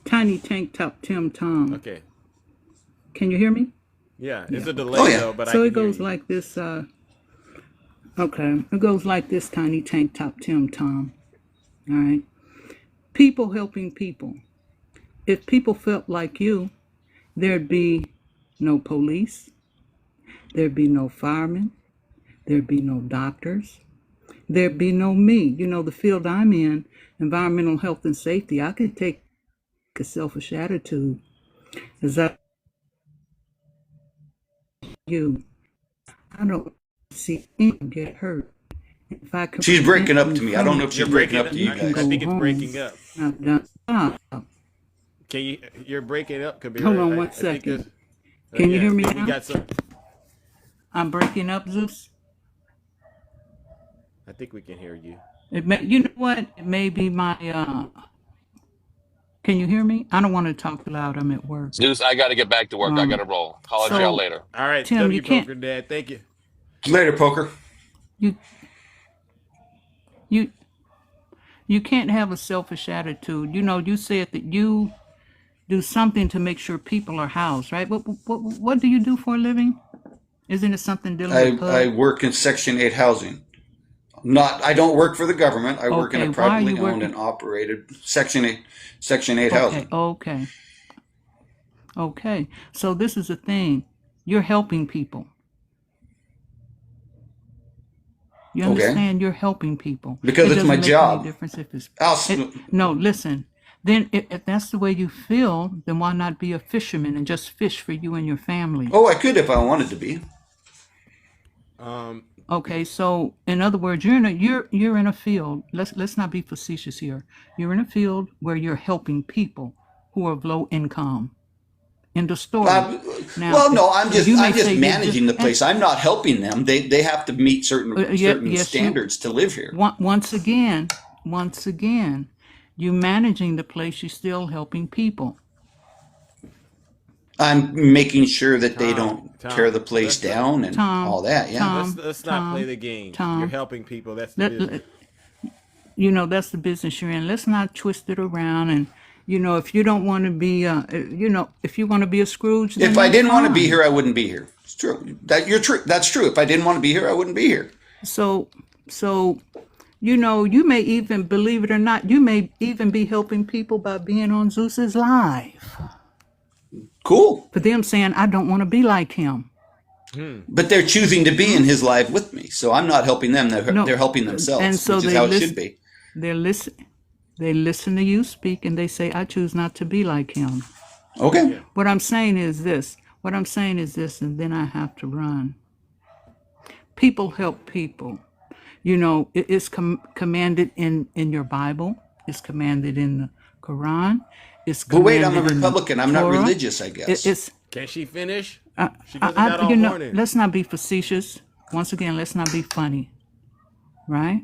Tiny Tank Top Tim Tom. Okay. Can you hear me? Yeah, it's a delay though, but so I it goes like this. Okay, it goes like this. Tiny Tank Top Tim Tom. All right. People helping people. If people felt like you, there'd be no police. There'd be no firemen. There'd be no doctors. There'd be no me. You know, the field I'm in, environmental health and safety, I could take a selfish attitude as I don't see anyone get hurt. If I could She's breaking up to me. I don't know if she's breaking up to you guys. I think it's breaking up. I've done. You're breaking up, Kabira. Hold on one second. Can you hear me now? We got some. I'm breaking up, Zeus. I think we can hear you. You know what? It may be my. Can you hear me? I don't want to talk loud. I'm at work. Zeus, I got to get back to work. I got to roll. Holler at y'all later. All right, Tim, you can't. Poker Dad. Thank you. Later, Poker. You can't have a selfish attitude. You know, you said that you do something to make sure people are housed, right? What do you do for a living? Isn't it something dealing with I work in Section 8 housing. I don't work for the government. I work in Okay, a why are privately you owned working? and operated Section 8 Okay, housing. okay. So this is the thing. You're helping people. You Okay. understand? You're helping people. Because It it's my doesn't make any job. difference if it's. I'll, No, listen. Then if that's the way you feel, then why not be a fisherman and just fish for you and your family? I could if I wanted to be. Okay, so in other words, you're in a field. Let's not be facetious here. You're in a field where you're helping people who are of low income. In the story. Well, no, I'm just managing the place. I'm not helping them. They have to meet certain standards to live here. Once again, you managing the place. You're still helping people. I'm making sure that they don't tear the place down and all that. Yeah. Let's not play the game. You're helping people. That's the business. That's the business you're in. Let's not twist it around. And if you don't want to be, if you want to be a Scrooge, then if I didn't want to be here, I wouldn't be here. It's true. You're true. That's true. If I didn't want to be here, I wouldn't be here. So you may even, believe it or not, you may even be helping people by being on Zeus's live. Cool. For them saying, I don't want to be like him. But they're choosing to be in his live with me. So I'm not helping them. They're helping themselves, and so which is how it should be. They listen to you speak and they say, I choose not to be like him. Okay. What I'm saying is this, and then I have to run. People help people. It's commanded in your Bible. It's commanded in the Quran. But wait, I'm a Republican. I'm not religious, I guess. Can she finish? She doesn't got all morning. Let's not be facetious. Once again, let's not be funny. Right?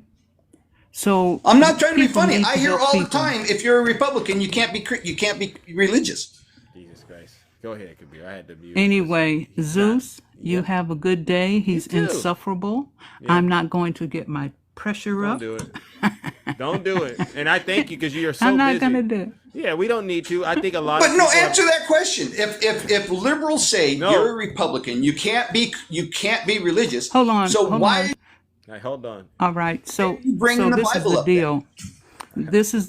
So I'm not trying to be funny. I hear all the time, if you're a Republican, you can't be religious. Jesus Christ. Go ahead, Kabir. I had to mute. Anyway, Zeus, you have a good day. He's insufferable. Yeah. I'm not going to get my pressure up. Don't do it. Don't do it. And I thank you because you're so busy. I'm not going to do it. Yeah, we don't need to. I think a lot of people answer have... that question. If liberals say you're a Republican, you can't be religious. Hold on. So why? Right, hold on. All right. So this is the deal. This is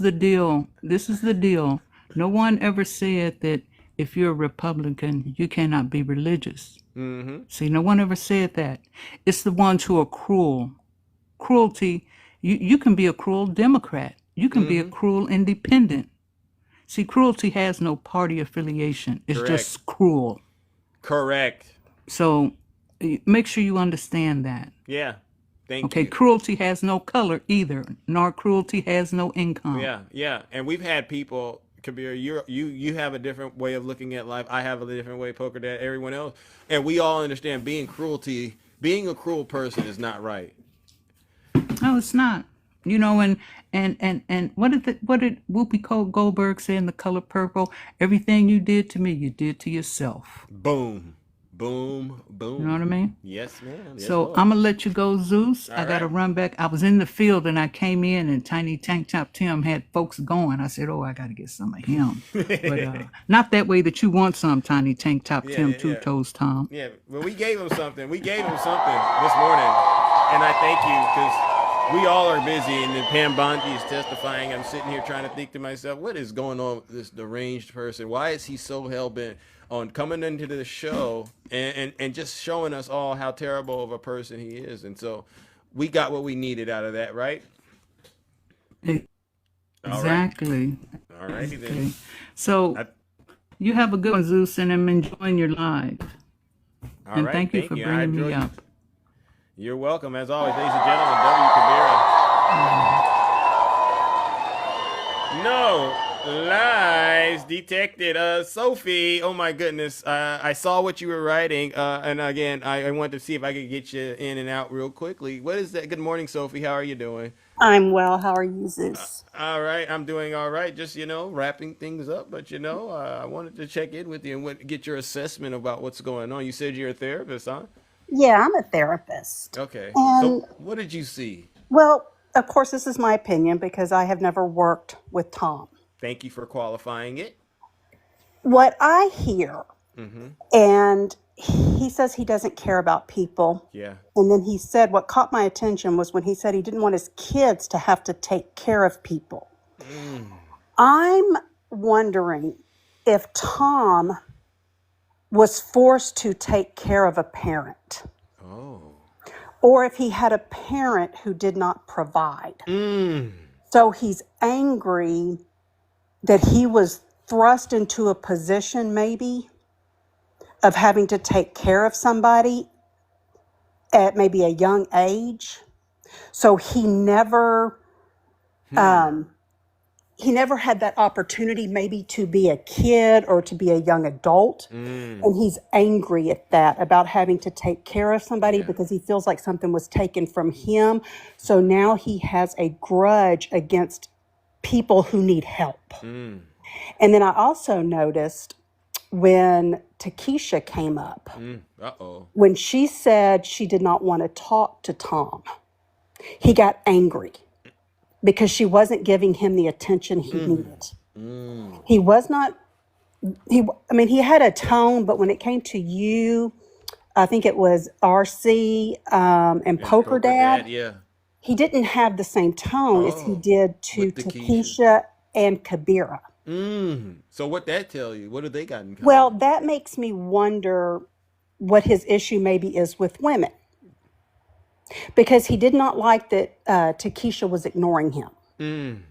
the deal. No one ever said that if you're a Republican, you cannot be religious. Mm-hmm. See, no one ever said that. It's the ones who are cruel. Cruelty. You can be a cruel Democrat. You can be a cruel independent. See, cruelty has no party affiliation. It's just cruel. Correct. So make sure you understand that. Yeah. Thank you. Okay, cruelty has no color either, nor cruelty has no income. Yeah. And we've had people, Kabir, you have a different way of looking at life. I have a different way, Poker Dad, everyone else. And we all understand being a cruel person is not right. No, it's not. And what did Whoopi Goldberg say in The Color Purple? Everything you did to me, you did to yourself. Boom. Boom, boom. You know what I mean? Yes, ma'am. Yes, so Lord. I'm going to let you go, Zeus. All I got to right. run back. I was in the field and I came in and Tiny Tank Top Tim had folks going. I said, I got to get some of him. But not that way that you want some, Tiny Tank Top Tim, Two Toes Tom. Yeah, well, we gave him something. We gave him something this morning. And I thank you because we all are busy. And then Pam Bondi is testifying. I'm sitting here trying to think to myself, what is going on with this deranged person? Why is he so hell-bent on coming into the show and just showing us all how terrible of a person he is? And so we got what we needed out of that, right? Exactly. All righty then. So you have a good one, Zeus, and I'm enjoying your live. All and right, thank you for bringing me up. You're welcome. As always, ladies and gentlemen, W. Kabira. No lies detected. Sophie, oh my goodness. I saw what you were writing. And again, I wanted to see if I could get you in and out real quickly. What is that? Good morning, Sophie. How are you doing? I'm well. How are you, Zeus? All right. I'm doing all right. Just, wrapping things up. But, I wanted to check in with you and get your assessment about what's going on. You said you're a therapist, huh? Yeah, I'm a therapist. Okay. And, so what did you see? Well, of course, this is my opinion because I have never worked with Tom. Thank you for qualifying it. What I hear, and he says he doesn't care about people. Yeah. And then he said, what caught my attention was when he said he didn't want his kids to have to take care of people. I'm wondering if Tom was forced to take care of a parent. Or if he had a parent who did not provide. So he's angry that he was thrust into a position maybe of having to take care of somebody at maybe a young age. So he never had that opportunity maybe to be a kid or to be a young adult. And he's angry at that, about having to take care of somebody because he feels like something was taken from him. So now he has a grudge against people who need help. And then I also noticed when Takesha came up, when she said she did not want to talk to Tom, he got angry because she wasn't giving him the attention he needed. He was not, he had a tone, but when it came to you, I think it was RC and Poker Dad, he didn't have the same tone as he did to Takesha and Kabira. So what that tell you? What have they got in common? Well, that makes me wonder what his issue maybe is with women. Because he did not like that Takesha was ignoring him.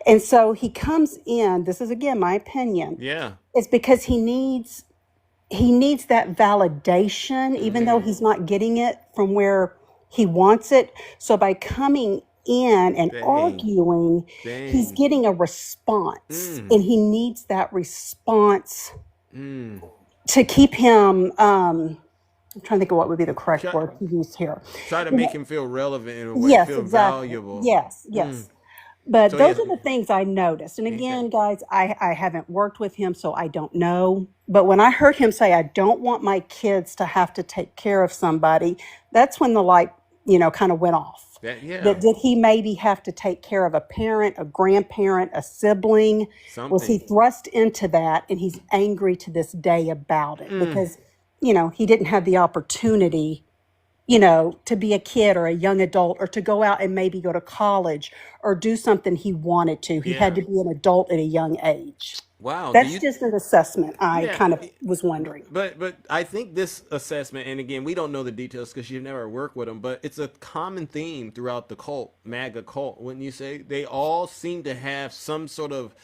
And so he comes in, this is again my opinion. It's because he needs that validation, even though he's not getting it from where he wants it. So by coming in and arguing, he's getting a response. And he needs that response to keep him I'm trying to think of what would be the correct word to use here. Try to make him feel relevant in a way, feel valuable. Yes. But so those are the things I noticed. And again, guys, I haven't worked with him, so I don't know. But when I heard him say, I don't want my kids to have to take care of somebody, that's when the light, kind of went off. That did he maybe have to take care of a parent, a grandparent, a sibling? Was he thrust into that? And he's angry to this day about it because he didn't have the opportunity, to be a kid or a young adult or to go out and maybe go to college or do something he wanted to. He had to be an adult at a young age. Wow. That's just an assessment I kind of was wondering. But I think this assessment, and again, we don't know the details because you've never worked with them, but it's a common theme throughout the cult, MAGA cult, wouldn't you say? They all seem to have some sort of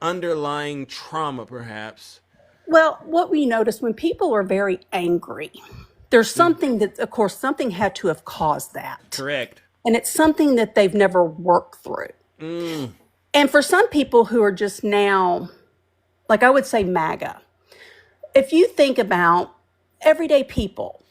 underlying trauma, perhaps. Well, what we notice when people are very angry, there's something that, of course, something had to have caused that. Correct. And it's something that they've never worked through. And for some people who are just now, like I would say MAGA, if you think about everyday people,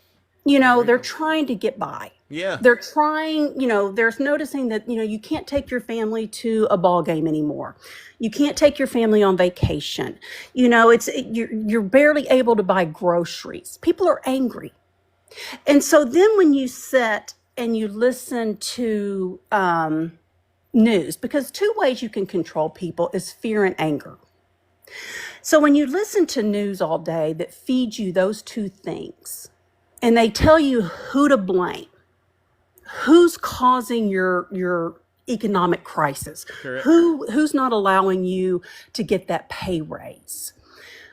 they're trying to get by. They're trying, there's noticing that, you can't take your family to a ball game anymore. You can't take your family on vacation. You're barely able to buy groceries. People are angry. And so then when you sit and you listen to news, because two ways you can control people is fear and anger. So when you listen to news all day that feeds you those two things, and they tell you who to blame, who's causing your economic crisis, who's not allowing you to get that pay raise.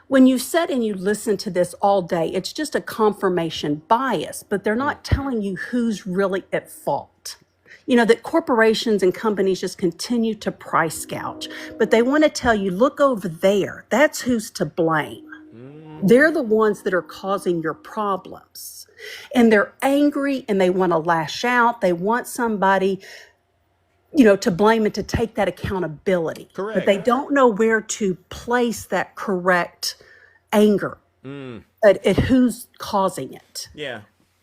When you sit and you listen to this all day, it's just a confirmation bias, but they're not telling you who's really at fault. That corporations and companies just continue to price gouge, but they want to tell you, look over there, that's who's to blame. They're the ones that are causing your problems. And they're angry and they want to lash out. They want somebody, to blame and to take that accountability. Correct. But they don't know where to place that correct anger at who's causing it. Yeah.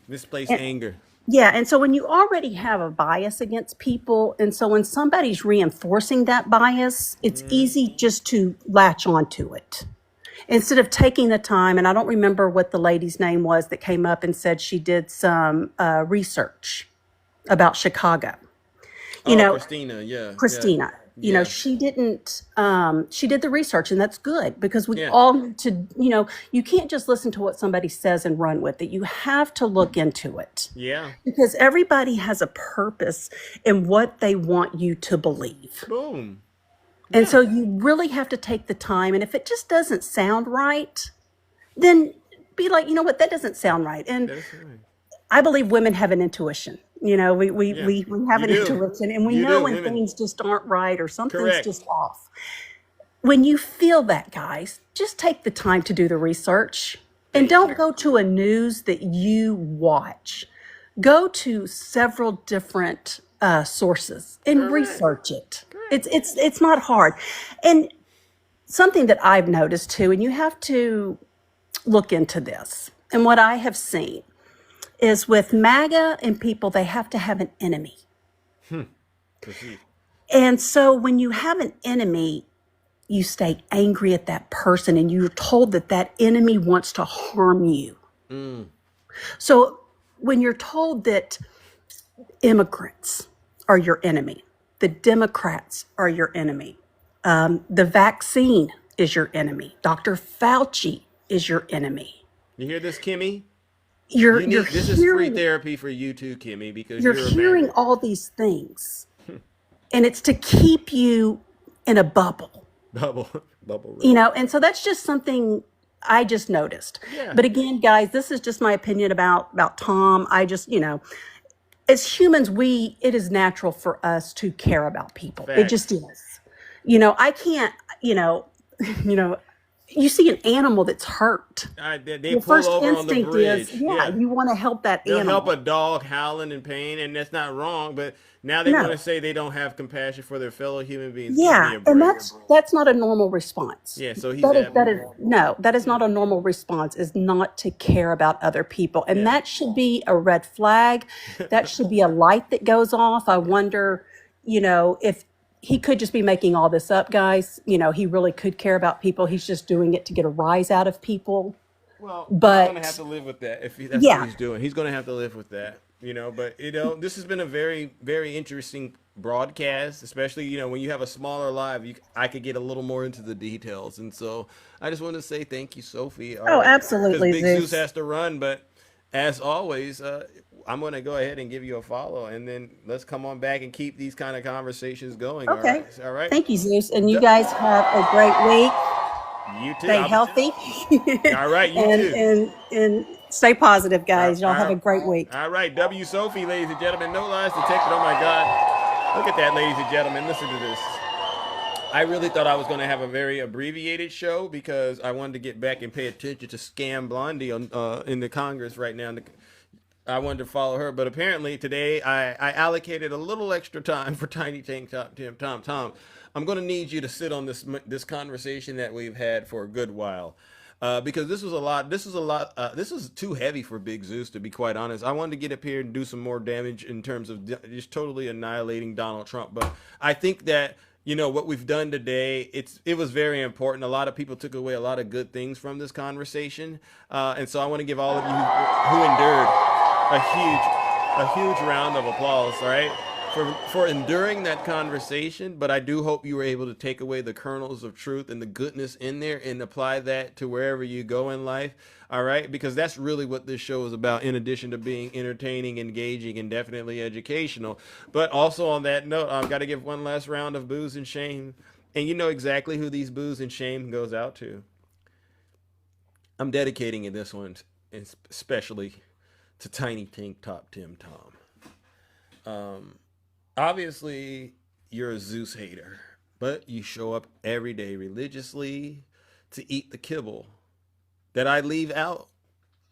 Misplaced anger. Yeah. And so when you already have a bias against people, and so when somebody's reinforcing that bias, it's easy just to latch onto it. Instead of taking the time, and I don't remember what the lady's name was that came up and said she did some research about Chicago. Christina, yeah. Christina. You know, Yeah. she didn't, she did the research, and that's good because we Yeah. all need to, you know, you can't just listen to what somebody says and run with it. You have to look into it Yeah. because everybody has a purpose in what they want you to believe. Boom. And so you really have to take the time. And if it just doesn't sound right, then be like, you know what, that doesn't sound right. And That's right. I believe women have an intuition. You know, we have You an do. intuition, and we You know do, when women. things just aren't right or something's Correct. just off. When you feel that, guys, just take the time to do the research and don't go to a news that you watch. Go to several different sources and research it. It's not hard. And something that I've noticed too, and you have to look into this, and what I have seen is with MAGA and people, they have to have an enemy. Proceed. And so when you have an enemy, you stay angry at that person and you're told that that enemy wants to harm you. So when you're told that immigrants are your enemy, the Democrats are your enemy, the vaccine is your enemy, Dr. Fauci is your enemy. You hear this, Kimmy? You're This is free hearing, therapy for you too, Kimmy, because you're you're a hearing man. all these things, and it's to keep you in a bubble. Bubble wrap. You know, and so that's just something I just noticed. Yeah. But again, guys, this is just my opinion about Tom. I just, you know, as humans, it is natural for us to care about people. It just Facts. is. You know, I can't, you know, you see an animal that's hurt. They Your pull first over on the instinct bridge. is, you want to help that They'll animal. help a dog howling in pain, and that's not wrong. But now they No. want to say they don't have compassion for their fellow human beings. Give Yeah, me a and break. that's not a normal response. Yeah, so he's That is abnormal. that is not a normal response. Is not to care about other people, and that should be a red flag. That should be a light that goes off. I wonder, you know, if he could just be making all this up, guys. You know, he really could care about people. He's just doing it to get a rise out of people. Well, But he's gonna have to live with that if that's yeah. what he's doing. He's gonna have to live with that, you know. But you know, this has been a very, very interesting broadcast, especially you know when you have a smaller live. I could get a little more into the details, and so I just want to say thank you, Sophie. Oh, absolutely, Because Big Zeus. Zeus has to run, but as always, I'm gonna go ahead and give you a follow, and then let's come on back and keep these kind of conversations going. Okay. All right. Thank you, Zeus, and you guys have a great week. You too. Stay healthy. All right, you and, too. and stay positive, guys. Y'all have a great week. All right, W. Sophie, ladies and gentlemen. No lies detected. Oh my God. Look at that, ladies and gentlemen. Listen to this. I really thought I was going to have a very abbreviated show because I wanted to get back and pay attention to Scam Blondie on, in the Congress right now. I wanted to follow her, but apparently today I allocated a little extra time for Tiny Tank Top Tim Tom. I'm going to need you to sit on this conversation that we've had for a good while. Because this was a lot. This is too heavy for Big Zeus, to be quite honest. I wanted to get up here and do some more damage in terms of just totally annihilating Donald Trump. But I think that, you know, what we've done today, it was very important. A lot of people took away a lot of good things from this conversation. And so I want to give all of you who endured a huge round of applause, all right? For enduring that conversation, but I do hope you were able to take away the kernels of truth and the goodness in there and apply that to wherever you go in life, all right? Because that's really what this show is about, in addition to being entertaining, engaging, and definitely educational. But also on that note, I've got to give one last round of boos and shame, and you know exactly who these boos and shame goes out to. I'm dedicating this one especially to Tiny Tank Top Tim Tom. Obviously, you're a Zeus hater, but you show up every day religiously to eat the kibble that I leave out.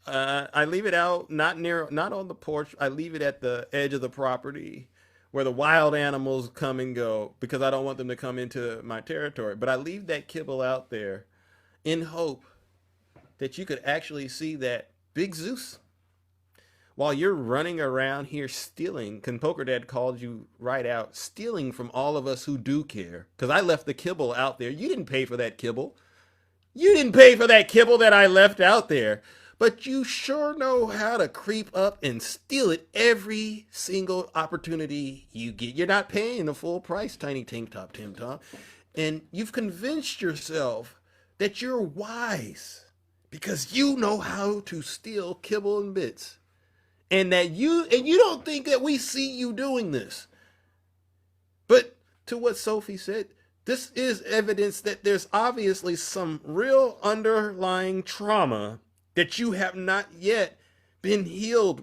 I leave it out not on the porch. I leave it at the edge of the property where the wild animals come and go because I don't want them to come into my territory. But I leave that kibble out there in hope that you could actually see that Big Zeus, while you're running around here stealing, Poker Dad called you right out, stealing from all of us who do care. Because I left the kibble out there. You didn't pay for that kibble. You didn't pay for that kibble that I left out there. but you sure know how to creep up and steal it every single opportunity you get. You're not paying the full price, Tiny Tank Top Tim Tom. And you've convinced yourself that you're wise because you know how to steal kibble and bits. And you don't think that we see you doing this. But to what Sophie said, this is evidence that there's obviously some real underlying trauma that you have not yet been healed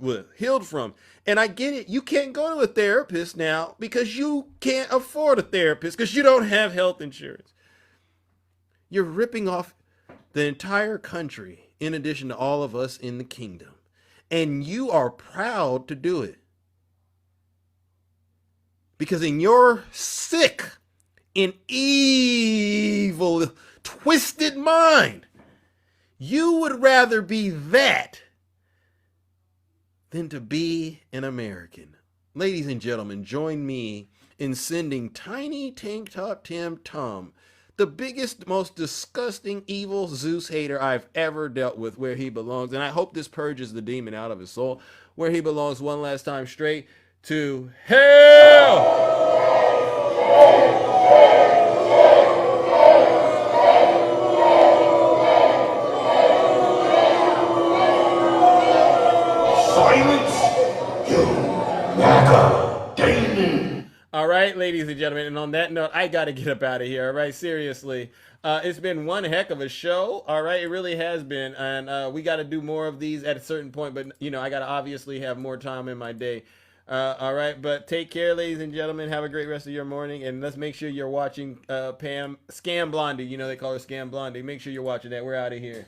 from. And I get it. You can't go to a therapist now because you can't afford a therapist because you don't have health insurance. You're ripping off the entire country in addition to all of us in the kingdom. And you are proud to do it. Because in your sick and evil, twisted mind, you would rather be that than to be an American. Ladies and gentlemen, join me in sending Tiny Tank Top Tim Tom, the biggest, most disgusting, evil Zeus hater I've ever dealt with, where he belongs. And I hope this purges the demon out of his soul, where he belongs one last time, straight to hell. Silence, you MAGA demon. All right, ladies and gentlemen, and on that note, I got to get up out of here, all right? Seriously. It's been one heck of a show, all right? It really has been, and we got to do more of these at a certain point, but, you know, I got to obviously have more time in my day. All right, but take care, ladies and gentlemen. Have a great rest of your morning, and let's make sure you're watching Pam Scam Blondie. You know they call her Scam Blondie. Make sure you're watching that. We're out of here.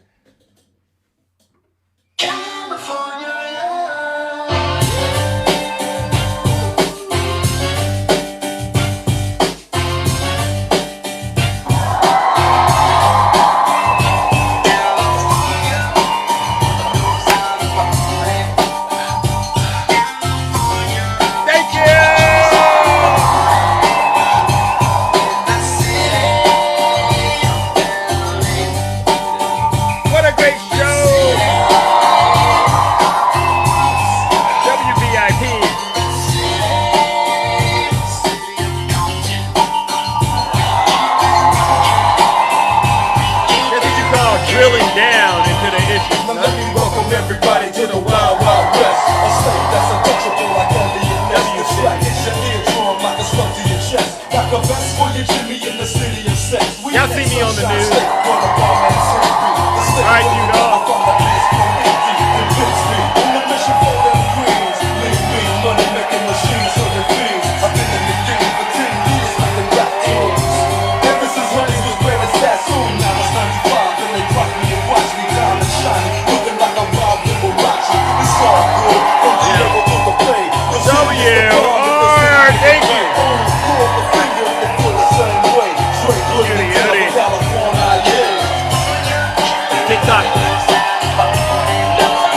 Y'all see me on the news. All right, dude. Thank you.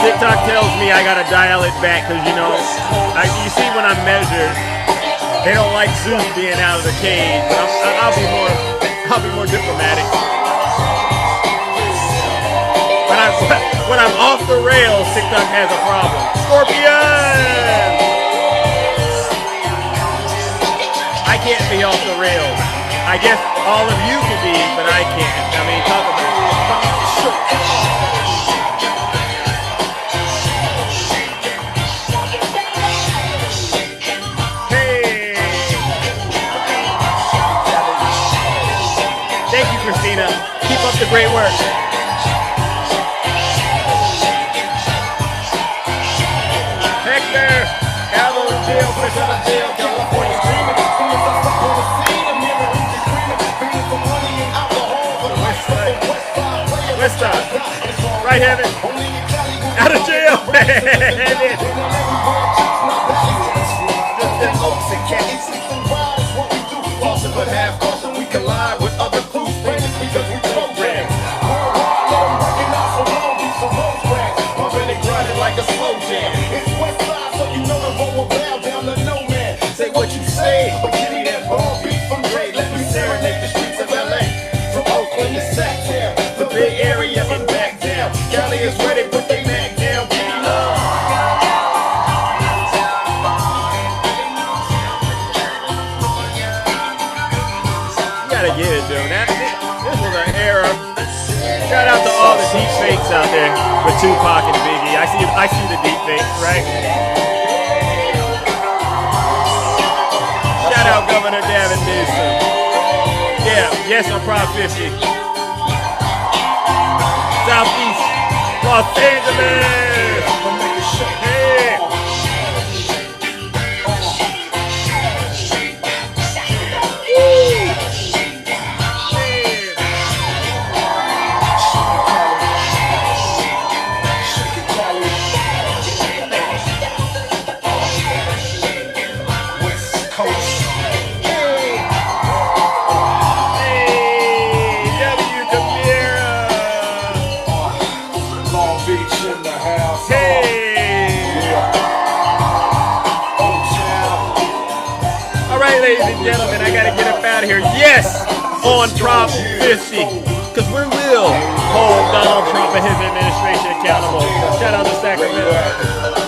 TikTok tells me I gotta dial it back because, you know, you see when I'm measured, they don't like Zeus being out of the cage, but I'll be more diplomatic. When I'm off the rails, TikTok has a problem. Scorpion! I can't be off the rails. I guess all of you can be, but I can't. I mean, talk about it. Christina, keep up the great work. Hector, Alamo jail, fresh out of jail, California screaming. West side, right heaven, out of jail. But half caution, we collide with other clues because we program. Grinding like a slow jam. It's West Side, so you know the roll around down to no man. Say what you say, but give me that ball beat from Dre. Let me serenade the streets of LA. From Oakland to Sacktown, the Bay Area and back down. Cali is ready, but they gotta give it to him. This was an error. Shout out to all the deep fakes out there with Tupac and Biggie. I see the deep fakes, right? Shout out Governor Gavin Newsom. Yeah, yes on Prop 50. Southeast Los Angeles. Hey. Ladies and gentlemen, I gotta get up out of here. Yes, on Prop 50, because we will hold Donald Trump and his administration accountable. Shout out to Sacramento.